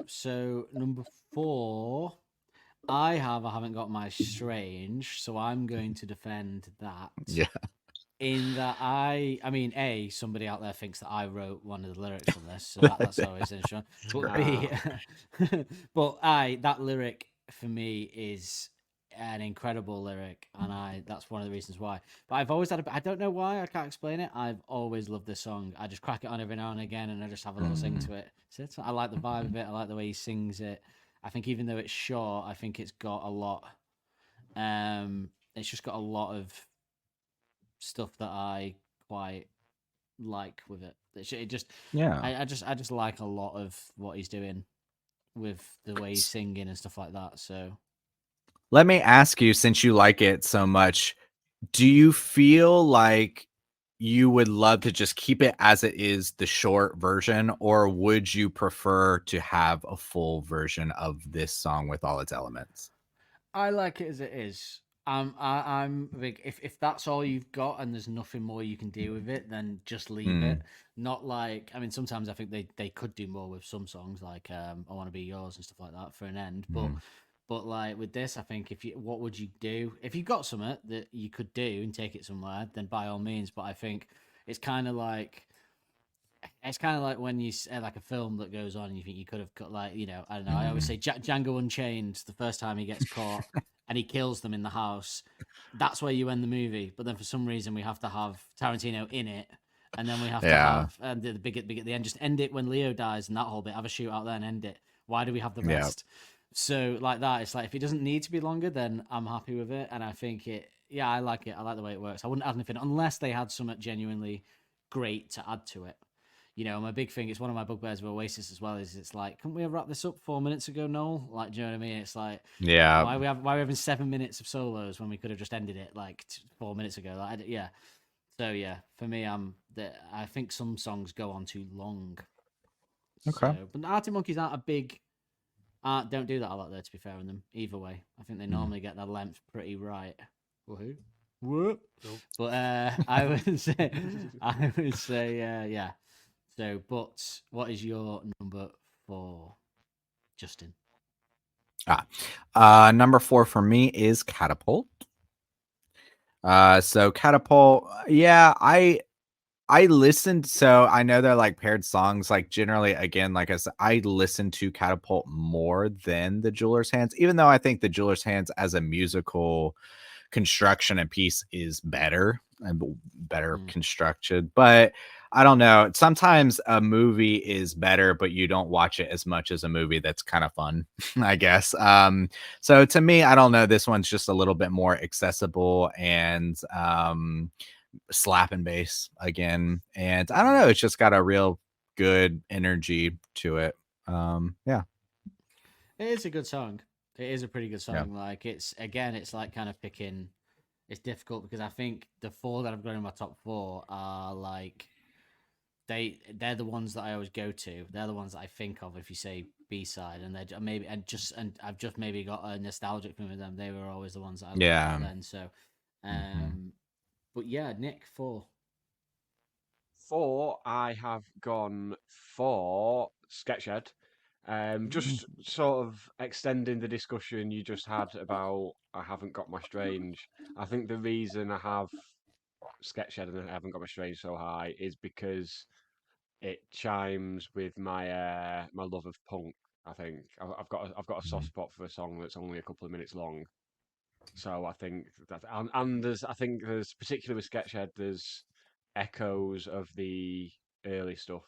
[SPEAKER 3] So number 4, I haven't got my Strange, so I'm going to defend that.
[SPEAKER 6] Yeah.
[SPEAKER 3] In that I mean, somebody out there thinks that I wrote one of the lyrics on this, so that's always interesting. But B, but that lyric for me is an incredible lyric, and that's one of the reasons why. But I've always had I don't know why, I can't explain it. I've always loved this song. I just crack it on every now and again, and I just have a little sing to it. So I like the vibe of it. I like the way he sings it. I think even though it's short, I think it's got a lot. It's just got a lot of stuff that I quite like with it. It just
[SPEAKER 6] Yeah.
[SPEAKER 3] I just like a lot of what he's doing with the way he's singing and stuff like that. So
[SPEAKER 6] Let me ask you, since you like it so much, do you feel like you would love to just keep it as it is, the short version, or would you prefer to have a full version of this song with all its elements?
[SPEAKER 3] I like it as it is. I'm big. If that's all you've got and there's nothing more you can do with it, then just leave it. Not like, I mean, sometimes I think they could do more with some songs, like I Want to Be Yours and stuff like that for an end. But like with this, I think what would you do if you got something that you could do and take it somewhere, then by all means. But I think it's kind of like when you like a film that goes on and you think you could have cut, like, I don't know. I always say Django Unchained, the first time he gets caught and he kills them in the house. That's where you end the movie. But then for some reason we have to have Tarantino in it, and then we have to
[SPEAKER 6] Yeah.
[SPEAKER 3] have the big at the end. Just end it when Leo dies and that whole bit. Have a shootout there and end it. Why do we have the
[SPEAKER 6] Yeah.
[SPEAKER 3] rest? So like that, it's like if it doesn't need to be longer, then I'm happy with it, and I think it. Yeah, I like it. I like the way it works. I wouldn't add anything unless they had something genuinely great to add to it. You know, my big thing, it's one of my bugbears with Oasis as well, is it's like, couldn't we have wrapped this up 4 minutes ago, Noel? Like, do you know what I mean? It's like,
[SPEAKER 6] Yeah.
[SPEAKER 3] why are we having 7 minutes of solos when we could have just ended it like 4 minutes ago? Like, yeah. So yeah, for me, I think some songs go on too long.
[SPEAKER 6] Okay.
[SPEAKER 3] So, but the Arctic Monkeys aren't a big, don't do that a lot though. To be fair on them, either way, I think they normally get their length pretty right. Woohoo! Whoop. But I would say, yeah. So, but what is your number 4, Justin?
[SPEAKER 6] Number 4 for me is Catapult. So Catapult, yeah, I listened, so I know they're like paired songs. Like generally, again, like I said, I listen to Catapult more than the Jeweler's Hands, even though I think the Jeweler's Hands as a musical construction and piece is better and better constructed. But I don't know. Sometimes a movie is better, but you don't watch it as much as a movie that's kind of fun, I guess. So to me, I don't know. This one's just a little bit more accessible and slap and bass again. And I don't know. It's just got a real good energy to it. Yeah.
[SPEAKER 3] It is a good song. It is a pretty good song. Yeah. Like it's like kind of picking. It's difficult because I think the 4 that I've got in my top 4 are like they're the ones that I always go to. They're the ones that I think of if you say B-side, and they're maybe and I've just maybe got a nostalgic thing with them. They were always the ones that I loved back then. So, but yeah, Nick 4.
[SPEAKER 2] 4, I have gone for Sketchhead. Just sort of extending the discussion you just had about I haven't got my Strange. I think the reason I have Sketchhead and I haven't got my Strange so high is because it chimes with my my love of punk. I think I've got a soft spot for a song that's only a couple of minutes long. So I think that and there's particularly with Sketchhead there's echoes of the early stuff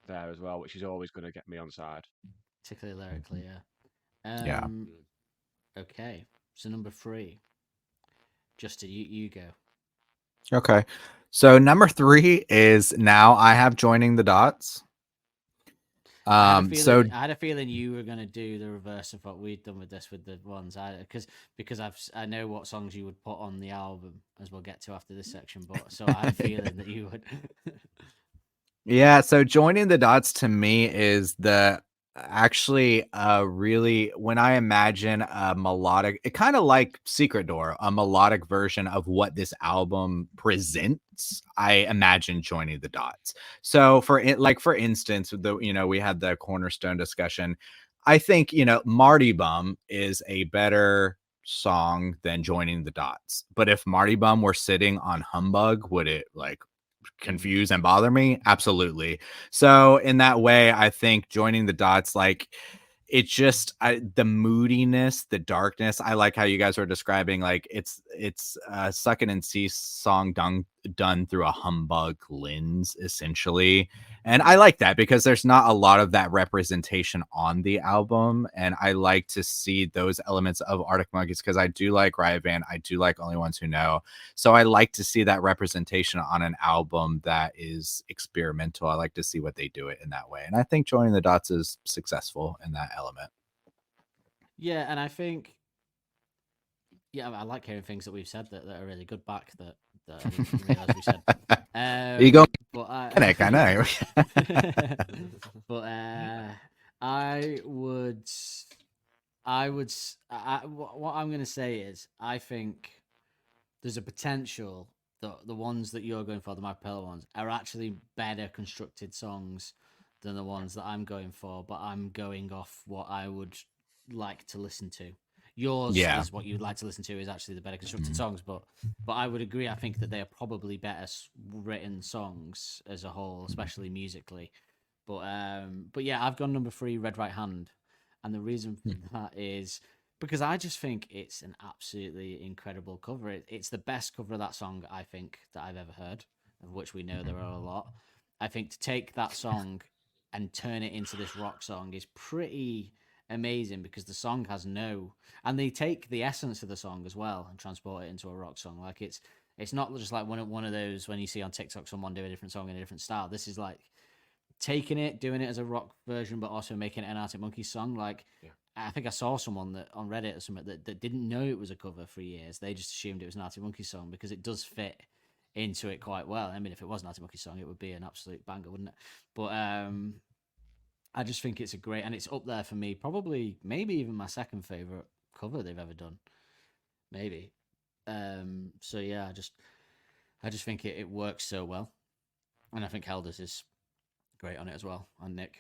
[SPEAKER 2] there as well, which is always going to get me on side.
[SPEAKER 3] Particularly lyrically, yeah.
[SPEAKER 6] Yeah.
[SPEAKER 3] Okay, so number 3, Justin, you go.
[SPEAKER 6] Okay, so number 3 is Now I Have Joining the Dots.
[SPEAKER 3] I had a feeling you were going to do the reverse of what we'd done with this with the ones, because I know what songs you would put on the album, as we'll get to after this section. But so I had a feeling that you would.
[SPEAKER 6] Yeah, so Joining the Dots to me is really, when I imagine a melodic, it kind of like Secret Door, a melodic version of what this album presents. I imagine Joining the Dots. So for instance, we had the Cornerstone discussion. I think, Marty Bum is a better song than Joining the Dots. But if Marty Bum were sitting on Humbug, would it confuse and bother me? Absolutely. So in that way, I think Joining the Dots, it's just the moodiness, the darkness. I like how you guys were describing, it's a Suckin' and Cease song done through a Humbug lens, essentially. And I like that because there's not a lot of that representation on the album. And I like to see those elements of Arctic Monkeys because I do like Riot Band. I do like Only Ones Who Know. So I like to see that representation on an album that is experimental. I like to see what they do it in that way. And I think Joining the Dots is successful in that element.
[SPEAKER 3] Yeah, and I think, I like hearing things that we've said that are really good back that I didn't realize we said.
[SPEAKER 6] You go,
[SPEAKER 3] but
[SPEAKER 6] I know.
[SPEAKER 3] But what I'm going to say is, I think there's a potential that the ones that you're going for, the My Pillow ones, are actually better constructed songs than the ones that I'm going for. But I'm going off what I would like to listen to. Yours is what you'd like to listen to is actually the better constructed songs, but I would agree. I think that they are probably better written songs as a whole, especially musically. But yeah, I've gone number 3, Red Right Hand, and the reason for that is because I just think it's an absolutely incredible cover. It's the best cover of that song I think that I've ever heard, of which we know there are a lot. I think to take that song and turn it into this rock song is pretty amazing because the song has no, and they take the essence of the song as well and transport it into a rock song. Like it's not just like one of those when you see on TikTok someone do a different song in a different style. This is like taking it, doing it as a rock version, but also making it an Arctic Monkeys song. Like, I think I saw someone that on Reddit or something that didn't know it was a cover for years. They just assumed it was an Arctic Monkeys song because it does fit into it quite well. I mean, if it was an Arctic Monkeys song, it would be an absolute banger, wouldn't it? But I just think it's a great, and it's up there for me. Probably, maybe even my second favorite cover they've ever done. Maybe. So yeah, I just think it works so well, and I think Helders is great on it as well, and Nick.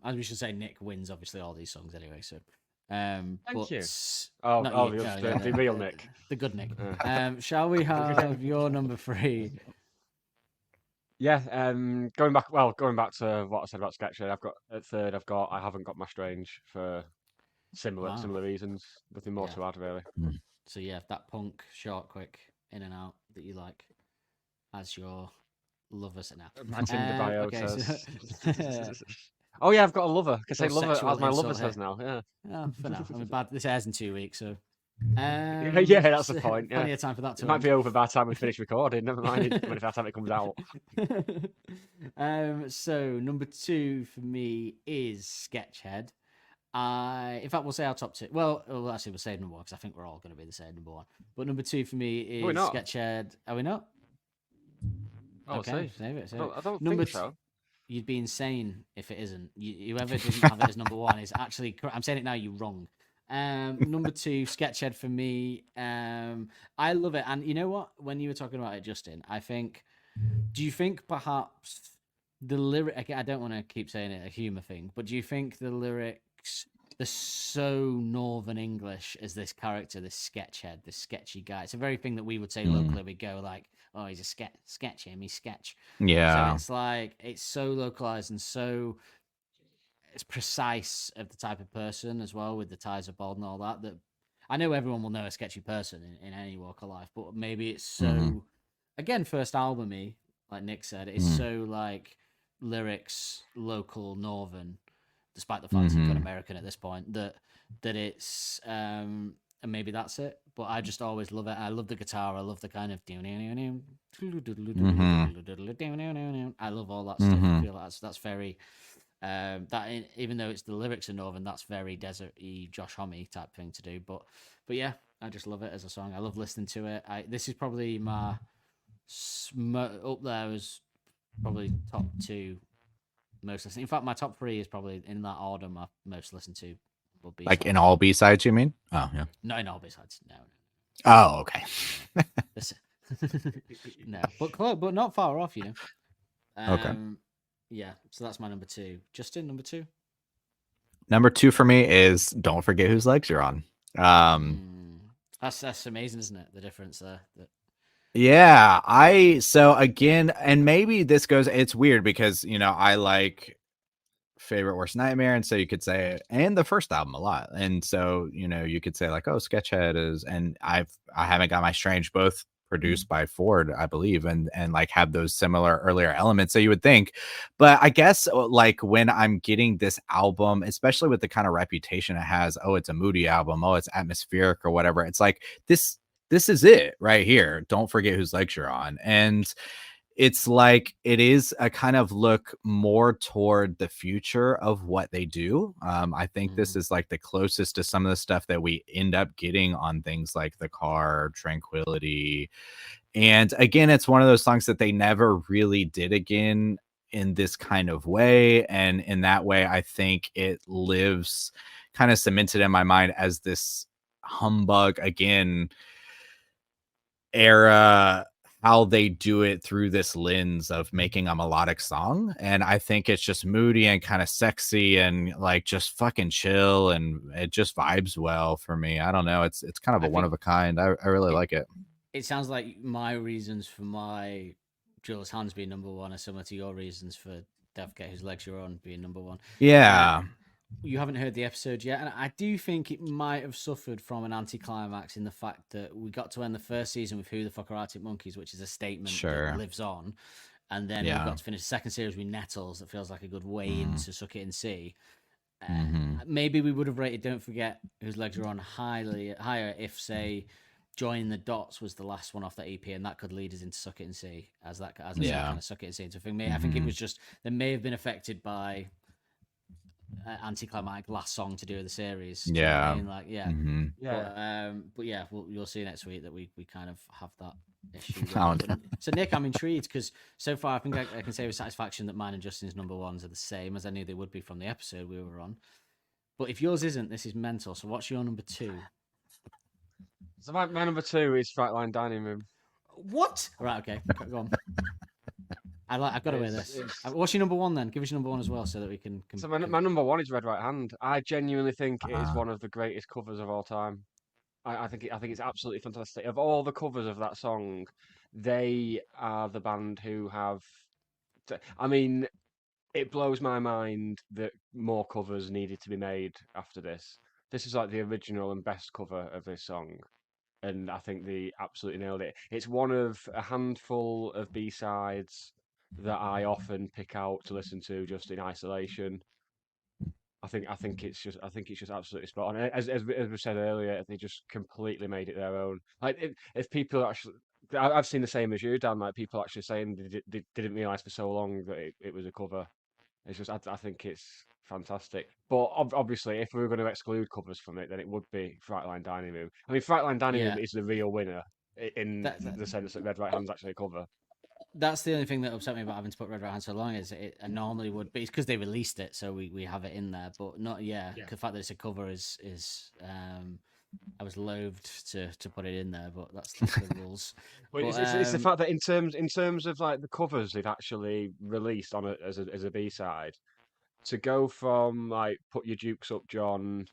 [SPEAKER 3] As we should say, Nick wins obviously all these songs anyway. So,
[SPEAKER 2] Thank
[SPEAKER 3] but
[SPEAKER 2] you.
[SPEAKER 3] not you,
[SPEAKER 2] The real Nick,
[SPEAKER 3] the good Nick. Shall we have your number 3?
[SPEAKER 2] Yeah. Going back to what I said about Sketcher, I've got at third. I haven't got my Strange for similar reasons. Nothing more to add really.
[SPEAKER 3] So yeah, that punk, short, quick, in and out that you like as your lover now.
[SPEAKER 2] My Tinder bio
[SPEAKER 3] okay,
[SPEAKER 2] says.
[SPEAKER 3] so...
[SPEAKER 2] Oh yeah, I've got a lover. I can say
[SPEAKER 3] Got
[SPEAKER 2] lover
[SPEAKER 3] sexual
[SPEAKER 2] as my lover
[SPEAKER 3] insult
[SPEAKER 2] says
[SPEAKER 3] here.
[SPEAKER 2] now. Yeah.
[SPEAKER 3] Oh, for now. I mean, this airs in 2 weeks, so.
[SPEAKER 2] Yeah, that's the point. Yeah.
[SPEAKER 3] Plenty of time for that to
[SPEAKER 2] It might
[SPEAKER 3] end.
[SPEAKER 2] be over by the time we finish recording. Never mind by the time it comes out.
[SPEAKER 3] So number 2 for me is Sketchhead. In fact, we'll say our top 2. Well, actually, we'll say number 1 because I think we're all going to be the same number 1. But number 2 for me is
[SPEAKER 2] We're not.
[SPEAKER 3] Sketchhead. Are we not?
[SPEAKER 2] Oh,
[SPEAKER 3] Okay, save it.
[SPEAKER 2] I don't
[SPEAKER 3] Number
[SPEAKER 2] think so.
[SPEAKER 3] You'd be insane if it isn't. Whoever doesn't have it as number 1 is actually. I'm saying it now. You're wrong. Number 2, Sketchhead for me. I love it, and you know what? When you were talking about it, Justin, I think. Do you think perhaps the lyric? I don't want to keep saying it a humor thing, but do you think the lyrics? They're so Northern English as this character, this Sketchhead, this sketchy guy. It's a very thing that we would say locally. We go like, "Oh, he's a sketch him, he's sketch."
[SPEAKER 6] Yeah.
[SPEAKER 3] So it's like it's so localized and so it's precise of the type of person as well, with the ties of bald and all that. That I know everyone will know a sketchy person in any walk of life, but maybe it's so again first albumy, like Nick said, it's so like lyrics local Northern. Despite the fact you've got American at this point, that it's and maybe that's it. But I just always love it. I love the guitar. I love the kind of I love all that stuff. I feel like that's very even though it's the lyrics are Northern, that's very desert-y Josh Homme type thing to do. But yeah, I just love it as a song. I love listening to it. This is probably my up there as probably top 2 most listened. In fact, my top 3 is probably in that order. My most listened to will be
[SPEAKER 6] Like in all B-sides, you mean? Oh, yeah.
[SPEAKER 3] No, in all besides no.
[SPEAKER 6] Oh, okay.
[SPEAKER 3] No, but close, but not far off, you know.
[SPEAKER 6] Okay.
[SPEAKER 3] Yeah, so that's my number 2. Justin, number 2.
[SPEAKER 6] Number 2 for me is Don't Forget Whose Legs You're On.
[SPEAKER 3] That's amazing, isn't it? The difference there.
[SPEAKER 6] Yeah, so again, and maybe this goes, it's weird because, you know, I like Favorite Worst Nightmare, and so you could say, and the first album a lot. And so, you know, you could say like, oh, Sketchhead is, and I haven't got my Strange, both produced by Ford, I believe, and like have those similar earlier elements. So you would think, but I guess like when I'm getting this album, especially with the kind of reputation it has, oh, it's a moody album, oh, it's atmospheric or whatever. It's like this is it right here. Don't Forget Whose Legs You're On. And it's like it is a kind of look more toward the future of what they do. I think this is like the closest to some of the stuff that we end up getting on things like The Car, Tranquility. And again, it's one of those songs that they never really did again in this kind of way. And in that way, I think it lives kind of cemented in my mind as this Humbug again era, how they do it through this lens of making a melodic song. And I think it's just moody and kind of sexy and like just fucking chill, and it just vibes well for me. I don't know, it's kind of a one of a kind. I really like it.
[SPEAKER 3] It sounds like my reasons for my Jules Hands being number 1 are similar to your reasons for Don't Forget Whose Legs You're On being number 1.
[SPEAKER 6] Yeah.
[SPEAKER 3] you haven't heard the episode yet, and I do think it might have suffered from an anticlimax in the fact that we got to end the first season with "Who the Fuck Are Arctic Monkeys," which is a statement
[SPEAKER 6] Sure.
[SPEAKER 3] that lives on, and then we've got to finish the second series with "Nettles." That feels like a good way into "Suck It and See." Maybe we would have rated "Don't Forget Whose Legs Are On" higher if, say, "Joining the Dots" was the last one off that EP, and that could lead us into "Suck It and See" as a kind of "Suck It and See." So for me, I think it was just they may have been affected by anticlimactic last song to do with the series. You know what I mean? Like, but yeah, you'll see next week that we kind of have that issue. So Nick, I'm intrigued because so far I think I can say with satisfaction that mine and Justin's number ones are the same, as I knew they would be from the episode we were on. But if yours isn't, this is mental. So what's your number 2?
[SPEAKER 2] So my number 2 is Frightline Dining Room.
[SPEAKER 3] What? Right, okay, go on. I've got to wear this. What's your number 1 then? Give us your number 1 as well, so that we can.
[SPEAKER 2] So my number 1 is Red Right Hand. I genuinely think it is one of the greatest covers of all time. I think it's absolutely fantastic. Of all the covers of that song, they are the band who have. I mean, it blows my mind that more covers needed to be made after this. This is like the original and best cover of this song, and I think they absolutely nailed it. It's one of a handful of B-sides that I often pick out to listen to just in isolation. I think it's just absolutely spot on. As we said earlier, they just completely made it their own. Like if people actually, I've seen the same as you, Dan. Like people actually saying they didn't realize for so long that it was a cover. It's just I think it's fantastic. But obviously, if we were going to exclude covers from it, then it would be Frightline Dining Room. I mean, Frightline Dining Room is the real winner in the sense that Red Right Hand's actually a cover.
[SPEAKER 3] That's the only thing that upset me about having to put Red Right Hand so long is it normally would be. It's because they released it, so we have it in there. But not the fact that it's a cover is I was loathed to put it in there, but that's the rules.
[SPEAKER 2] But it's the fact that in terms of like the covers they've actually released on as a B-side, to go from like Put Your Dukes Up, John,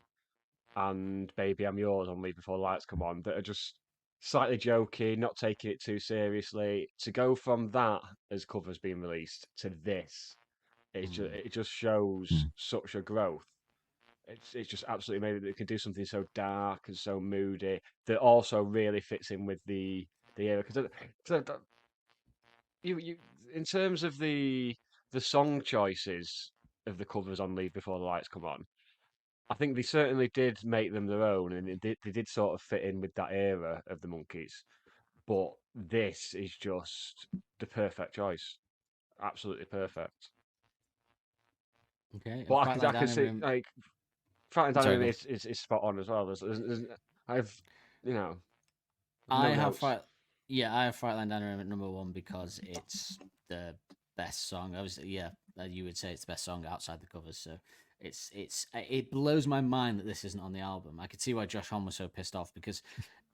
[SPEAKER 2] and Baby I'm Yours on Leave Before the Lights Come On, that are just slightly jokey, not taking it too seriously, to go from that as covers being released to this, it just shows such a growth. It's just absolutely amazing that it can do something so dark and so moody that also really fits in with the era. Because you in terms of the song choices of the covers on Leave Before the Lights Come On, I think they certainly did make them their own, and they did sort of fit in with that era of the Monkees. But this is just the perfect choice, absolutely perfect.
[SPEAKER 3] Okay,
[SPEAKER 2] but I can see like Frightline Dining Room is spot on as well.
[SPEAKER 3] I have Frightline Dining Room at number 1 because it's the best song. Obviously, you would say it's the best song outside the covers. So it blows my mind that this isn't on the album. I could see why Josh Homme was so pissed off, because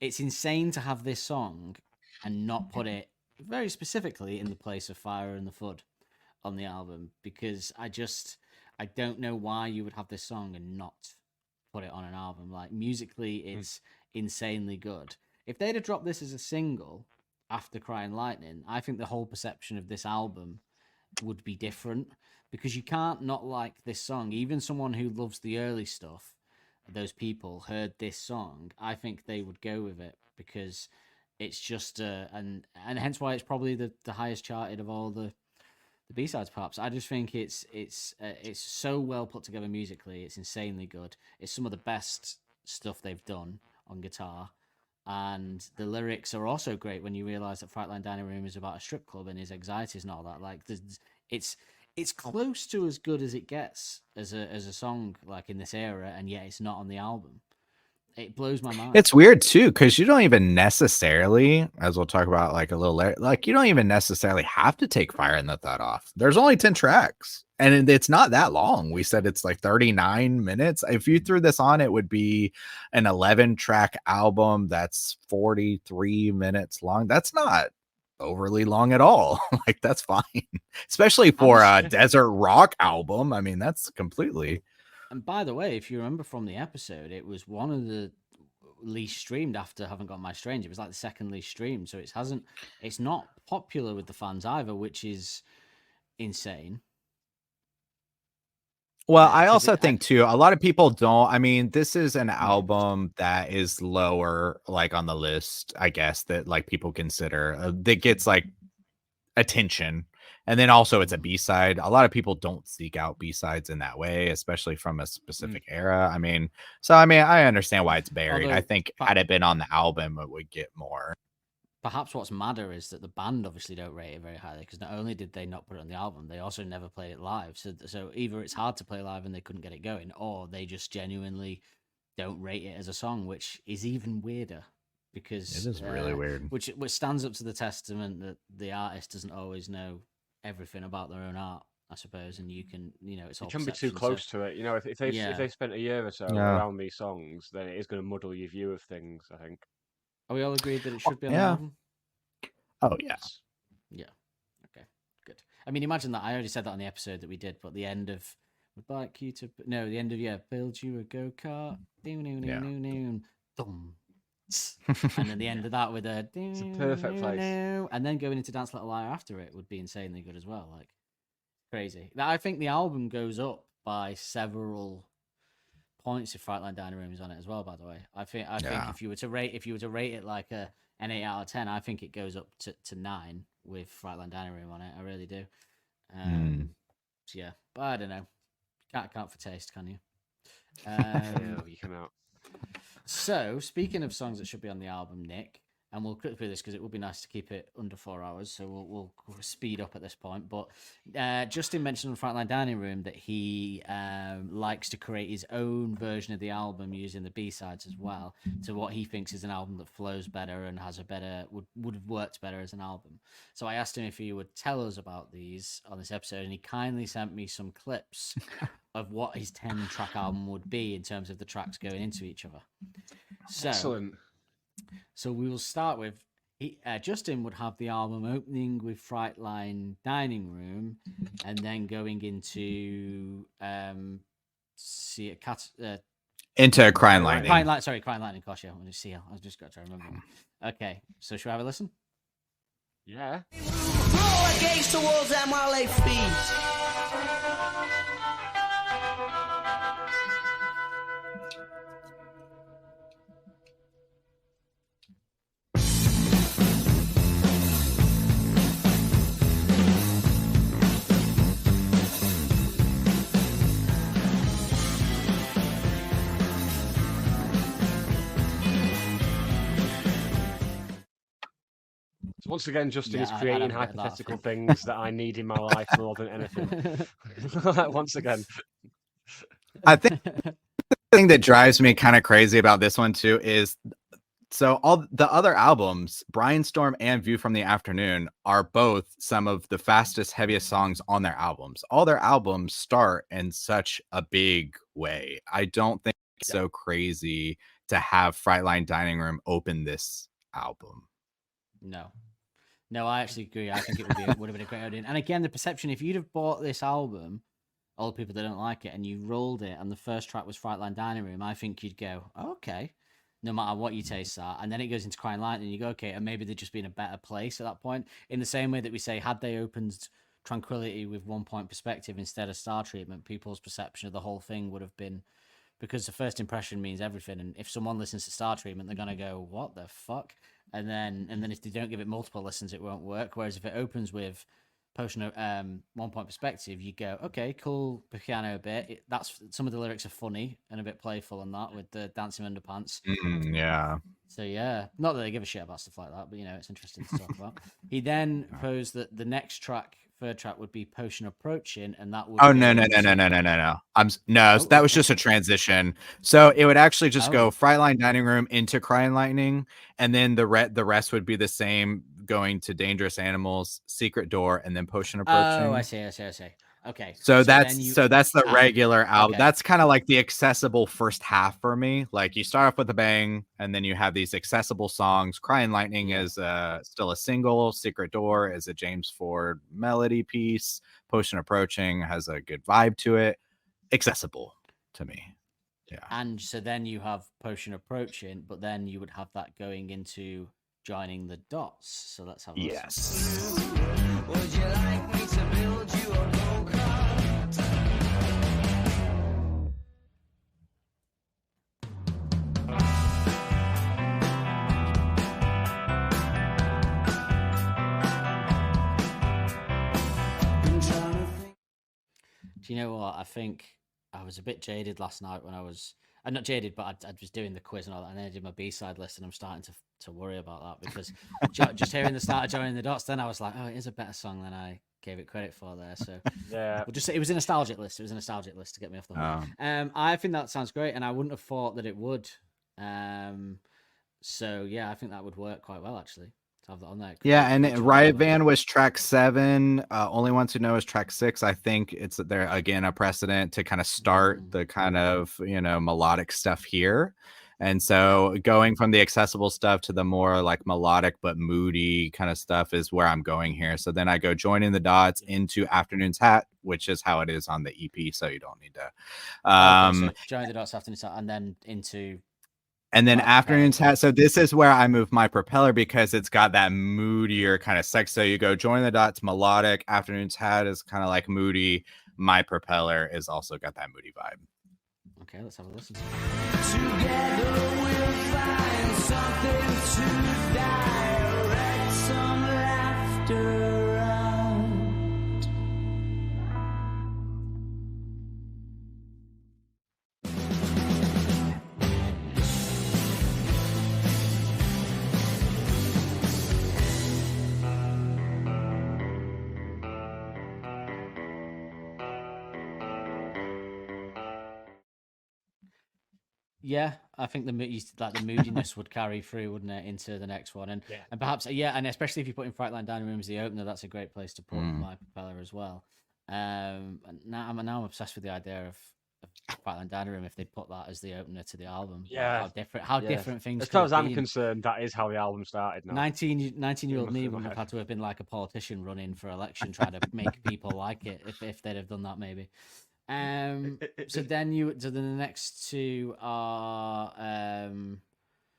[SPEAKER 3] it's insane to have this song and not put it very specifically in the place of Fire and the Flood on the album, because I don't know why you would have this song and not put it on an album. Like, musically, it's insanely good. If they'd have dropped this as a single after Crying Lightning, I think the whole perception of this album would be different, because you can't not like this song. Even someone who loves the early stuff, those people heard this song, I think they would go with it, because it's just and hence why it's probably the highest charted of all the B-sides, perhaps. I just think it's so well put together musically. It's insanely good. It's some of the best stuff they've done on guitar, and the lyrics are also great when you realize that Frightline Dining Room is about a strip club and his anxieties and all that. Like, it's close to as good as it gets as a song, like, in this era, and yet it's not on the album. It blows my mind.
[SPEAKER 6] It's weird too, because you don't even necessarily, as we'll talk about like a little later, like you don't even necessarily have to take Fire in the Thud off. There's only 10 tracks, and it's not that long. We said it's like 39 minutes. If you threw this on, it would be an 11-track album that's 43 minutes long. That's not overly long at all. Like, that's fine, especially for a desert rock album. I mean, that's completely.
[SPEAKER 3] And by the way, if you remember from the episode, it was one of the least streamed after Haven't Got My Strange. It was like the second least streamed, so it's not popular with the fans either, which is insane.
[SPEAKER 6] Well,
[SPEAKER 3] Yeah,
[SPEAKER 6] I
[SPEAKER 3] 'cause
[SPEAKER 6] also
[SPEAKER 3] it-
[SPEAKER 6] think too, a lot of people don't. I mean, this is an album that is lower, like on the list, I guess, that like people consider that gets like attention. And then also it's a B-side. A lot of people don't seek out B-sides in that way, especially from a specific era. I mean, I understand why it's buried. I
[SPEAKER 3] Although,
[SPEAKER 6] think had it been on the album, it would get more.
[SPEAKER 3] perhaps what's madder is that the band obviously don't rate it very highly because not only did they not put it on the album, they also never played it live. So either it's hard to play live and they couldn't get it going, or they just genuinely don't rate it as a song, which is even weirder because
[SPEAKER 6] It is really weird.
[SPEAKER 3] Which stands up to the testament that the artist doesn't always know everything about their own art, I suppose, and you can, it's all
[SPEAKER 2] You can be too
[SPEAKER 3] perception,
[SPEAKER 2] close to it. If they spent a year or so
[SPEAKER 6] Yeah.
[SPEAKER 2] around these songs, then it is going to muddle your view of things, I think.
[SPEAKER 3] Are we all agreed that it should be on the
[SPEAKER 6] yeah.
[SPEAKER 3] album?
[SPEAKER 6] Oh yeah.
[SPEAKER 3] Yeah. Okay. Good. I mean, imagine that. I already said that on the episode that we did, but the end of would like you to the end of build you a go kart. And then the end of that with a
[SPEAKER 2] It's a perfect place.
[SPEAKER 3] and then going into Dance Little Liar after it would be insanely good as well. Like crazy. Now, I think the album goes up by several points if Frightline Dining Room is on it as well. By the way, I think if you were to rate it like an 8 out of 10, I think it goes up to 9 with Frightline Dining Room on it. I really do. So yeah, but I don't know. Can't count for taste, can you?
[SPEAKER 2] Yeah, you cannot.
[SPEAKER 3] So, speaking of songs that should be on the album, Nick, and we'll quickly through this because it would be nice to keep it under 4 hours, so we'll speed up at this point. But Justin mentioned on Frontline Dining Room that he likes to create his own version of the album using the B-sides as well, to what he thinks is an album that flows better and has a better would have worked better as an album. So I asked him if he would tell us about these on this episode, and he kindly sent me some clips of what his 10-track album would be in terms of the tracks going into each other. So,
[SPEAKER 2] Excellent.
[SPEAKER 3] So we will start with Justin would have the album opening with Frightline Dining Room, and then going into
[SPEAKER 6] into Crying Lightning.
[SPEAKER 3] Crying Lightning. Gosh, yeah, I just got to remember. Okay, so should we have a listen?
[SPEAKER 2] Yeah.
[SPEAKER 7] Roll against the walls and while they feed.
[SPEAKER 2] Once again, Justin is
[SPEAKER 3] I
[SPEAKER 2] creating
[SPEAKER 3] don't get that.
[SPEAKER 2] hypothetical things that I need in my life more than anything. Once again.
[SPEAKER 6] I think the thing that drives me kind of crazy about this one too is so all the other albums, Brainstorm and View from the Afternoon, are both some of the fastest, heaviest songs on their albums. All their albums start in such a big way. I don't think it's so crazy to have Frightline Dining Room open this album.
[SPEAKER 3] No, I actually agree. I think it would have been a great idea. And again, the perception, if you'd have bought this album, all the people that don't like it, and you rolled it, and the first track was Frightline Dining Room, I think you'd go, oh, okay, no matter what your tastes are. And then it goes into Crying Lightning, and you go, okay, and maybe they'd just be in a better place at that point. In the same way that we say, had they opened Tranquility with 1 Point Perspective instead of Star Treatment, people's perception of the whole thing would have been, because the first impression means everything. And if someone listens to Star Treatment, they're going to go, what the fuck? And then if they don't give it multiple listens, it won't work. Whereas if it opens with Potion of 1 Point Perspective, you go, okay, cool piano bit. That's some of the lyrics are funny and a bit playful and that with the dancing underpants.
[SPEAKER 6] Yeah.
[SPEAKER 3] So yeah, not that they give a shit about stuff like that, but it's interesting to talk about. He then proposed that the next track, third track, would be Potion Approaching, and that would.
[SPEAKER 6] Oh no! That was just a transition. So it would actually just go Frightline Dining Room into Crying Lightning, and then the rest would be the same, going to Dangerous Animals, Secret Door, and then Potion Approaching.
[SPEAKER 3] Oh, I see. Okay.
[SPEAKER 6] So that's the regular album.
[SPEAKER 3] Okay.
[SPEAKER 6] That's kind of like the accessible first half for me. Like you start off with a bang, and then you have these accessible songs. Crying Lightning is still a single. Secret Door is a James Ford melody piece. Potion Approaching has a good vibe to it. Accessible to me. Yeah.
[SPEAKER 3] And so then you have Potion Approaching, but then you would have that going into Joining the Dots. So let's have a listen.
[SPEAKER 7] Would you like me to build you a go-kart?
[SPEAKER 3] Do you know what? I think I was a bit jaded last night when I was. I'm not jaded, but I was doing the quiz and all that, and then I did my B-side list, and I'm starting to worry about that because just hearing the start of Joining the Dots, then I was like, oh, it is a better song than I gave it credit for there. So
[SPEAKER 2] Yeah.
[SPEAKER 3] we'll just say it was a nostalgic list. It was a nostalgic list to get me off the hook. I think that sounds great, and I wouldn't have thought that it would. So yeah, I think that would work quite well actually. To have that on there.
[SPEAKER 6] Yeah, and Riot Van was track 7. Only Ones Who Know is track 6. I think it's there again a precedent to kind of start the kind of melodic stuff here. And so going from the accessible stuff to the more like melodic but moody kind of stuff is where I'm going here. So then I go Joining the Dots into Afternoon's Hat, which is how it is on the EP. So you don't need to.
[SPEAKER 3] So Joining the Dots, Afternoon's Hat, and then into.
[SPEAKER 6] And then Afternoon's Hat. So this is where I move My Propeller because it's got that moodier kind of sex. So you go Join the Dots, melodic. Afternoon's Hat is kind of like moody. My Propeller is also got that moody vibe.
[SPEAKER 3] Okay, let's have a listen.
[SPEAKER 7] Together we'll find something to direct some laughter out.
[SPEAKER 3] Yeah, I think the moodiness would carry through, wouldn't it, into the next one, and perhaps and especially if you put in Frightline Dining Room as the opener, that's a great place to put My Propeller as well. And now I'm obsessed with the idea of Frightline Dining Room if they put that as the opener to the album.
[SPEAKER 2] Yeah,
[SPEAKER 3] how different things.
[SPEAKER 2] As far as I'm concerned, that is how the album started. Now,
[SPEAKER 3] 19-year-old me wouldn't have had to have been like a politician running for election, trying to make people like it if they'd have done that maybe. So then the next two are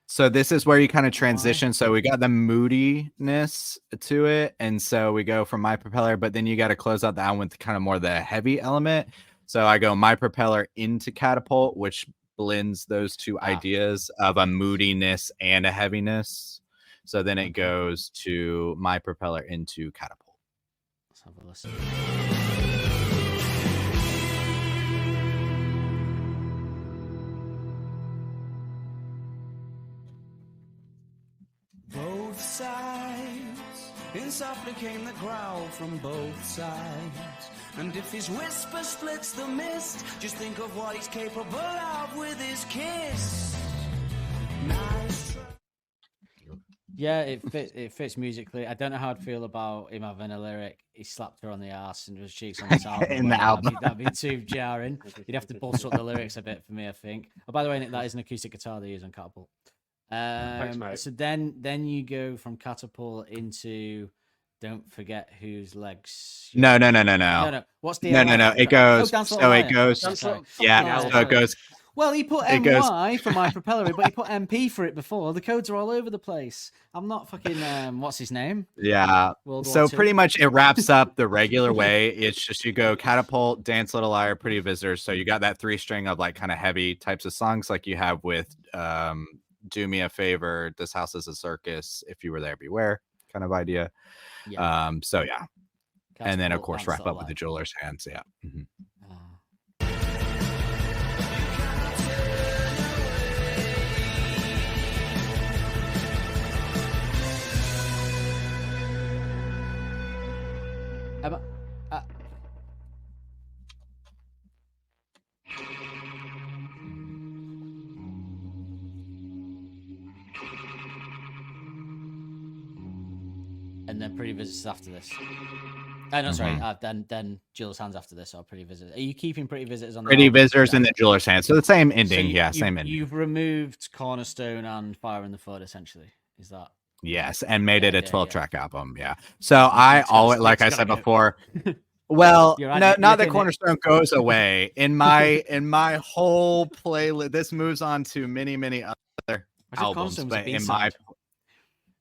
[SPEAKER 6] so this is where you kind of transition. So we got the moodiness to it, and so we go from My Propeller, but then you got to close out the album with kind of more the heavy element. So I go My Propeller into Catapult, which blends those two ideas of a moodiness and a heaviness. So then it goes to My Propeller into Catapult.
[SPEAKER 3] Let's have a listen.
[SPEAKER 7] Both sides, and softly came the growl from both sides. And if his whisper splits the mist, just think of what he's capable of with his kiss. Nice.
[SPEAKER 3] Yeah, it fits musically. I don't know how I'd feel about him having a lyric. He slapped her on the ass and his cheeks on this album.
[SPEAKER 6] In the album.
[SPEAKER 3] That'd be too jarring. You'd have to bolster up the lyrics a bit for me, I think. Oh, by the way, Nick, that is an acoustic guitar they use on Catapult.
[SPEAKER 2] Thanks, mate.
[SPEAKER 3] So then you go from Catapult into Don't Forget Whose Legs.
[SPEAKER 6] No.
[SPEAKER 3] What's the
[SPEAKER 6] no. It goes.
[SPEAKER 3] Dance
[SPEAKER 6] So
[SPEAKER 3] Little
[SPEAKER 6] it
[SPEAKER 3] Liar.
[SPEAKER 6] goes.
[SPEAKER 3] Yeah.
[SPEAKER 6] So it goes.
[SPEAKER 3] Well, he put
[SPEAKER 6] It
[SPEAKER 3] MY for My Propeller, but he put MP for it before. The codes are all over the place. I'm not fucking. What's his name?
[SPEAKER 6] Yeah.
[SPEAKER 3] World War
[SPEAKER 6] So
[SPEAKER 3] II.
[SPEAKER 6] pretty much it wraps up the regular way. It's just you go Catapult, Dance Little Liar, Pretty Visitors. So you got that 3-string of like kind of heavy types of songs like you have with Do Me a Favor, This House is a Circus, If You Were There, Beware kind of idea.
[SPEAKER 3] Yeah.
[SPEAKER 6] So yeah. And then of
[SPEAKER 3] Catapult,
[SPEAKER 6] course
[SPEAKER 3] Dance
[SPEAKER 6] wrap
[SPEAKER 3] Little
[SPEAKER 6] up with the
[SPEAKER 3] Liar.
[SPEAKER 6] Jeweler's Hands. Yeah. Mhm.
[SPEAKER 3] And then Pretty Visitors after this. No, sorry. Then Jewel's Hands after this, or Pretty Visitors. Are you keeping Pretty Visitors on the
[SPEAKER 6] Pretty
[SPEAKER 3] album?
[SPEAKER 6] Visitors and the Jeweler's Hands. So the same
[SPEAKER 3] So
[SPEAKER 6] ending. Same ending.
[SPEAKER 3] You've removed Cornerstone and Fire in the Foot, essentially. Is that?
[SPEAKER 6] Yes, and made it a
[SPEAKER 3] Yeah,
[SPEAKER 6] 12-track album. Yeah. So I always, like I said before, well,
[SPEAKER 3] You're
[SPEAKER 6] not that
[SPEAKER 3] getting
[SPEAKER 6] Cornerstone goes away in my whole playlist. This moves on to many other albums,
[SPEAKER 3] Cornerstone was a
[SPEAKER 6] but in
[SPEAKER 3] B-side.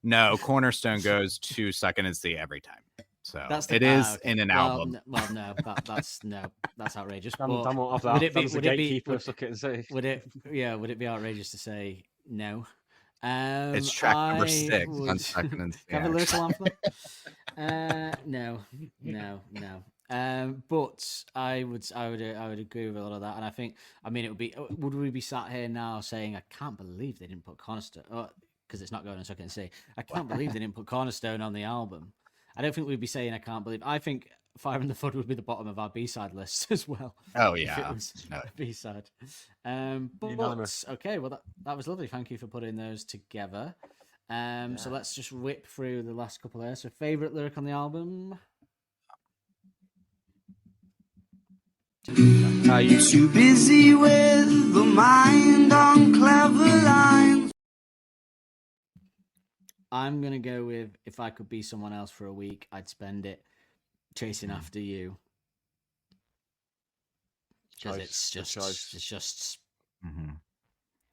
[SPEAKER 6] no, Cornerstone goes to Second and C every time. So
[SPEAKER 3] That's
[SPEAKER 6] it is in an album.
[SPEAKER 3] Well, no, that's outrageous.
[SPEAKER 2] Dan
[SPEAKER 3] But
[SPEAKER 2] won't have that.
[SPEAKER 3] would it be?
[SPEAKER 2] Dan's the
[SPEAKER 3] Would it be?
[SPEAKER 2] gatekeeper of Suck It and See.
[SPEAKER 3] Would it be outrageous to say no?
[SPEAKER 6] It's track number
[SPEAKER 3] I
[SPEAKER 6] 6 on
[SPEAKER 3] would-
[SPEAKER 6] Second and C.
[SPEAKER 3] Have a
[SPEAKER 6] actually.
[SPEAKER 3] lyrical anthem? No. But I would agree with a lot of that, and I think it would be. Would we be sat here now saying, "I can't believe they didn't put Cornerstone," because it's not going on, so I can say, "I can't believe they didn't put Cornerstone on the album." I don't think we'd be saying, "I can't believe." I think Fire in the Flood would be the bottom of our B-side list as well.
[SPEAKER 6] Oh
[SPEAKER 3] if it
[SPEAKER 6] yeah.
[SPEAKER 3] was
[SPEAKER 6] No.
[SPEAKER 3] a B-side.
[SPEAKER 2] Unanimous.
[SPEAKER 3] Okay, well that was lovely. Thank you for putting those together. So let's just whip through the last couple there. So, favorite lyric on the album.
[SPEAKER 7] Are you too busy with the mind on clever lines?
[SPEAKER 3] I'm gonna go with "If I Could Be Someone Else for a Week, I'd Spend It Chasing After You." Because it's just
[SPEAKER 6] Mhm.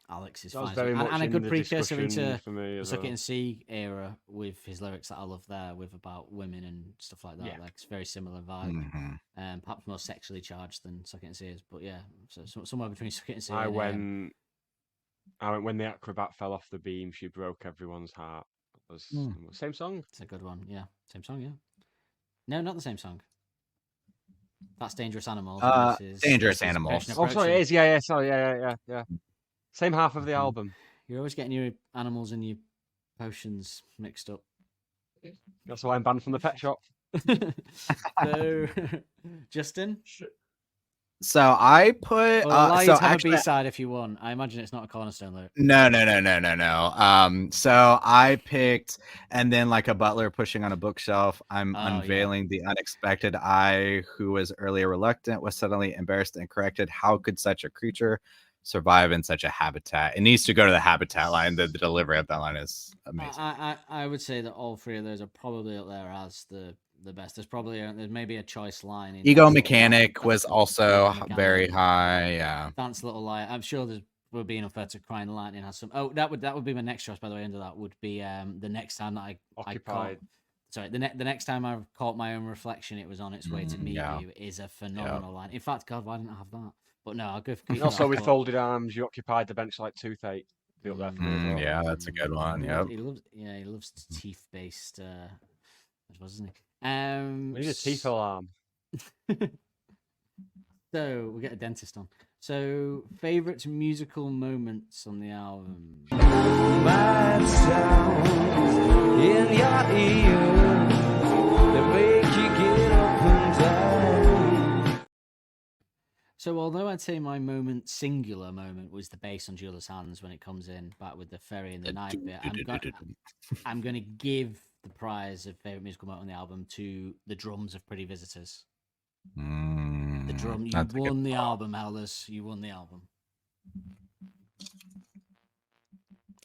[SPEAKER 3] Alex's
[SPEAKER 2] That was
[SPEAKER 3] fine
[SPEAKER 2] very much
[SPEAKER 3] and a
[SPEAKER 2] in
[SPEAKER 3] good
[SPEAKER 2] the
[SPEAKER 3] precursor
[SPEAKER 2] discussion
[SPEAKER 3] into
[SPEAKER 2] for me
[SPEAKER 3] the
[SPEAKER 2] as
[SPEAKER 3] Suck It
[SPEAKER 2] well.
[SPEAKER 3] and See era with his lyrics that I love there, with about women and stuff like that.
[SPEAKER 2] Yeah.
[SPEAKER 3] Like it's very similar vibe,
[SPEAKER 6] Mhm.
[SPEAKER 3] perhaps more sexually charged than Suck It and See is, but yeah, so somewhere between Suck It and See.
[SPEAKER 2] I
[SPEAKER 3] and,
[SPEAKER 2] went when the acrobat fell off the beam, she broke everyone's heart. That was same song.
[SPEAKER 3] it's a good one. Yeah, same song. Yeah, no, not the same song. That's Dangerous Animals. And this is
[SPEAKER 6] Dangerous
[SPEAKER 3] this is
[SPEAKER 6] Animals.
[SPEAKER 3] Ocean
[SPEAKER 2] Oh, sorry,
[SPEAKER 3] Approaching.
[SPEAKER 2] it is. Yeah, sorry, yeah. Same half of the album.
[SPEAKER 3] You're always getting your animals and your potions mixed up.
[SPEAKER 2] That's why I'm banned from the pet shop.
[SPEAKER 3] So, Justin,
[SPEAKER 6] So I put
[SPEAKER 3] well, allow you
[SPEAKER 6] so
[SPEAKER 3] to have
[SPEAKER 6] actually
[SPEAKER 3] a B-side if you want. I imagine it's not a Cornerstone lyric.
[SPEAKER 6] no. So I picked, and then like a butler pushing on a bookshelf, I'm
[SPEAKER 3] Oh, yeah.
[SPEAKER 6] unveiling the unexpected. I, who was earlier reluctant, was suddenly embarrassed and corrected. How could such a creature survive in such a habitat? It needs to go to the habitat line. The delivery of that line is amazing.
[SPEAKER 3] I would say that all three of those are probably up there as the best. There's maybe a choice line. In
[SPEAKER 6] Ego
[SPEAKER 3] Dance Little Liar.
[SPEAKER 6] Mechanic was also
[SPEAKER 3] Ego
[SPEAKER 6] very
[SPEAKER 3] Mechanic.
[SPEAKER 6] high. Yeah.
[SPEAKER 3] Dance Little Liar. I'm sure we're being unfair to Crying Lightning has some. Oh, that would be my next choice. By the way, under that would be the next time that I
[SPEAKER 2] Occupied.
[SPEAKER 3] Sorry, the next time I caught my own reflection, it was on its way to meet
[SPEAKER 6] yeah.
[SPEAKER 3] you. Is a phenomenal line. In fact, God, why didn't I have that? But no, I'll go for.
[SPEAKER 2] And also with folded arms, you occupied the bench like Toothache. Be up there for me as well.
[SPEAKER 6] Yeah, that's a good one. Yep.
[SPEAKER 3] He loves teeth-based. Wasn't he?
[SPEAKER 2] We need a teeth alarm.
[SPEAKER 3] So we get a dentist on. So, favorite musical moments on the album.
[SPEAKER 7] Bad sounds in your ear that make you get up and down.
[SPEAKER 3] So, although I'd say my singular moment, was the bass on Jeweller's Hands when it comes in back with the ferry and the night bit, I'm going to give the prize of favorite musical moment on the album to the drums of Pretty Visitors. The drum, you won the album, Elders. You won the album.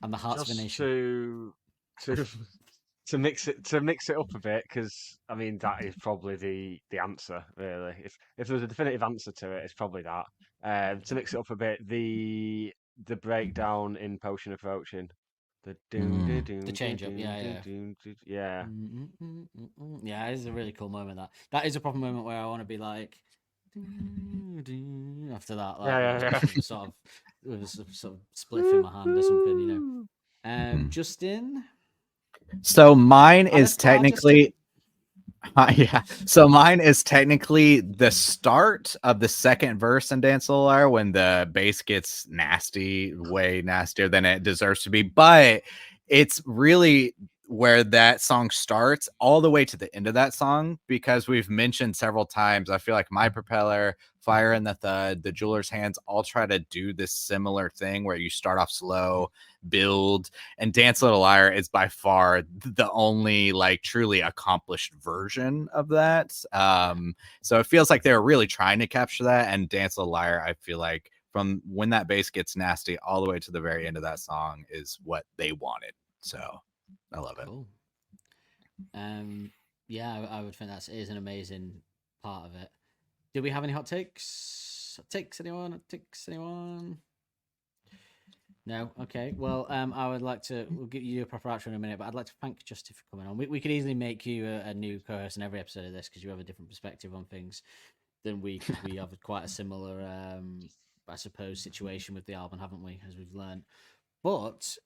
[SPEAKER 3] And the Hearts of a Nation.
[SPEAKER 2] To mix it up a bit, because I mean that is probably the answer really. If there's a definitive answer to it, it's probably that. To mix it up a bit, the breakdown in Potion Approaching, the
[SPEAKER 3] change up, yeah. Yeah, it's a really cool moment. That is a proper moment where I want to be like after that, like, sort of with a sort of spliff in my hand or something, you know. Justin.
[SPEAKER 6] So mine is technically, yeah. So mine is technically the start of the second verse in Dance Little Liar when the bass gets nasty, way nastier than it deserves to be. But it's really where that song starts all the way to the end of that song, because we've mentioned several times, I feel like My Propeller, Fire in the Thud, The Jeweler's Hands all try to do this similar thing where you start off slow, build, and Dance Little Liar is by far the only like truly accomplished version of that. So it feels like they're really trying to capture that, and Dance Little Liar, I feel like from when that bass gets nasty all the way to the very end of that song is what they wanted. So I love it.
[SPEAKER 3] Cool. Yeah, I would think that is an amazing part of it. Do we have any hot takes? Hot takes, anyone? Hot takes, anyone? No? Okay. Well, I would like to, we'll give you a proper outro in a minute, but I'd like to thank Justin for coming on. We could easily make you a new co-host in every episode of this because you have a different perspective on things than we, because we have quite a similar, I suppose, situation with the album, haven't we, as we've learned. But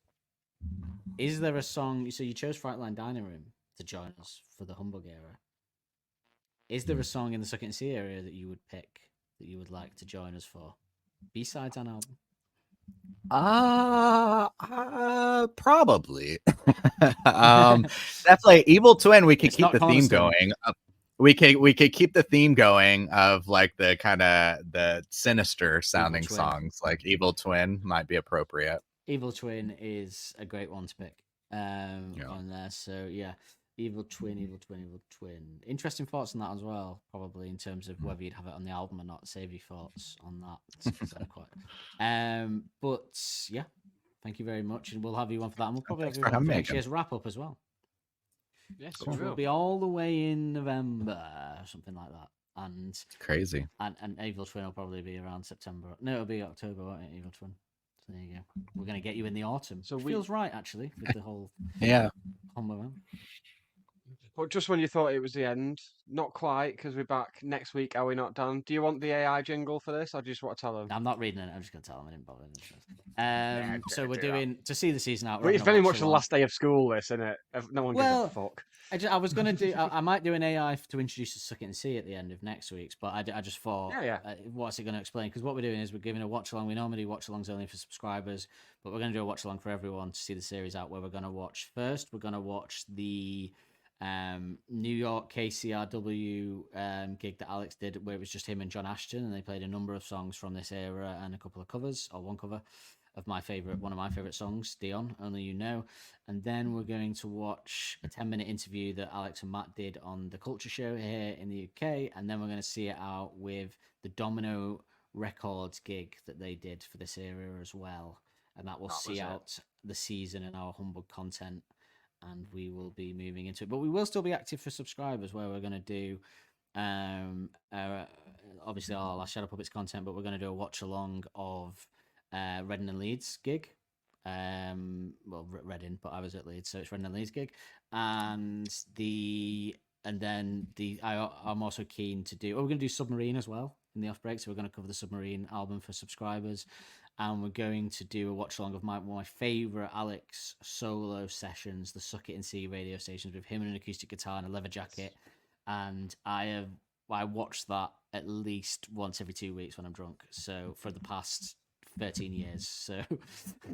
[SPEAKER 3] is there a song, so you chose Frightline Dining Room to join us for the Humbug era. Is there a song in the Suck It and See area that you would pick that you would like to join us for? B-sides on album?
[SPEAKER 6] Probably. Definitely Evil Twin. We could
[SPEAKER 3] It's
[SPEAKER 6] keep
[SPEAKER 3] not
[SPEAKER 6] the theme
[SPEAKER 3] Cornerstone.
[SPEAKER 6] going. We could keep the theme going of like the kind of the sinister sounding
[SPEAKER 3] Twin.
[SPEAKER 6] songs. Like Evil Twin might be appropriate.
[SPEAKER 3] Evil Twin is a great one to pick on there. So yeah, Evil Twin. Interesting thoughts on that as well, probably in terms of whether you'd have it on the album or not. Save your thoughts on that. But yeah, thank you very much, and we'll have you on for that. And we'll probably
[SPEAKER 6] Thanks
[SPEAKER 3] have
[SPEAKER 6] for
[SPEAKER 3] you on
[SPEAKER 6] having
[SPEAKER 3] for
[SPEAKER 6] me
[SPEAKER 3] next
[SPEAKER 6] again.
[SPEAKER 3] year's wrap up as well.
[SPEAKER 2] Yes,
[SPEAKER 3] Which will be all the way in November, something like that. And
[SPEAKER 6] Crazy.
[SPEAKER 3] and Evil Twin will probably be around September. No, it'll be October, won't it? Evil Twin. So there you go. We're gonna get you in the autumn. So feels right actually with the whole combo.
[SPEAKER 2] But just when you thought it was the end, not quite, because we're back next week. Are we not, Dan? Do you want the AI jingle for this, or do you just want to tell them?
[SPEAKER 3] I'm not reading it. I'm just gonna tell them I didn't bother. So we're doing to see the season out.
[SPEAKER 2] But it's very much the last day of school, this, isn't it? No one gives a fuck.
[SPEAKER 3] I was gonna do. I might do an AI to introduce the Suck It and See at the end of next week's, but I just thought, what's it going to explain? Because what we're doing is we're giving a watch along. We normally do watch alongs only for subscribers, but we're going to do a watch along for everyone to see the series out. Where we're going to watch first, we're going to watch the New York KCRW gig that Alex did, where it was just him and John Ashton, and they played a number of songs from this era and a couple of covers, or one cover of one of my favorite songs, Dion, Only You Know. And then we're going to watch a 10-minute interview that Alex and Matt did on the Culture Show here in the UK, and then we're going to see it out with the Domino Records gig that they did for this era as well, and that will see out the season and our Humbug content, and we will be moving into it. But we will still be active for subscribers, where we're going to do obviously our last Shadow Puppets content, but we're going to do a watch along of Reading and Leeds gig. Reading, but I was at Leeds, so it's Reading and Leeds gig. I'm also keen to do. We're going to do Submarine as well in the off break, so we're going to cover the Submarine album for subscribers, and we're going to do a watch along of one of my favorite Alex solo sessions, the Suck It and See radio stations, with him and an acoustic guitar and a leather jacket. And I watch that at least once every 2 weeks when I'm drunk. So for the past 13 years. So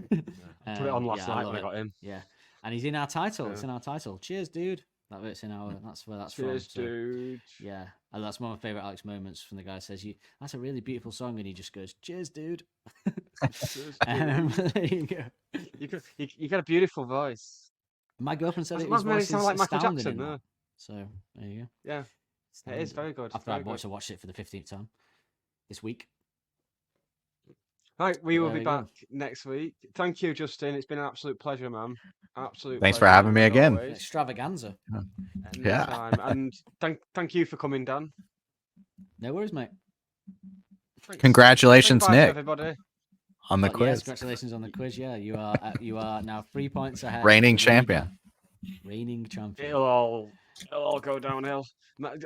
[SPEAKER 2] put it on last night when I got in.
[SPEAKER 3] Yeah, and he's in our title. It's in our title. Cheers, dude. That's in our. That's where that's
[SPEAKER 2] Cheers,
[SPEAKER 3] from.
[SPEAKER 2] dude.
[SPEAKER 3] Yeah, and that's one of my favorite Alex moments from the guy who says, that's a really beautiful song," and he just goes, "Cheers, dude."
[SPEAKER 2] Cheers,
[SPEAKER 3] There you go.
[SPEAKER 2] You got a beautiful voice.
[SPEAKER 3] My girlfriend said
[SPEAKER 2] That's
[SPEAKER 3] his
[SPEAKER 2] what made it
[SPEAKER 3] voice
[SPEAKER 2] sound
[SPEAKER 3] is
[SPEAKER 2] like Michael
[SPEAKER 3] astounding
[SPEAKER 2] Jackson,
[SPEAKER 3] in that.
[SPEAKER 2] yeah.
[SPEAKER 3] So there you go.
[SPEAKER 2] Yeah, it is very good.
[SPEAKER 3] After I've watched it for the 15th time this week.
[SPEAKER 2] Right, we will
[SPEAKER 3] There
[SPEAKER 2] be
[SPEAKER 3] we
[SPEAKER 2] back
[SPEAKER 3] go.
[SPEAKER 2] next week. Thank you, Justin. It's been an absolute pleasure, man. Absolute.
[SPEAKER 6] Thanks for
[SPEAKER 2] pleasure,
[SPEAKER 6] having me
[SPEAKER 2] as
[SPEAKER 6] again.
[SPEAKER 2] always.
[SPEAKER 3] Extravaganza.
[SPEAKER 2] Anytime. And thank you for coming, Dan.
[SPEAKER 3] No worries, mate.
[SPEAKER 2] Thanks.
[SPEAKER 6] Congratulations,
[SPEAKER 2] Say bye to
[SPEAKER 6] Nick,
[SPEAKER 2] everybody.
[SPEAKER 6] on the
[SPEAKER 3] Yes,
[SPEAKER 6] quiz.
[SPEAKER 3] congratulations on the quiz. Yeah, you are now 3 points ahead.
[SPEAKER 6] Reigning
[SPEAKER 3] of the
[SPEAKER 6] champion.
[SPEAKER 3] Reigning champion.
[SPEAKER 2] It'll all go downhill.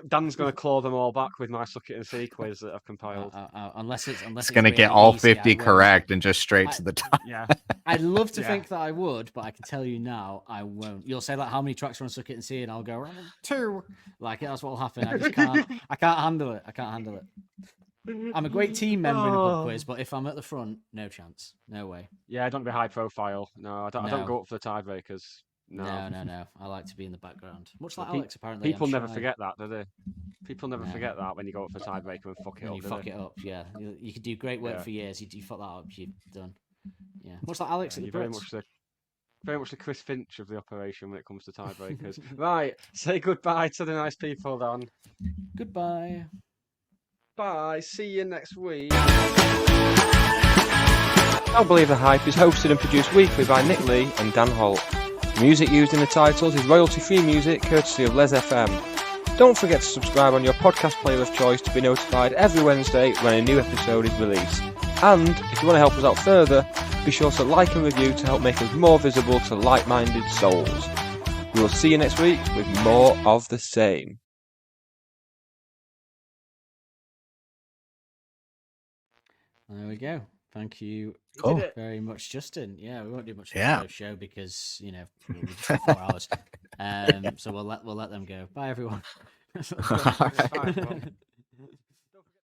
[SPEAKER 2] Dan's going to claw them all back with my Suck It and See quiz that I've compiled.
[SPEAKER 3] Unless it's
[SPEAKER 6] It's going to get
[SPEAKER 3] really
[SPEAKER 6] all
[SPEAKER 3] easy, I
[SPEAKER 6] 50
[SPEAKER 3] won't.
[SPEAKER 6] correct and just straight to the top.
[SPEAKER 2] Yeah.
[SPEAKER 3] I'd love to
[SPEAKER 2] Yeah.
[SPEAKER 3] think that I would, but I can tell you now, I won't. You'll say like how many tracks are on Suck It and See, and I'll go 2. Like that's what'll happen. I just can't. I can't handle it. I can't handle it. I'm a great team member in a pub quiz, but if I'm at the front, no chance, no way.
[SPEAKER 2] Yeah, don't be high profile. No, I don't
[SPEAKER 3] No.
[SPEAKER 2] go up for the tiebreakers. No.
[SPEAKER 3] No. I like to be in the background, much like
[SPEAKER 2] Pe-
[SPEAKER 3] Alex. Apparently,
[SPEAKER 2] People
[SPEAKER 3] I'm
[SPEAKER 2] never
[SPEAKER 3] shy.
[SPEAKER 2] forget that, do they? People never
[SPEAKER 3] No.
[SPEAKER 2] forget that when you go up for tiebreaker and fuck it
[SPEAKER 3] When
[SPEAKER 2] up.
[SPEAKER 3] you
[SPEAKER 2] do
[SPEAKER 3] fuck
[SPEAKER 2] they?
[SPEAKER 3] it up, yeah. You could do great work
[SPEAKER 2] Yeah.
[SPEAKER 3] for years. You fuck that up, you're done. Yeah, much like Alex at the
[SPEAKER 2] You're
[SPEAKER 3] Brits.
[SPEAKER 2] very much the Chris Finch of the operation when it comes to tiebreakers. Right, say goodbye to the nice people, Dan.
[SPEAKER 3] Goodbye.
[SPEAKER 2] Bye. See you next week.
[SPEAKER 8] Don't Believe the Hype is hosted and produced weekly by Nick Lee and Dan Holt. The music used in the titles is royalty-free music courtesy of Les FM. Don't forget to subscribe on your podcast player of choice to be notified every Wednesday when a new episode is released. And if you want to help us out further, be sure to like and review to help make us more visible to like-minded souls. We will see you next week with more of the same.
[SPEAKER 3] There we go. Thank you
[SPEAKER 6] Cool.
[SPEAKER 3] very much, Justin. Yeah, we won't do much of
[SPEAKER 6] Yeah.
[SPEAKER 3] the show because we'll be 4 hours. So we'll let them go. Bye, everyone.
[SPEAKER 2] It's fine, well,